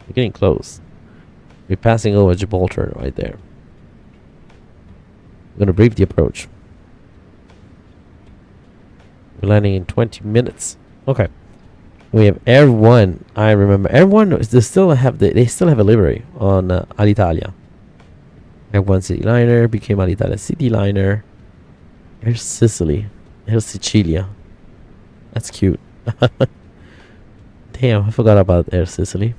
B: We're getting close. We're passing over Gibraltar right there. I'm going to brief the approach. We're landing in 20 minutes. Okay. We have Air 1. I remember Air 1. They still have a livery on Alitalia. Air 1 City Liner became Alitalia City Liner. Air Sicily. Air Sicilia. That's cute. Damn, I forgot about Air Sicily.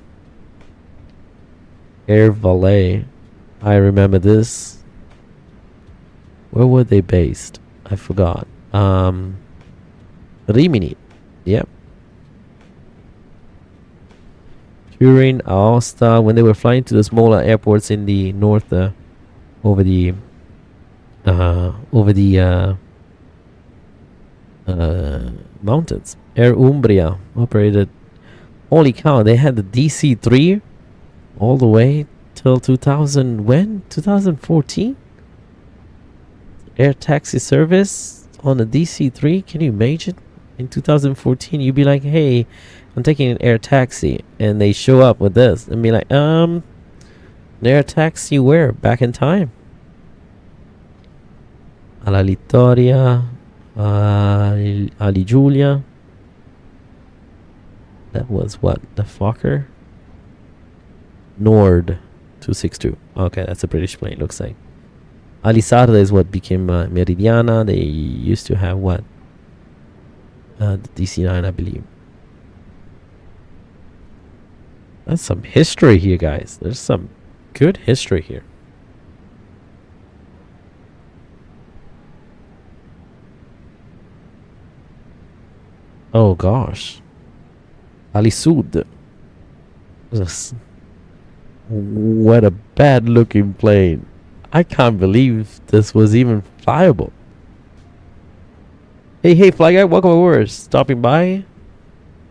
B: Air Valet. I remember this. Where were they based? I forgot. Rimini. Yep. Turin, Aosta, when they were flying to the smaller airports in the north over the over the mountains. Air Umbria operated. Holy cow! They had the DC-3 all the way till 2000. When? 2014. Air taxi service on the DC-3. Can you imagine? In 2014, you'd be like, "Hey, I'm taking an air taxi," and they show up with this and be like, "An air taxi where? Back in time." Alla Littoria, Ali Giulia. That was what? The Fokker? Nord 262. Okay, that's a British plane, looks like. Alisarda is what became Meridiana. They used to have what? The DC-9, I believe. That's some history here, guys. There's some good history here. Oh gosh. Ali Sud. What a bad looking plane. I can't believe this was even flyable. Hey, Fly Guy, welcome aboard. Stopping by.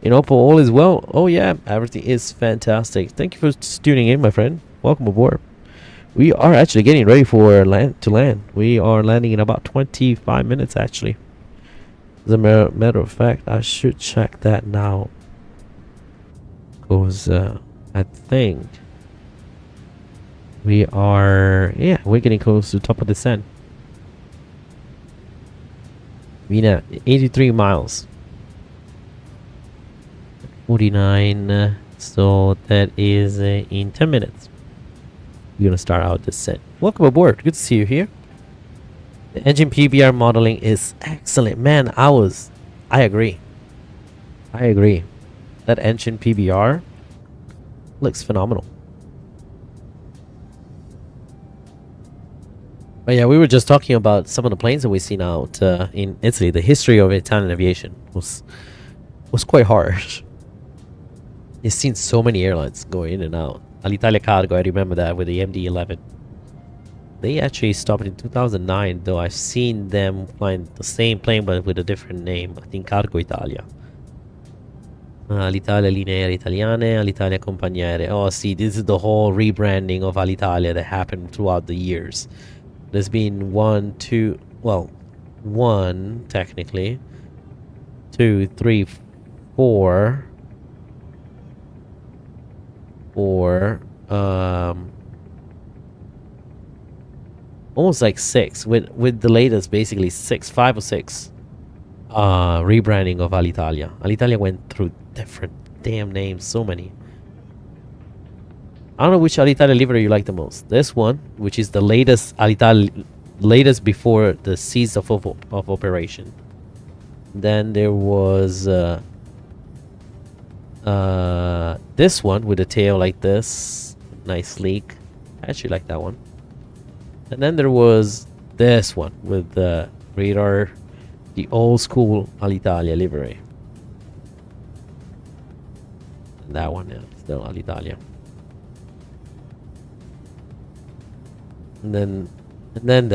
B: Hope all is well. Oh yeah, everything is fantastic. Thank you for tuning in, my friend. Welcome aboard. We are actually getting ready for land. We are landing in about 25 minutes, actually. As a matter of fact, I should check that now. Because I think we are, we're getting close to the top of the descent. We're at 83 miles. 49, so that is in 10 minutes. We're gonna start out descent. Welcome aboard. Good to see you here. The engine PBR modeling is excellent. Man, I agree. That engine PBR looks phenomenal. But yeah, we were just talking about some of the planes that we've seen out in Italy. The history of Italian aviation was quite harsh. You've seen so many airlines going in and out. Alitalia Cargo, I remember that with the MD-11. They actually stopped in 2009, though I've seen them flying the same plane but with a different name. I think Cargo Italia. Alitalia Linee Aeree Italiane, Alitalia Compagnie Aeree. Oh, see, this is the whole rebranding of Alitalia that happened throughout the years. There's been one technically, 2, 3, 4, almost like 6 with the latest, basically 5 or 6 rebranding of Alitalia. Alitalia went through different damn names, so many. I don't know which Alitalia livery you like the most. This one, which is the latest Alitalia, latest before the cease of operation. Then there was this one with a tail like this, nice sleek. I actually like that one. And then there was this one with the radar, the old school Alitalia livery. And that one, yeah, still Alitalia. And then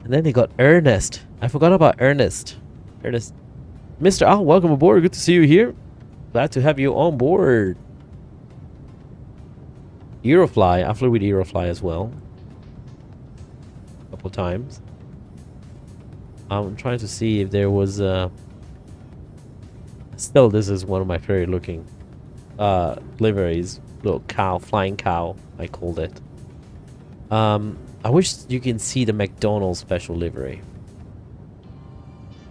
B: they got Ernest. I forgot about Ernest. Mr. Al, welcome aboard. Good to see you here. Glad to have you on board. Aerofly. I flew with Aerofly as well. A couple times. I'm trying to see if there was still, this is one of my favorite looking liveries. Little cow, flying cow, I called it. I wish you can see the McDonald's special livery.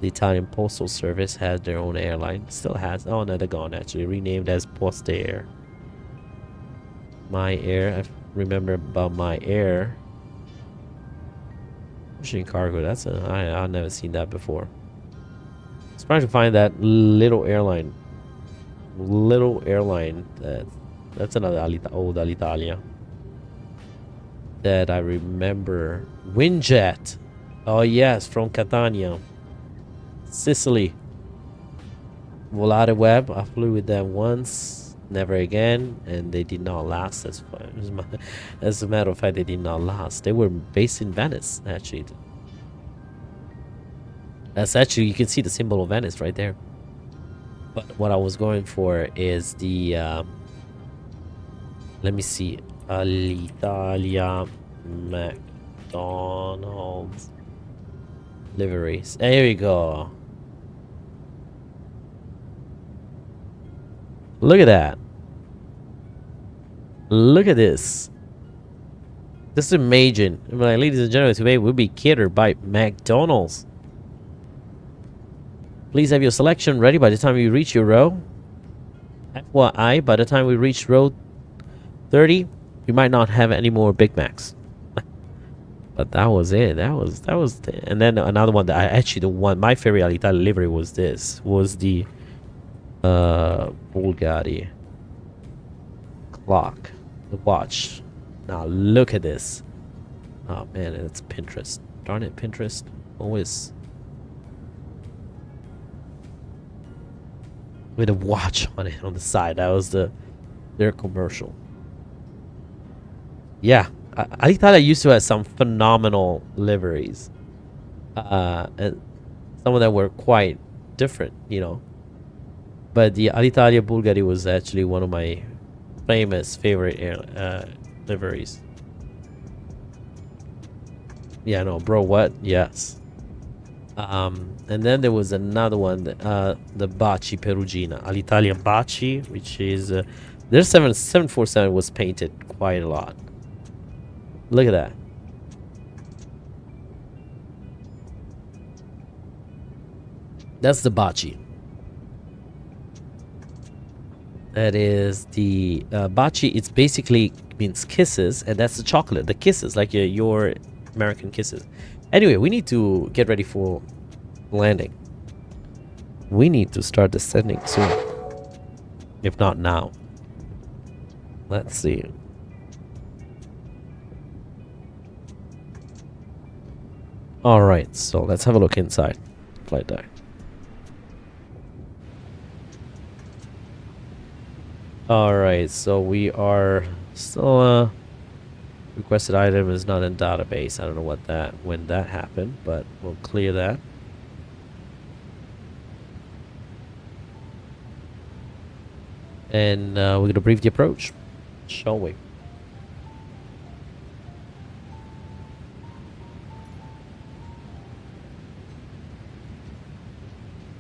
B: The Italian Postal Service has their own airline. Still has. Oh no, they're gone actually. Renamed as Poste Air. My Air. I remember about My Air. Ocean Cargo. That's I've never seen that before. I was trying to find that little airline. That's another old Alitalia that I remember. Windjet. Oh yes, from Catania, Sicily. Volare Web. I flew with them once. never again, and they did not last as far as a matter of fact, they did not last. They were based in Venice, actually. That's actually, you can see the symbol of Venice right there. But what I was going for is the let me see, Alitalia McDonald's liveries. There we go. Look at that. Look at this. Just imagine, like, ladies and gentlemen, today we'll be catered by McDonald's. Please have your selection ready by the time you reach your row. FYI, by the time we reach row 30, you might not have any more Big Macs. But that was it. That was and then another one that my favorite Alitalia livery was the Bulgari clock, the watch. Now look at this. Oh man, it's Pinterest. Darn it, Pinterest. Always with a watch on it on the side. That was their commercial. Yeah, I thought I used to have some phenomenal liveries, and some of them were quite different, you know. But the Alitalia Bulgari was actually one of my favorite liveries. Yeah, no, bro, what? Yes. And then there was another one, the Baci Perugina, Alitalia Baci, which is their 747 was painted quite a lot. Look at that. That's the Baci. That is the Baci. It's basically means kisses, and that's the chocolate, the kisses, like your American kisses. Anyway, we need to get ready for landing. We need to start descending soon, if not now. Let's see. All right, so let's have a look inside flight deck. All right, so we are still requested item is not in database. I don't know when that happened, but we'll clear that. And we're going to brief the approach, shall we?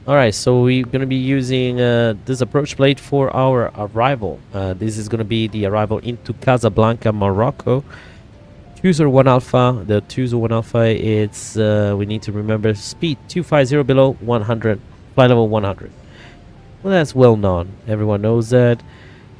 B: Alright, so we're going to be using this approach plate for our arrival. This is going to be the arrival into Casablanca, Morocco. 201 Alpha. The 201 Alpha, it's, we need to remember, speed 250 below 100, flight level 100. Well, that's well known. Everyone knows that.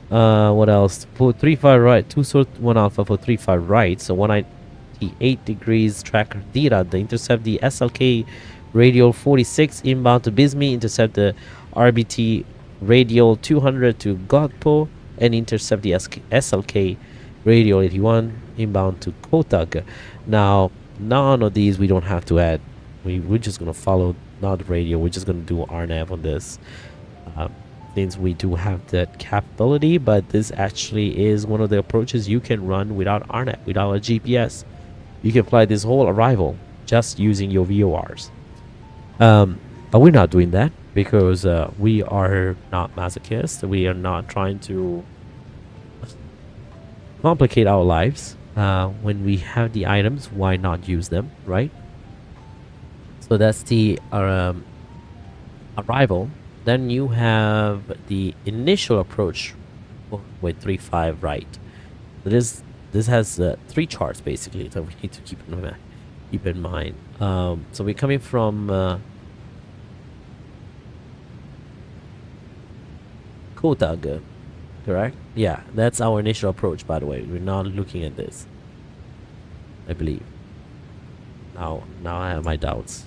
B: What else? For 35 right, 201 Alpha for 35 right. So 198 degrees tracker Dira. The intercept the SLK radial 46 inbound to Bismi, intercept the RBT radial 200 to Godpo, and intercept the SLK radial 81 inbound to Kotak. Now, none of these we don't have to add. We're just going to follow, not the radio. We're just going to do RNAV on this. Since we do have that capability, but this actually is one of the approaches you can run without RNAV, without a GPS. You can fly this whole arrival just using your VORs. But we're not doing that because we are not masochists. We are not trying to complicate our lives. When we have the items, why not use them, right? So that's the arrival. Then you have the initial approach with 35 right. This has 3 charts basically that we need to keep in mind. So we're coming from Kotaga, correct? Yeah, that's our initial approach, by the way. We're not looking at this, I believe. Now I have my doubts.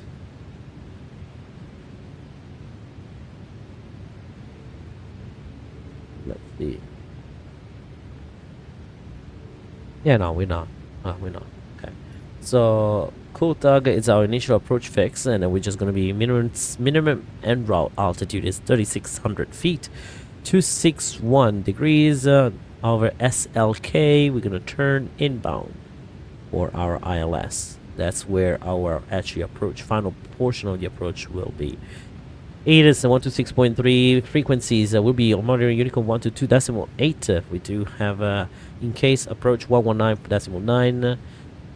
B: Let's see. Yeah, no, we're not. We're not. Okay. So Kotaga is our initial approach fix, and then we're just going to be minimum en route altitude is 3,600 feet. 261 degrees over SLK. We're gonna turn inbound for our ILS. That's where our actually approach, final portion of the approach will be. 8 is 126.3 frequencies will be on monitor Unicorn 122.8. We do have in case approach 119.9.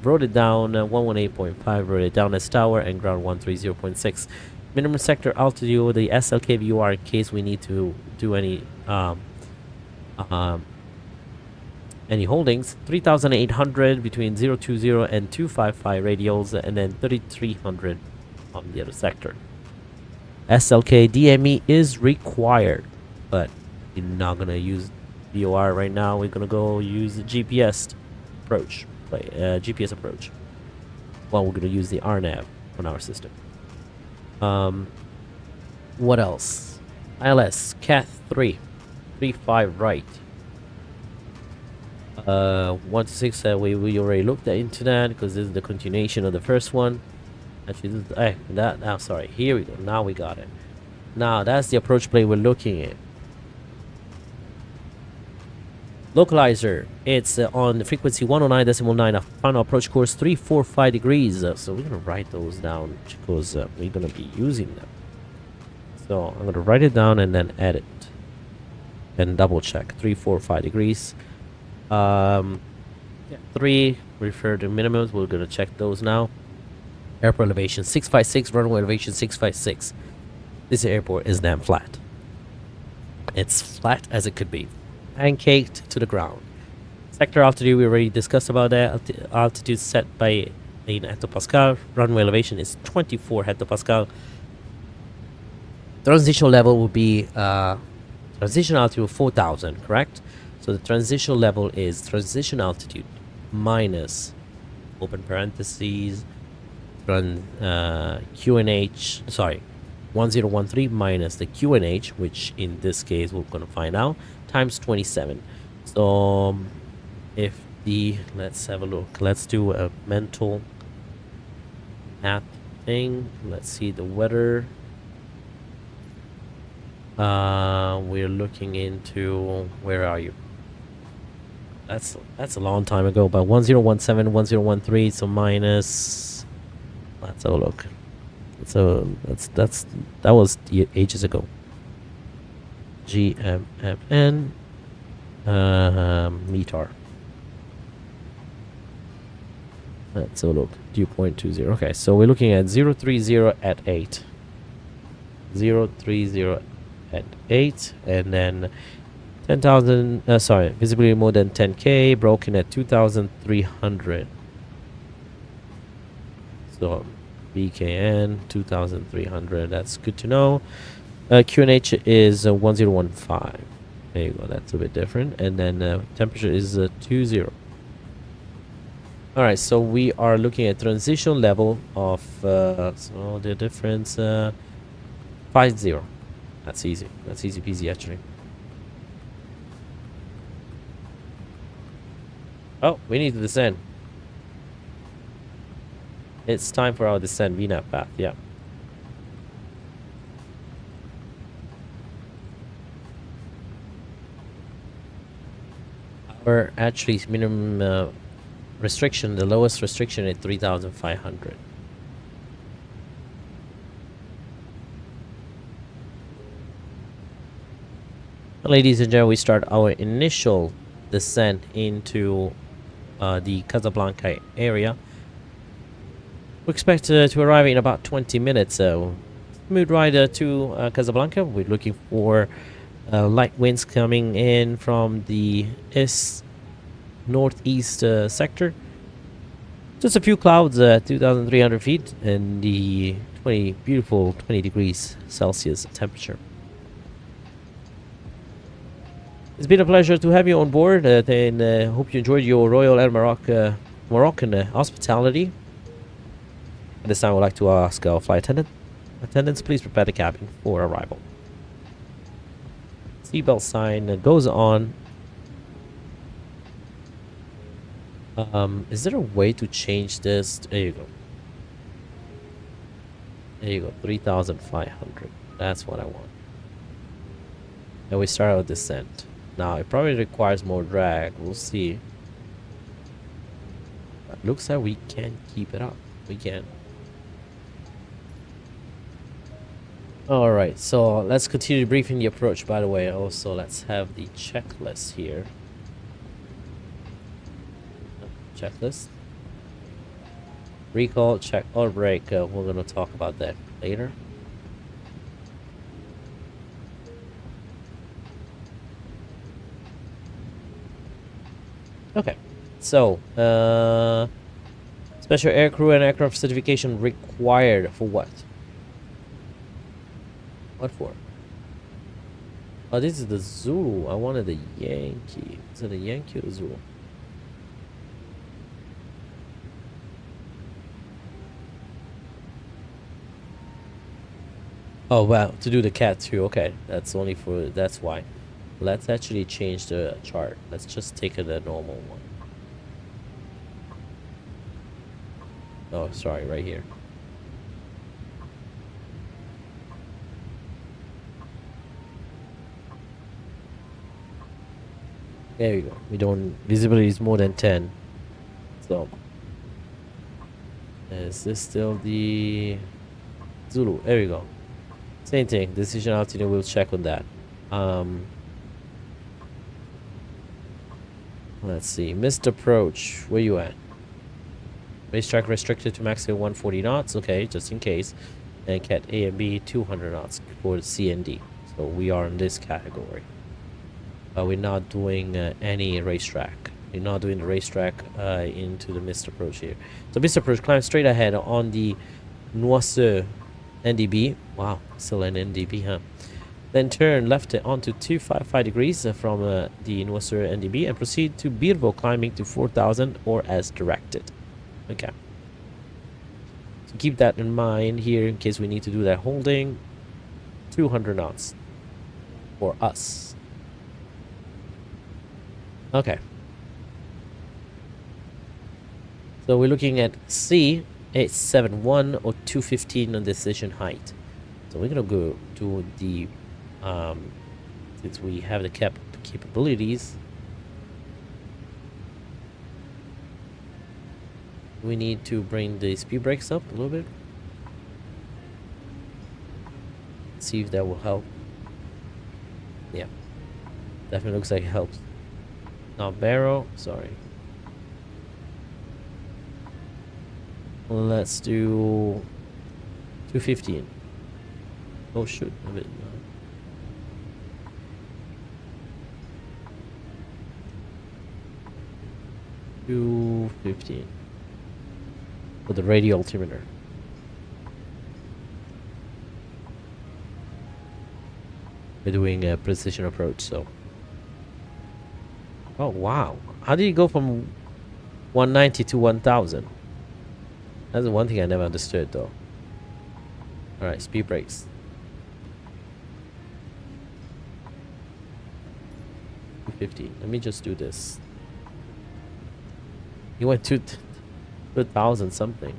B: Wrote it down 118.5. Wrote it down as tower and ground 130.6. Minimum sector altitude the SLK VUR in case we need to do any holdings. 3,800 between 020 and 255 radials, and then 3,300 on the other sector. SLK DME is required, but we're not gonna use VOR right now. We're gonna go use the GPS approach. GPS approach. Well, we're gonna use the RNAV on our system. What else? ILS Cat 3, 35 right. 1 to 6. We already looked into that because this is the continuation of the first one. Actually, this is, now sorry. Here we go. Now we got it. Now that's the approach plane we're looking at. Localizer. It's on the frequency 109.9. A final approach course 345 degrees. So we're gonna write those down because we're gonna be using them. So I'm gonna write it down and then edit and double check. 345 degrees. 3 refer to minimums. We're gonna check those now. Airport elevation 656, runway elevation 656. This airport is damn flat. It's flat as it could be, pancaked to the ground. Sector altitude we already discussed about that. Altitude set by 8 hectopascal. Runway elevation is 24 hectopascal. Transitional level will be transition altitude 4,000, correct? So the transitional level is transition altitude minus open parentheses run QNH, sorry, 1013 minus the QNH, which in this case we're gonna find out, times 27. So if the, let's have a look, let's do a mental math thing. Let's see the weather. We're looking into, where are you? That's a long time ago, but 1017, 1013, so minus, let's have a look. So that was ages ago. GMMN METAR. Let's have a look. Dew point 20. Okay, so we're looking at 030 at 8. 030 at 8, and then 10,000. Sorry, visibility more than 10K, broken at 2,300. So BKN 2,300. That's good to know. QNH is 1015. There you go. That's a bit different. And then temperature is 20. All right. So we are looking at transition level of so the difference 50. That's easy. That's easy peasy actually. Oh, we need to descend. It's time for our descent VNAV path, yeah. Our actually minimum restriction, the lowest restriction is 3,500. Ladies and gentlemen, we start our initial descent into the Casablanca area. We expect to arrive in about 20 minutes. So, smooth ride to Casablanca. We're looking for light winds coming in from the northeast sector. Just a few clouds, 2,300 feet, and the beautiful 20 degrees Celsius temperature. It's been a pleasure to have you on board, and hope you enjoyed your Royal Air Moroccan hospitality. At this time, I would like to ask our flight attendants, please prepare the cabin for arrival. Seatbelt sign goes on. Is there a way to change this? There you go. There you go. 3,500. That's what I want. and we start our descent. Now it probably requires more drag. We'll see. But looks like we can keep it up. We can. All right, so let's continue briefing the approach. By the way, also let's have the checklist here. Checklist. Recall, check, or brake. We're gonna talk about that later. Okay, so special aircrew and aircraft certification required for what? What for? Oh, this is the Zulu. I wanted the Yankee. Is it a Yankee or the Zulu? Oh wow, to do the cat too. Okay, that's only for, that's why. Let's actually change the chart. Let's just take it a normal one. Oh, sorry, right here. There you go. We don't, visibility is more than 10. So is this still the Zulu? There we go. Same thing. Decision altitude, we'll check on that. Let's see. Missed approach. Where you at? Racetrack restricted to maximum 140 knots. Okay, just in case. And cat A and B 200 knots for C and D. So we are in this category. We're not doing any racetrack. We're not doing the racetrack into the missed approach here. So missed approach, climb straight ahead on the Noiseux NDB. Wow, still an NDB, huh? Then turn left onto 255 degrees from the Noiseux NDB and proceed to Birvo, climbing to 4,000 or as directed. Okay. So keep that in mind here in case we need to do that holding. 200 knots for us. Okay. So we're looking at C 871 or 215 on decision height. So we're gonna go to the since we have the capabilities, we need to bring the speed brakes up a little bit. See if that will help. Yeah, definitely looks like it helps. Now barrel, sorry. Let's do 215. Oh shoot, a bit. 215 for the radial altimeter. We're doing a precision approach, so. Oh wow! How did you go from 190 to 1000? That's the one thing I never understood, though. All right, speed brakes. 250. Let me just do this. You went to 2,000 something.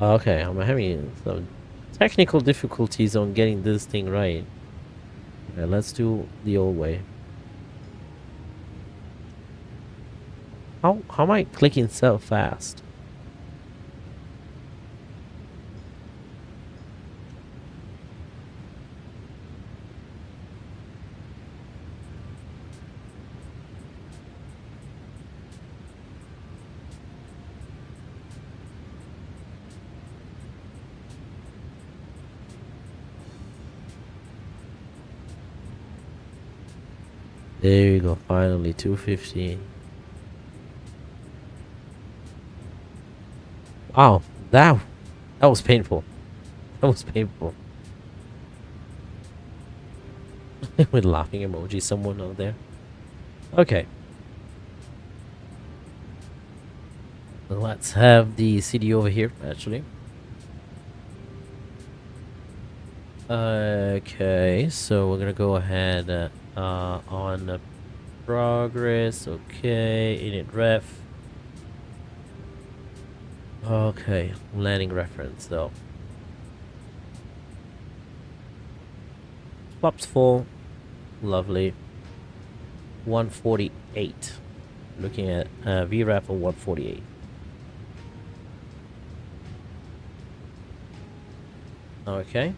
B: Okay, I'm having some technical difficulties on getting this thing right. Okay, let's do the old way. How am I clicking so fast? There you go, finally 215. Wow, that was painful. That was painful. With laughing emoji, someone out there. Okay. Let's have the CD over here, actually. Okay, so we're gonna go ahead on progress. Okay, init ref. Okay, landing reference though. Flaps full. Lovely. 148. Looking at VRAP of 148. Okay.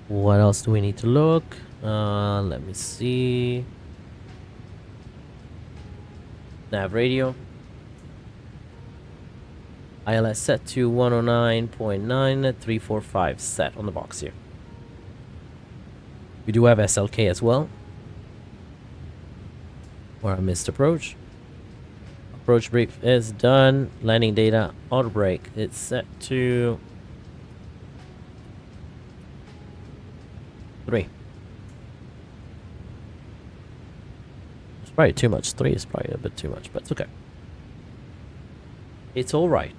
B: What else do we need to look? Let me see. Nav radio. ILS set to 109.9345 set on the box here. We do have SLK as well. Or a missed approach. Approach brief is done. Landing data auto brake. It's set to 3. It's probably too much. 3 is probably a bit too much, but it's okay. It's alright.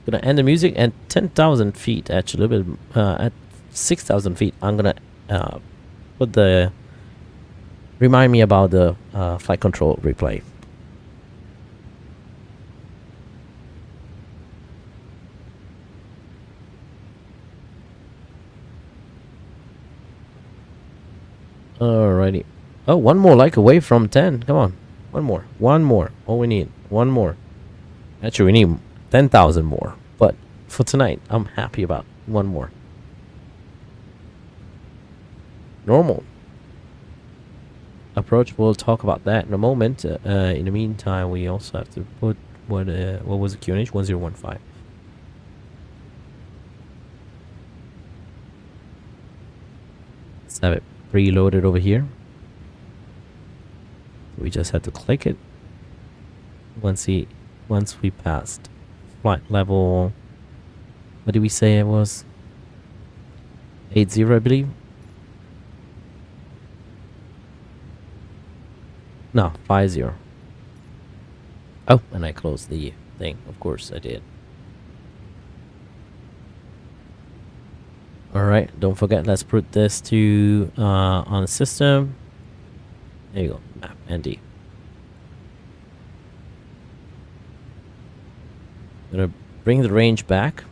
B: Gonna end the music at 10,000 feet, actually a little bit at 6,000 feet. I'm gonna put the remind me about the flight control replay. Alrighty. Oh, one more like away from 10. Come on. One more. One more. All we need. One more. Actually, we need 10,000 more. But for tonight, I'm happy about one more. Normal. Approach, we'll talk about that in a moment. In the meantime, we also have to put what was the QNH? 1015. Let's have it preloaded over here. We just have to click it once we passed flight level. What did we say it was? 80, I believe. No, 50. Oh, and I closed the thing. Of course I did. Alright, don't forget, let's put this to on the system. There you go, map ND. Gonna bring the range back.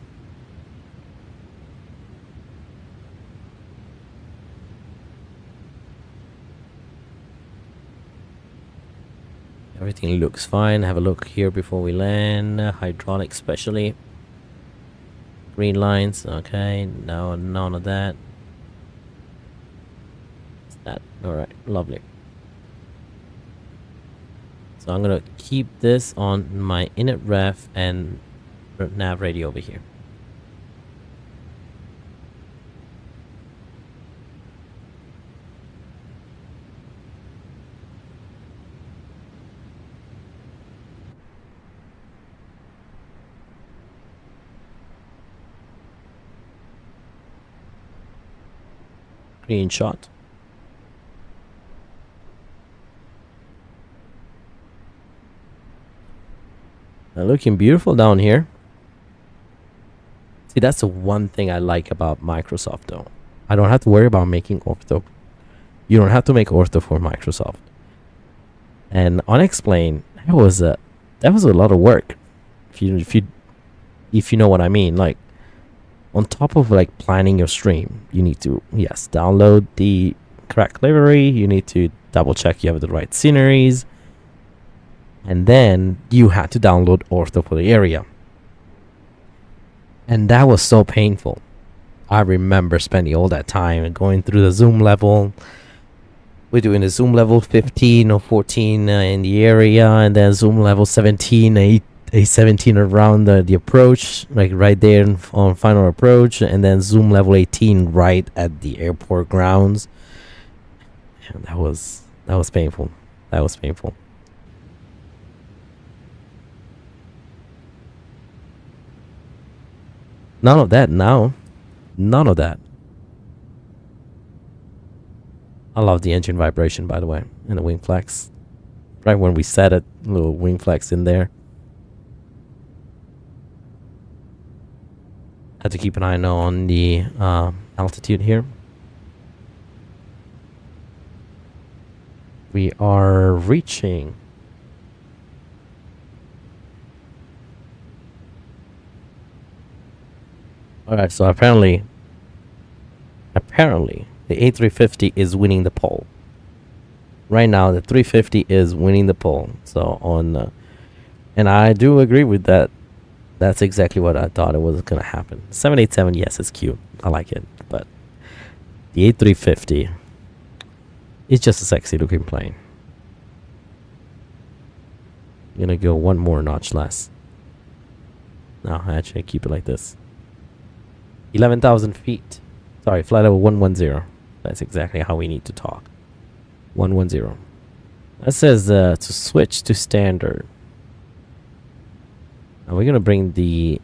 B: Everything looks fine. Have a look here before we land. Hydraulic especially. Green lines, okay. No, none of that. What's that? Alright, lovely. So I'm gonna keep this on my init ref and nav radio over here. Green shot. Looking beautiful down here. See, that's the one thing I like about Microsoft though. I don't have to worry about making ortho. You don't have to make ortho for Microsoft. And unexplained, that was a lot of work. If you know what I mean. Like, on top of like planning your stream, you need to, yes, download the correct livery. You need to double check you have the right sceneries. And then you had to download ortho for the area. And that was so painful. I remember spending all that time going through the zoom level. We're doing the zoom level 15 or 14 in the area, and then zoom level 17, a 17 around the approach, like right there on final approach, and then zoom level 18 right at the airport grounds. And that was painful. That was painful. None of that now. None of that. I love the engine vibration, by the way, and the wing flex. right when we set it, little wing flex in there. Had to keep an eye on the altitude here. We are reaching. Alright, so apparently the A350 is winning the pole. Right now, the 350 is winning the pole. So on, and I do agree with that. That's exactly what I thought it was gonna happen. 787, yes, it's cute. I like it, but the A350 is just a sexy looking plane. I'm gonna go one more notch less. No, actually, keep it like this. 11,000 feet. Sorry, flight level 110. That's exactly how we need to talk. 110. That says to switch to standard. Now we're gonna bring the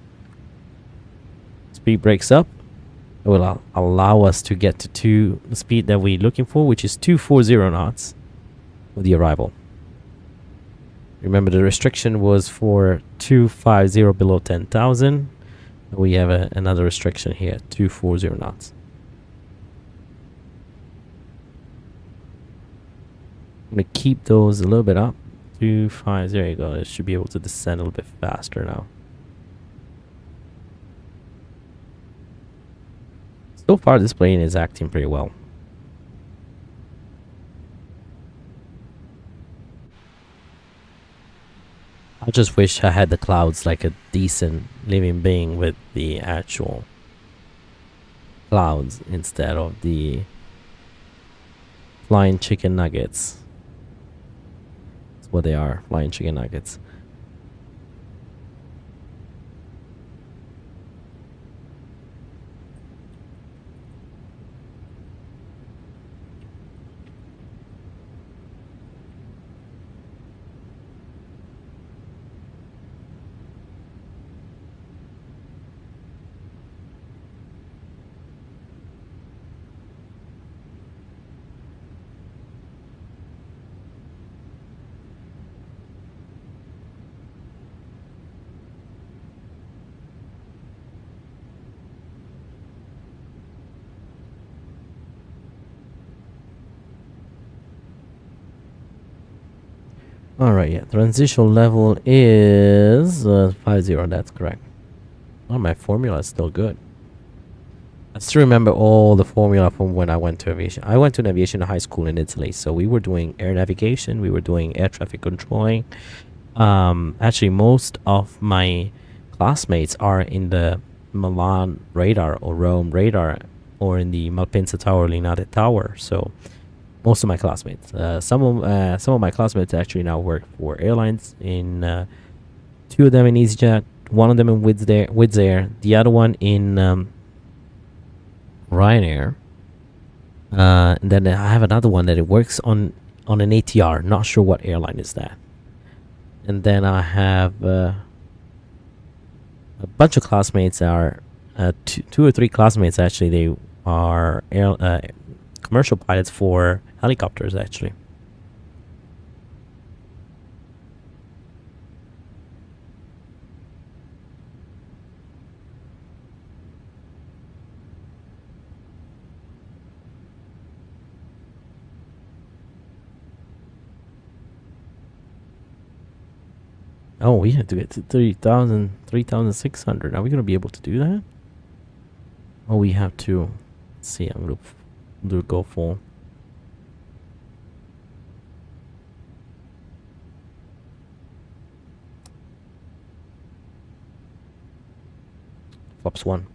B: speed brakes up. It will allow us to get to the speed that we're looking for, which is 240 knots with the arrival. Remember, the restriction was for 250 below 10,000. We have another restriction here, 240 knots. I'm going to keep those a little bit up. 250, there you go. It should be able to descend a little bit faster now. So far, this plane is acting pretty well. I just wish I had the clouds like a decent living being with the actual clouds instead of the flying chicken nuggets. That's what they are, flying chicken nuggets. Alright, yeah, transition level is 50, that's correct. Oh, my formula is still good. I still remember all the formula from when I went to aviation. I went to an aviation high school in Italy, so we were doing air navigation, we were doing air traffic controlling. Actually, most of my classmates are in the Milan radar or Rome radar or in the Malpensa Tower, Linate Tower, so most of my classmates. Some of my classmates actually now work for airlines. In two of them in EasyJet, one of them in Wizz Air, the other one in Ryanair. And then I have another one that it works on an ATR. Not sure what airline is that. And then I have a bunch of classmates are two or three classmates actually. They are commercial pilots for helicopters actually. Oh, we had to get to 3,000, 3,600. Are we going to be able to do that? Oh, we have to. Let's see, I'm going to do go full. Flops 1.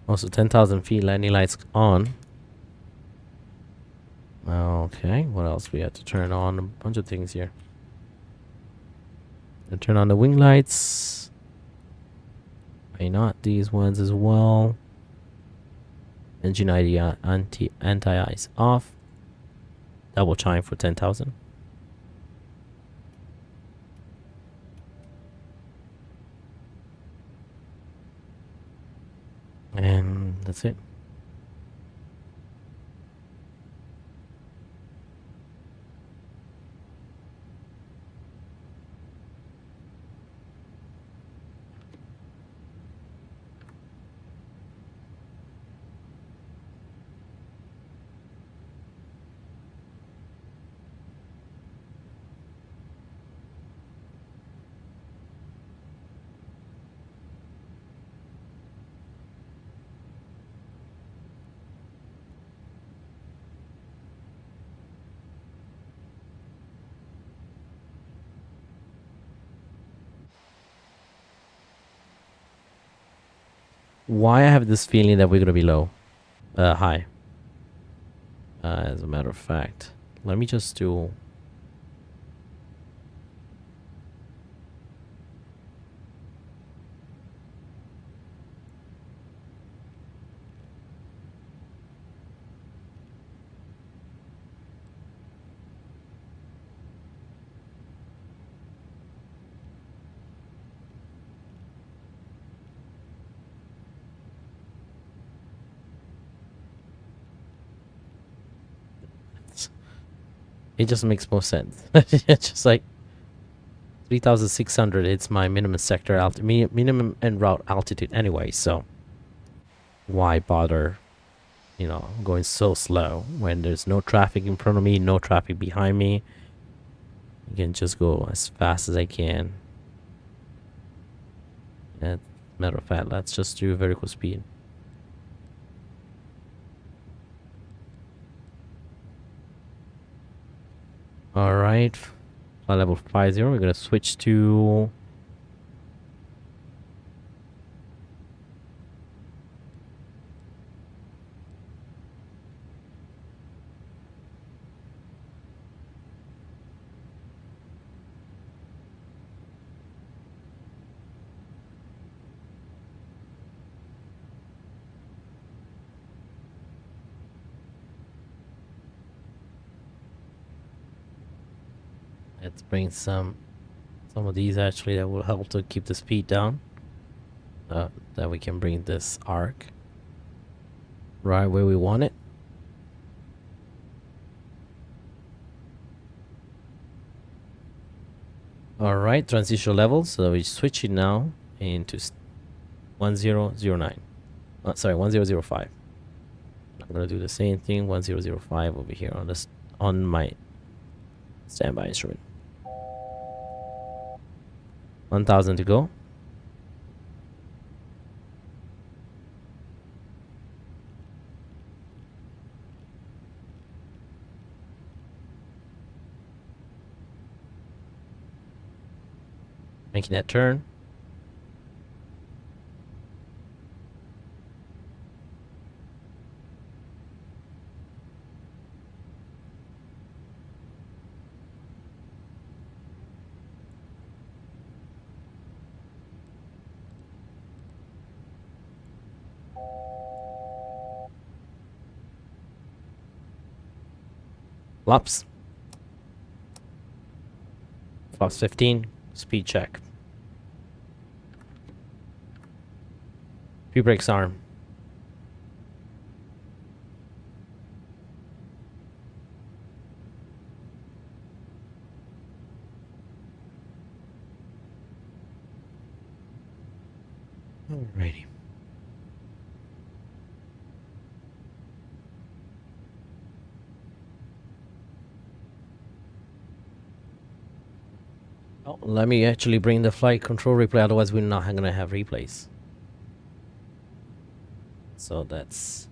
B: Also 10,000 feet, landing lights on. Okay, what else we had to turn on? A bunch of things here. And turn on the wing lights. Why not these ones as well? Engine ID anti-ice off. Double chime for 10,000. And that's it. Why I have this feeling that we're gonna be low, high. As a matter of fact, let me just do. It just makes more sense. It's just like 3,600. It's my minimum sector minimum en route altitude anyway. So why bother? You know, going so slow when there's no traffic in front of me, no traffic behind me. I can just go as fast as I can. And matter of fact, let's just do vertical speed. All right, flight level 50. We're gonna switch to let's bring some of these actually that will help to keep the speed down. That we can bring this arc right where we want it. All right, transition level. So we switch it now into 1009. Sorry, 1005. I'm gonna do the same thing, 1005 over here on this on my standby instrument. 1,000 to go. Making that turn. Flops. Flops 15. Speed check. Pre-brakes arm. Alrighty. Oh, let me actually bring the flight control replay, otherwise we're not gonna have replays. So that's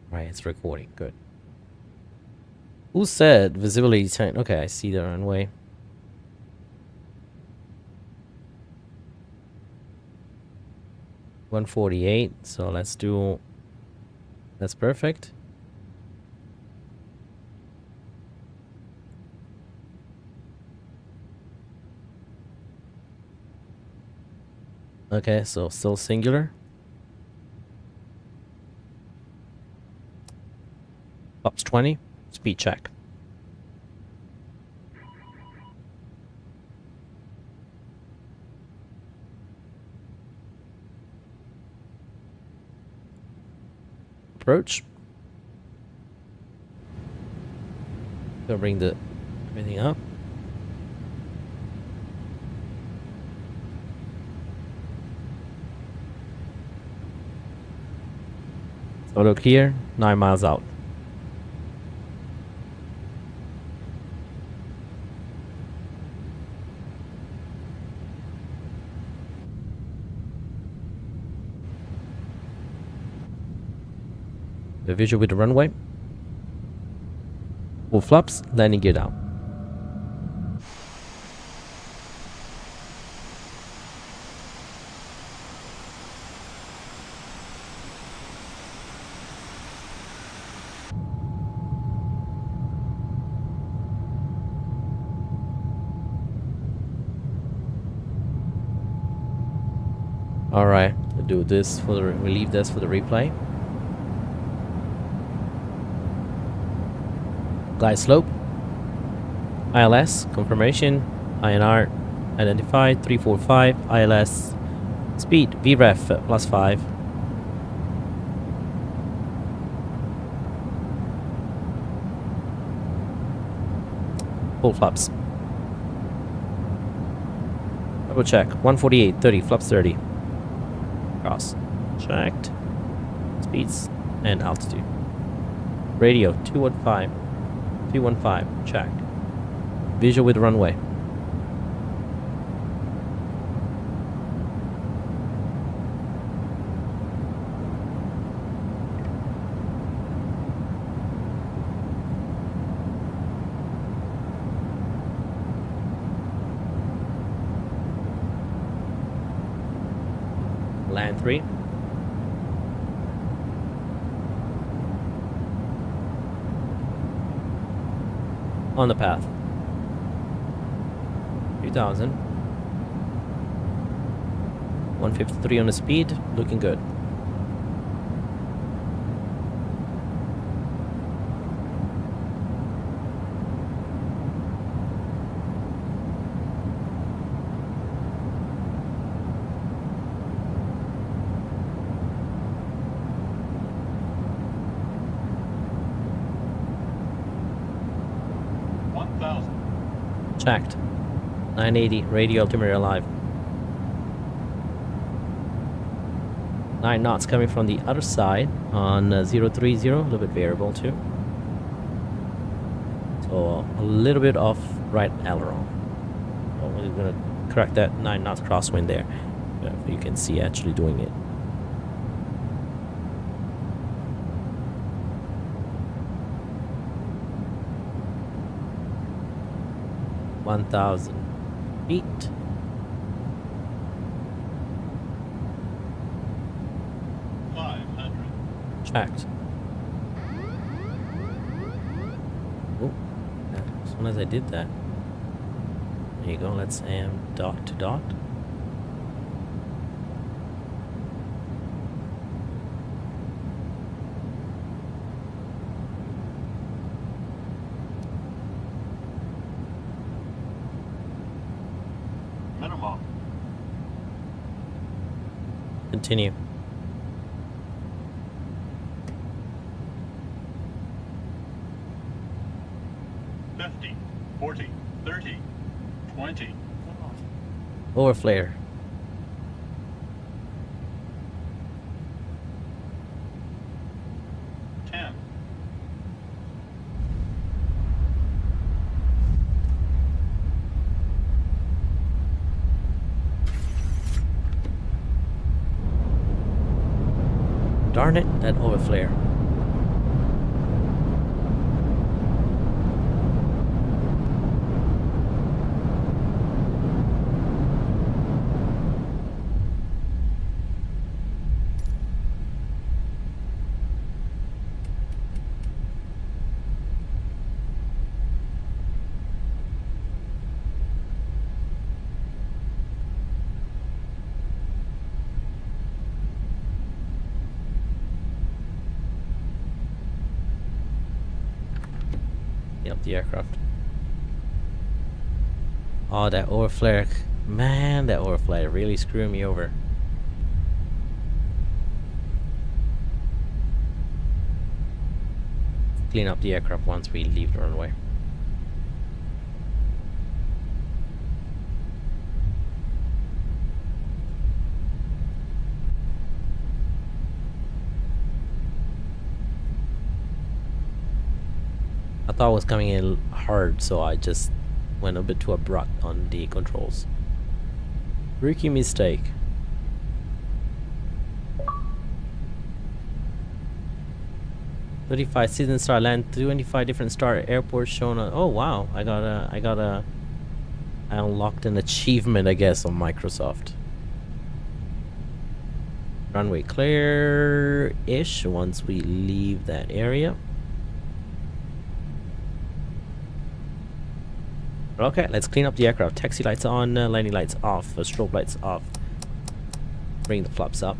B: right, it's recording. Good. Who said visibility 10? Okay, I see the runway. $148. So let's do. That's perfect. Okay, so still singular. Flaps 20. Speed check. Approach. Gonna bring the everything up. So look here, 9 miles out. The visual with the runway. Full flaps, landing gear down. Alright, we'll do this for the we'll leave this for the replay. Glide slope. ILS confirmation. INR identified 345 ILS. Speed VREF +5. Full flaps. Double check. 148.30 flaps 30. Cross. Checked. Speeds and altitude. Radio 215. 215. Check. Visual with runway. Land 3. On the path. 3000. 153 on the speed. Looking good. Checked. 980 radio altimeter alive. 9 knots coming from the other side on 030, a little bit variable too. So a little bit off right aileron. So we're gonna correct that 9 knots crosswind there. You can see actually doing it. (1,000 feet). Checked. Oh, as soon as I did that, there you go. Let's dot to dot.
E: Minimum.
B: Continue.
E: $50, $40, $30, $20.
B: Over flare.
E: $10.
B: Darn it, that over flare. up the aircraft. Oh, that overflare. Man, that overflare really screwed me over. Clean up the aircraft once we leave the runway. I thought it was coming in hard, so I just went a bit too abrupt on the controls. Rookie mistake. "35 season star land, 25 different star airports shown on." Oh wow, I unlocked an achievement, I guess, on Microsoft. Runway clear-ish once we leave that area. Okay, let's clean up the aircraft. Taxi lights on, landing lights off, strobe lights off. Bring the flaps up.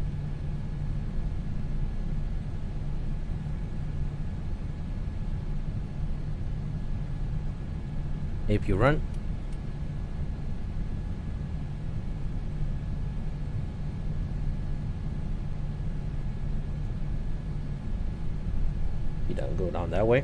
B: APU run. You don't go down that way.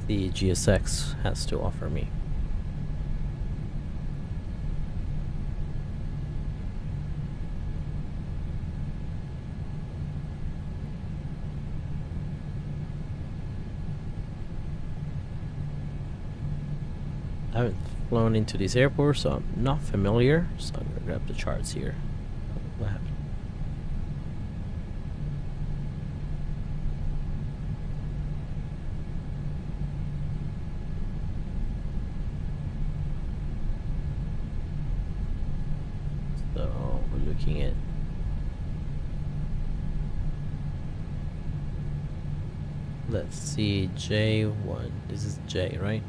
B: The GSX has to offer me. I haven't flown into this airport, so I'm not familiar. So I'm gonna grab the charts here. What happened? So we're looking at let's see, J1. This is J, right?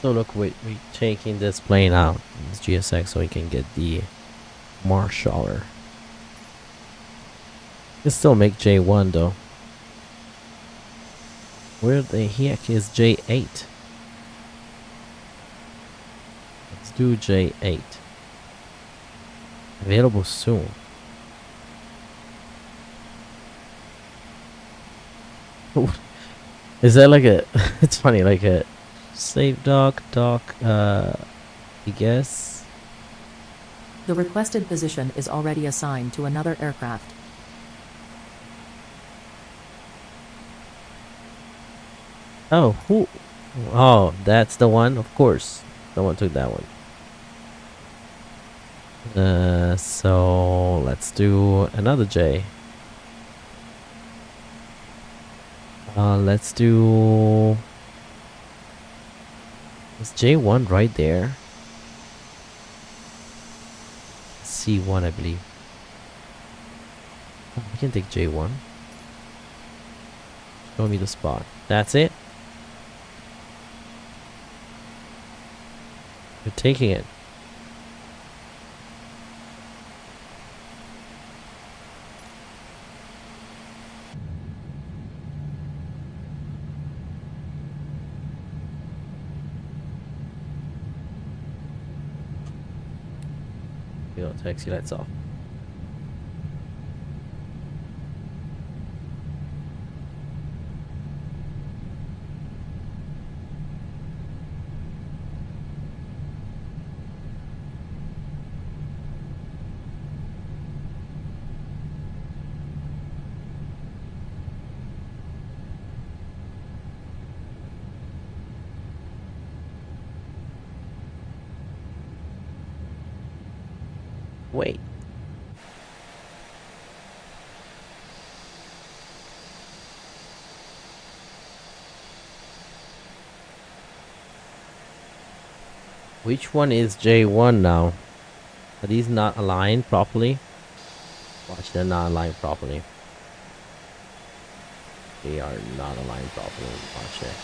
B: So look, we're taking this plane out, this GSX, so we can get the Marshaller. Can still make J1 though. Where the heck is J8? Let's do J8. Available soon. Is that like a? It's funny, like a. Save dock, I guess.
A: The requested position is already assigned to another aircraft.
B: Oh, who? Oh, that's the one, of course. Someone took that one. So let's do another J. Let's do. Is J1 right there? C1, I believe. Oh, we can take J1. Show me the spot. That's it. You're taking it. Your taxi lights off. Wait. Which one is J1 now? Are these not aligned properly? Watch, they're not aligned properly. They are not aligned properly. Watch it.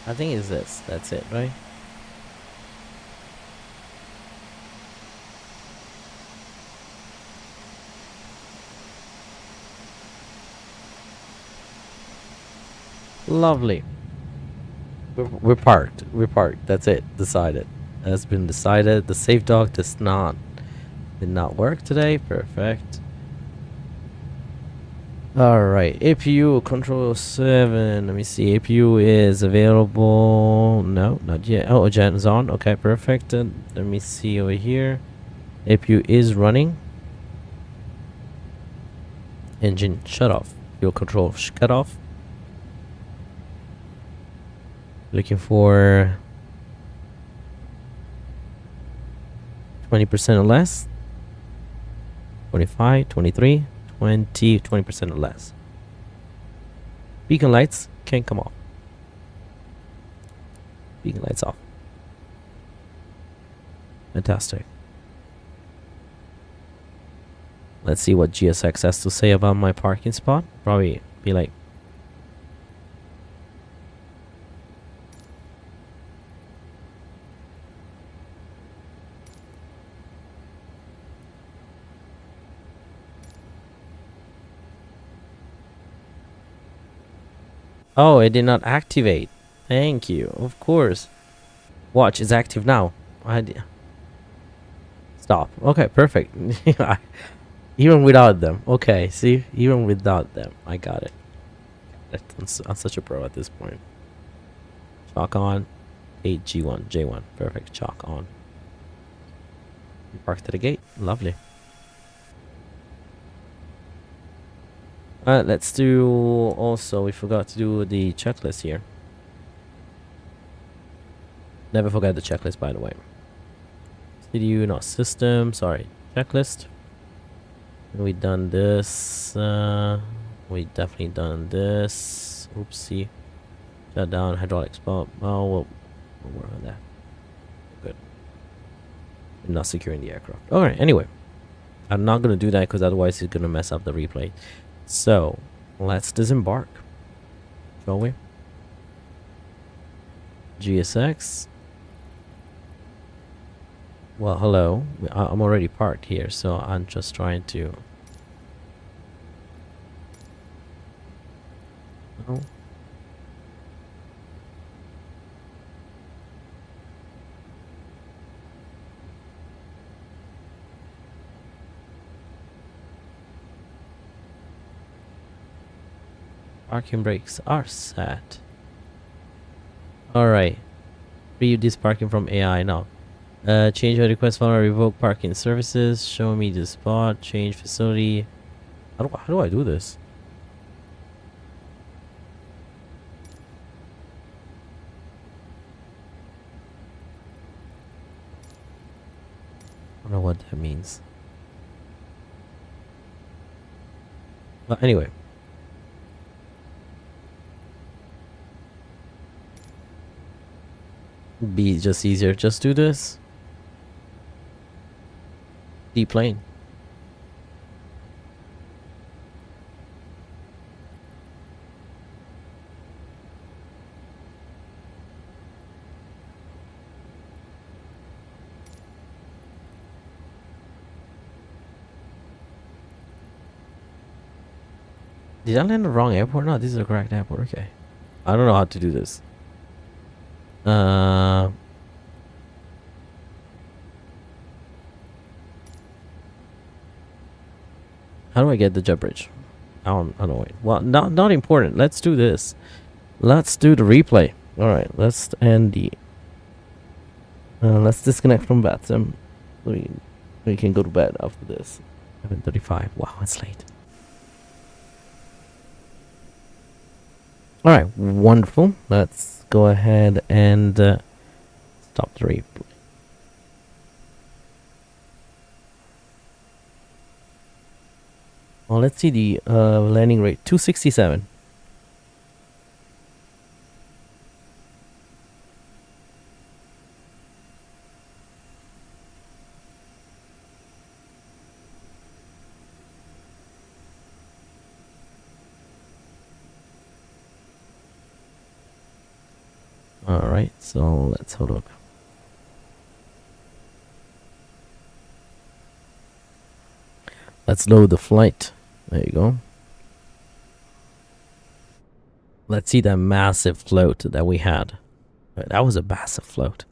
B: I think it's this. That's it, right? Lovely. We're parked. We're parked. That's it. Decided. Has been decided. The safe dock did not work today. Perfect. Alright, APU control 7. Let me see. APU is available. No, not yet. Oh, agent is on. Okay, perfect. Let me see over here. APU is running. Engine shut off. Fuel control cut off. Looking for 20% or less. 25, 23. 20% or less. Beacon lights can't come off. Beacon lights off. Fantastic. Let's see what GSX has to say about my parking spot. Probably be like, oh, it did not activate. Thank you. Of course. Watch, it's active now. Stop. Okay, perfect. Even without them. Okay, see? Even without them. I got it. I'm such a pro at this point. Chalk on. 8G1. J1. Perfect. Chalk on. Parked at the gate. Lovely. Let's do also, we forgot to do the checklist here. Never forget the checklist, by the way. CDU, not system, sorry, checklist. We done this, we definitely done this. Oopsie. Shut down hydraulics pump. Oh, we'll work on that. Good. I'm not securing the aircraft. Alright, anyway. I'm not gonna do that because otherwise it's gonna mess up the replay. So, let's disembark, shall we? GSX. Well, hello. I'm already parked here, so I'm just trying to... Oh. Parking brakes are set. Alright. Free this parking from AI. No. Change your request for revoke parking services. Show me the spot. Change facility. How do I do this? I don't know what that means. But anyway. Be just easier. Just do this. Deplane. Did I land the wrong airport? No, this is the correct airport. Okay. I don't know how to do this. How do I get the jet bridge? I don't know. Wait. Well, not important. Let's do this. Let's do the replay. All right. Let's end the. Let's disconnect from Batsum. We can go to bed after this. 7:35. Wow, it's late. All right, wonderful. Let's go ahead and stop the replay. Well, let's see the landing rate. 267. Alright, so let's have a look. Let's load the flight. There you go. Let's see that massive float that we had. That was a massive float.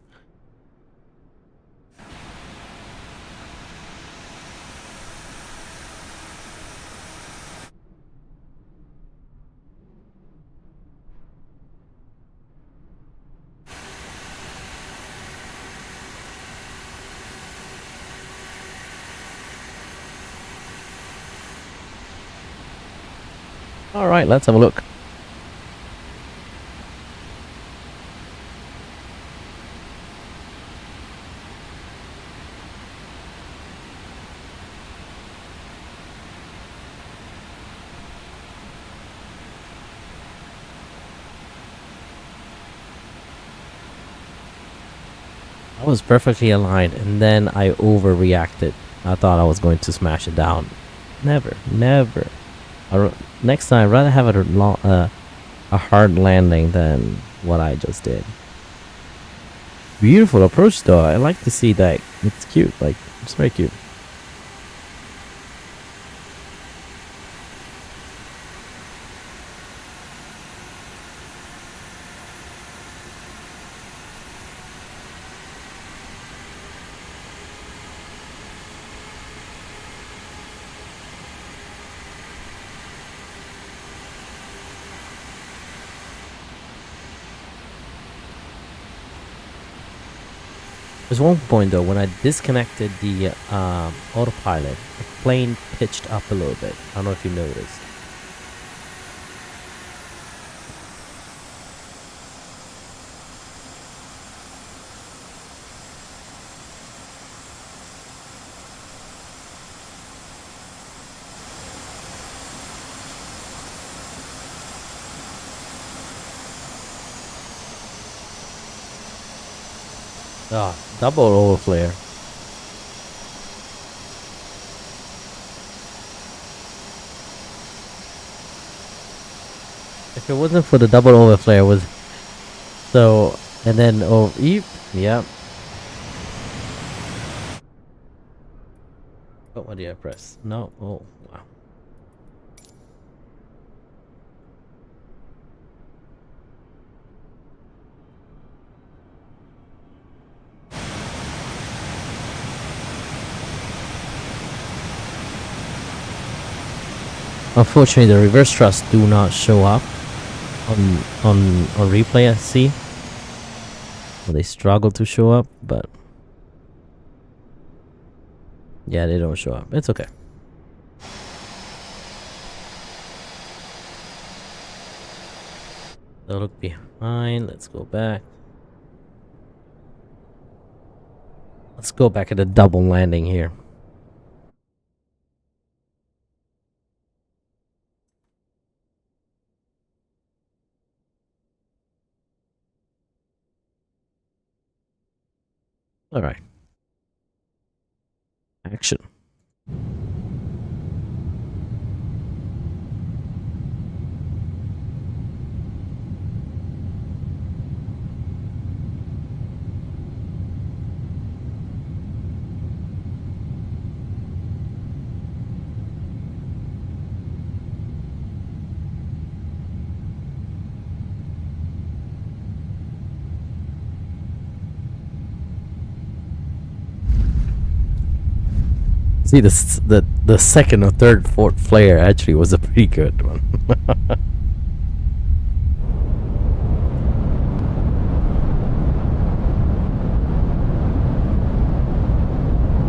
B: All right, let's have a look. I was perfectly aligned, and then I overreacted. I thought I was going to smash it down. Never. Next time, I'd rather have a hard landing than what I just did. Beautiful approach, though. I like to see that. It's cute. Like, it's very cute. There's one point though, when I disconnected the autopilot, the plane pitched up a little bit. I don't know if you noticed. Ah, double overflare. If it wasn't for the double overflare, was so, and then yep. Oh, what did I press? No. Oh, wow. Unfortunately, the reverse thrust do not show up on replay. I see. Well, they struggle to show up, but yeah, they don't show up. It's okay. So look behind. Let's go back. Let's go back at the double landing here. All right. Action. See, the second or third, fourth flare actually was a pretty good one.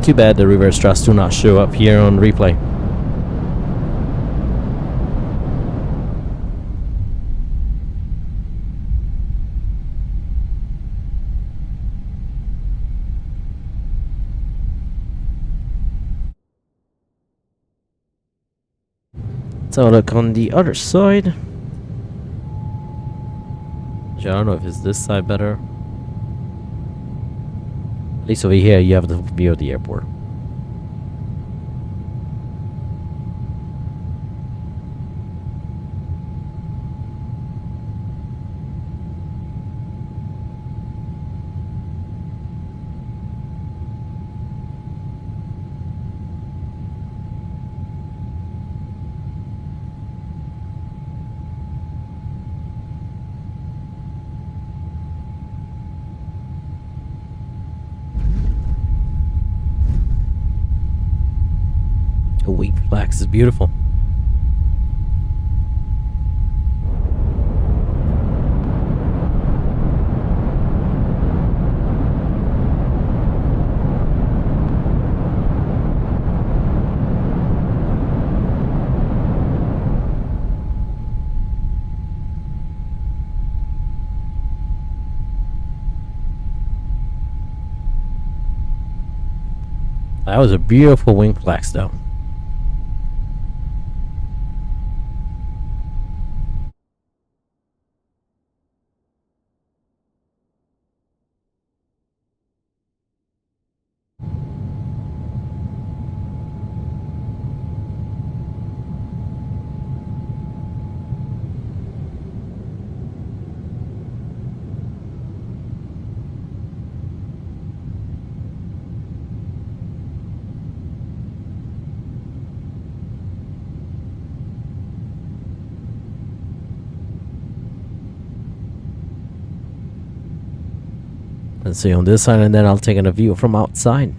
B: Too bad the reverse thrust do not show up here on replay. So look on the other side. I don't know if it's this side better. At least over here you have the view of the airport. The wing flax is beautiful. That was a beautiful wing flax though. Let's see on this side, and then I'll take a view from outside.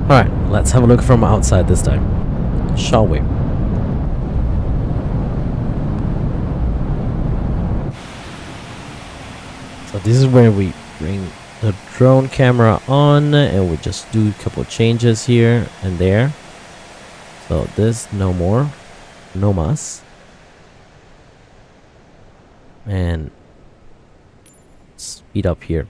B: Alright, let's have a look from outside this time, shall we? So this is where we bring the drone camera on, and we just do a couple changes here and there. So this, no more, no mas. And speed up here.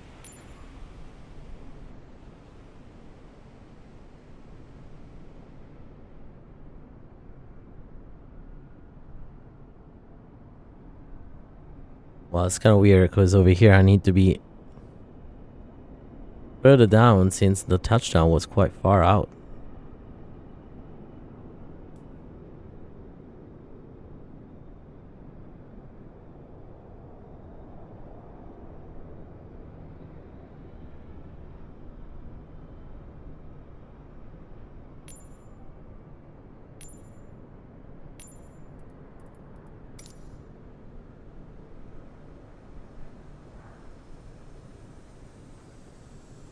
B: Well, it's kind of weird because over here I need to be further down since the touchdown was quite far out.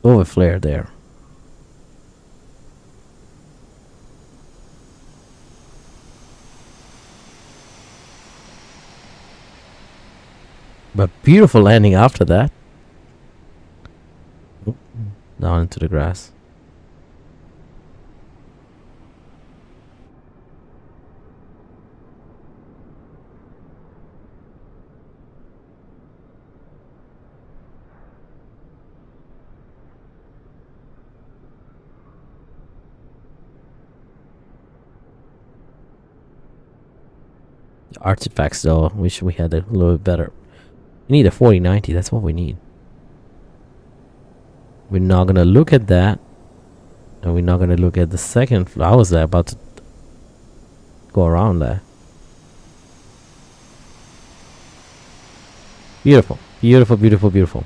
B: overflare there. But beautiful landing after that. Oop, down into the grass. The artifacts though, wish we had a little bit better. We need a 4090, that's what we need. We're not gonna look at that. And we're not gonna look at the second floor. I was about to go around there. Beautiful. Beautiful, beautiful, beautiful.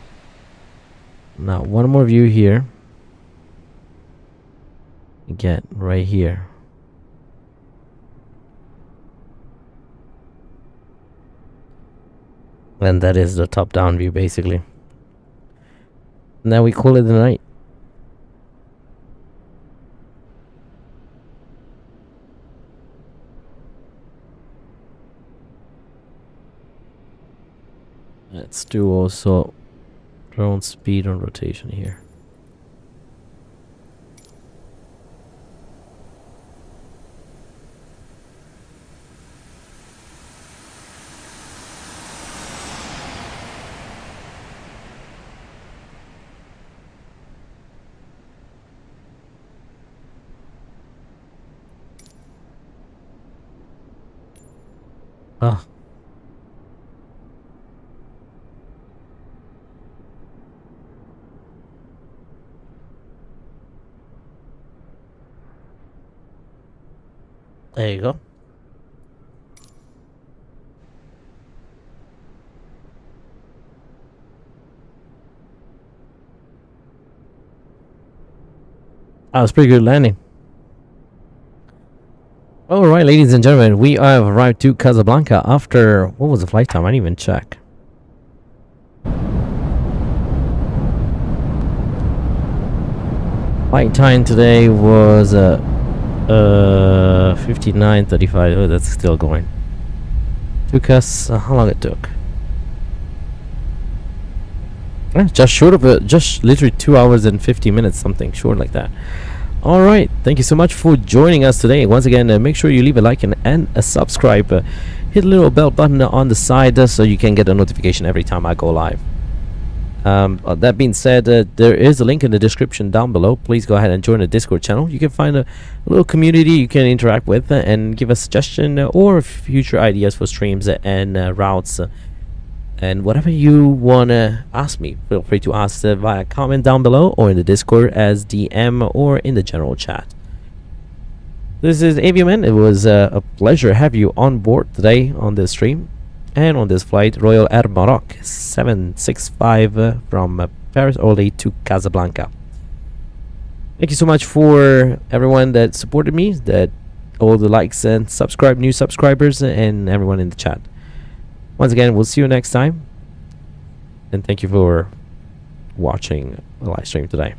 B: Now one more view here. Again, right here. And that is the top down view basically. Now we call it a night. Let's do also drone speed on rotation here. Ah. There you go. That was pretty good landing. Alright, ladies and gentlemen, we have arrived to Casablanca after... What was the flight time? I didn't even check. Flight time today was 59:35. Oh, that's still going. Took us... how long it took? Just short of it. Just literally 2 hours and 50 minutes, something short like that. Alright, thank you so much for joining us today. Once again, make sure you leave a like and a subscribe. Hit the little bell button on the side so you can get a notification every time I go live. That being said, there is a link in the description down below. Please go ahead and join the Discord channel. You can find a little community you can interact with and give a suggestion or future ideas for streams and routes. And whatever you want to ask me, feel free to ask via comment down below or in the Discord as DM or in the general chat. This is AviationMN. It was a pleasure to have you on board today on this stream and on this flight, Royal Air Maroc 765 from Paris Orly to Casablanca. Thank you so much for everyone that supported me, that all the likes and new subscribers and everyone in the chat. Once again, we'll see you next time. And thank you for watching the live stream today.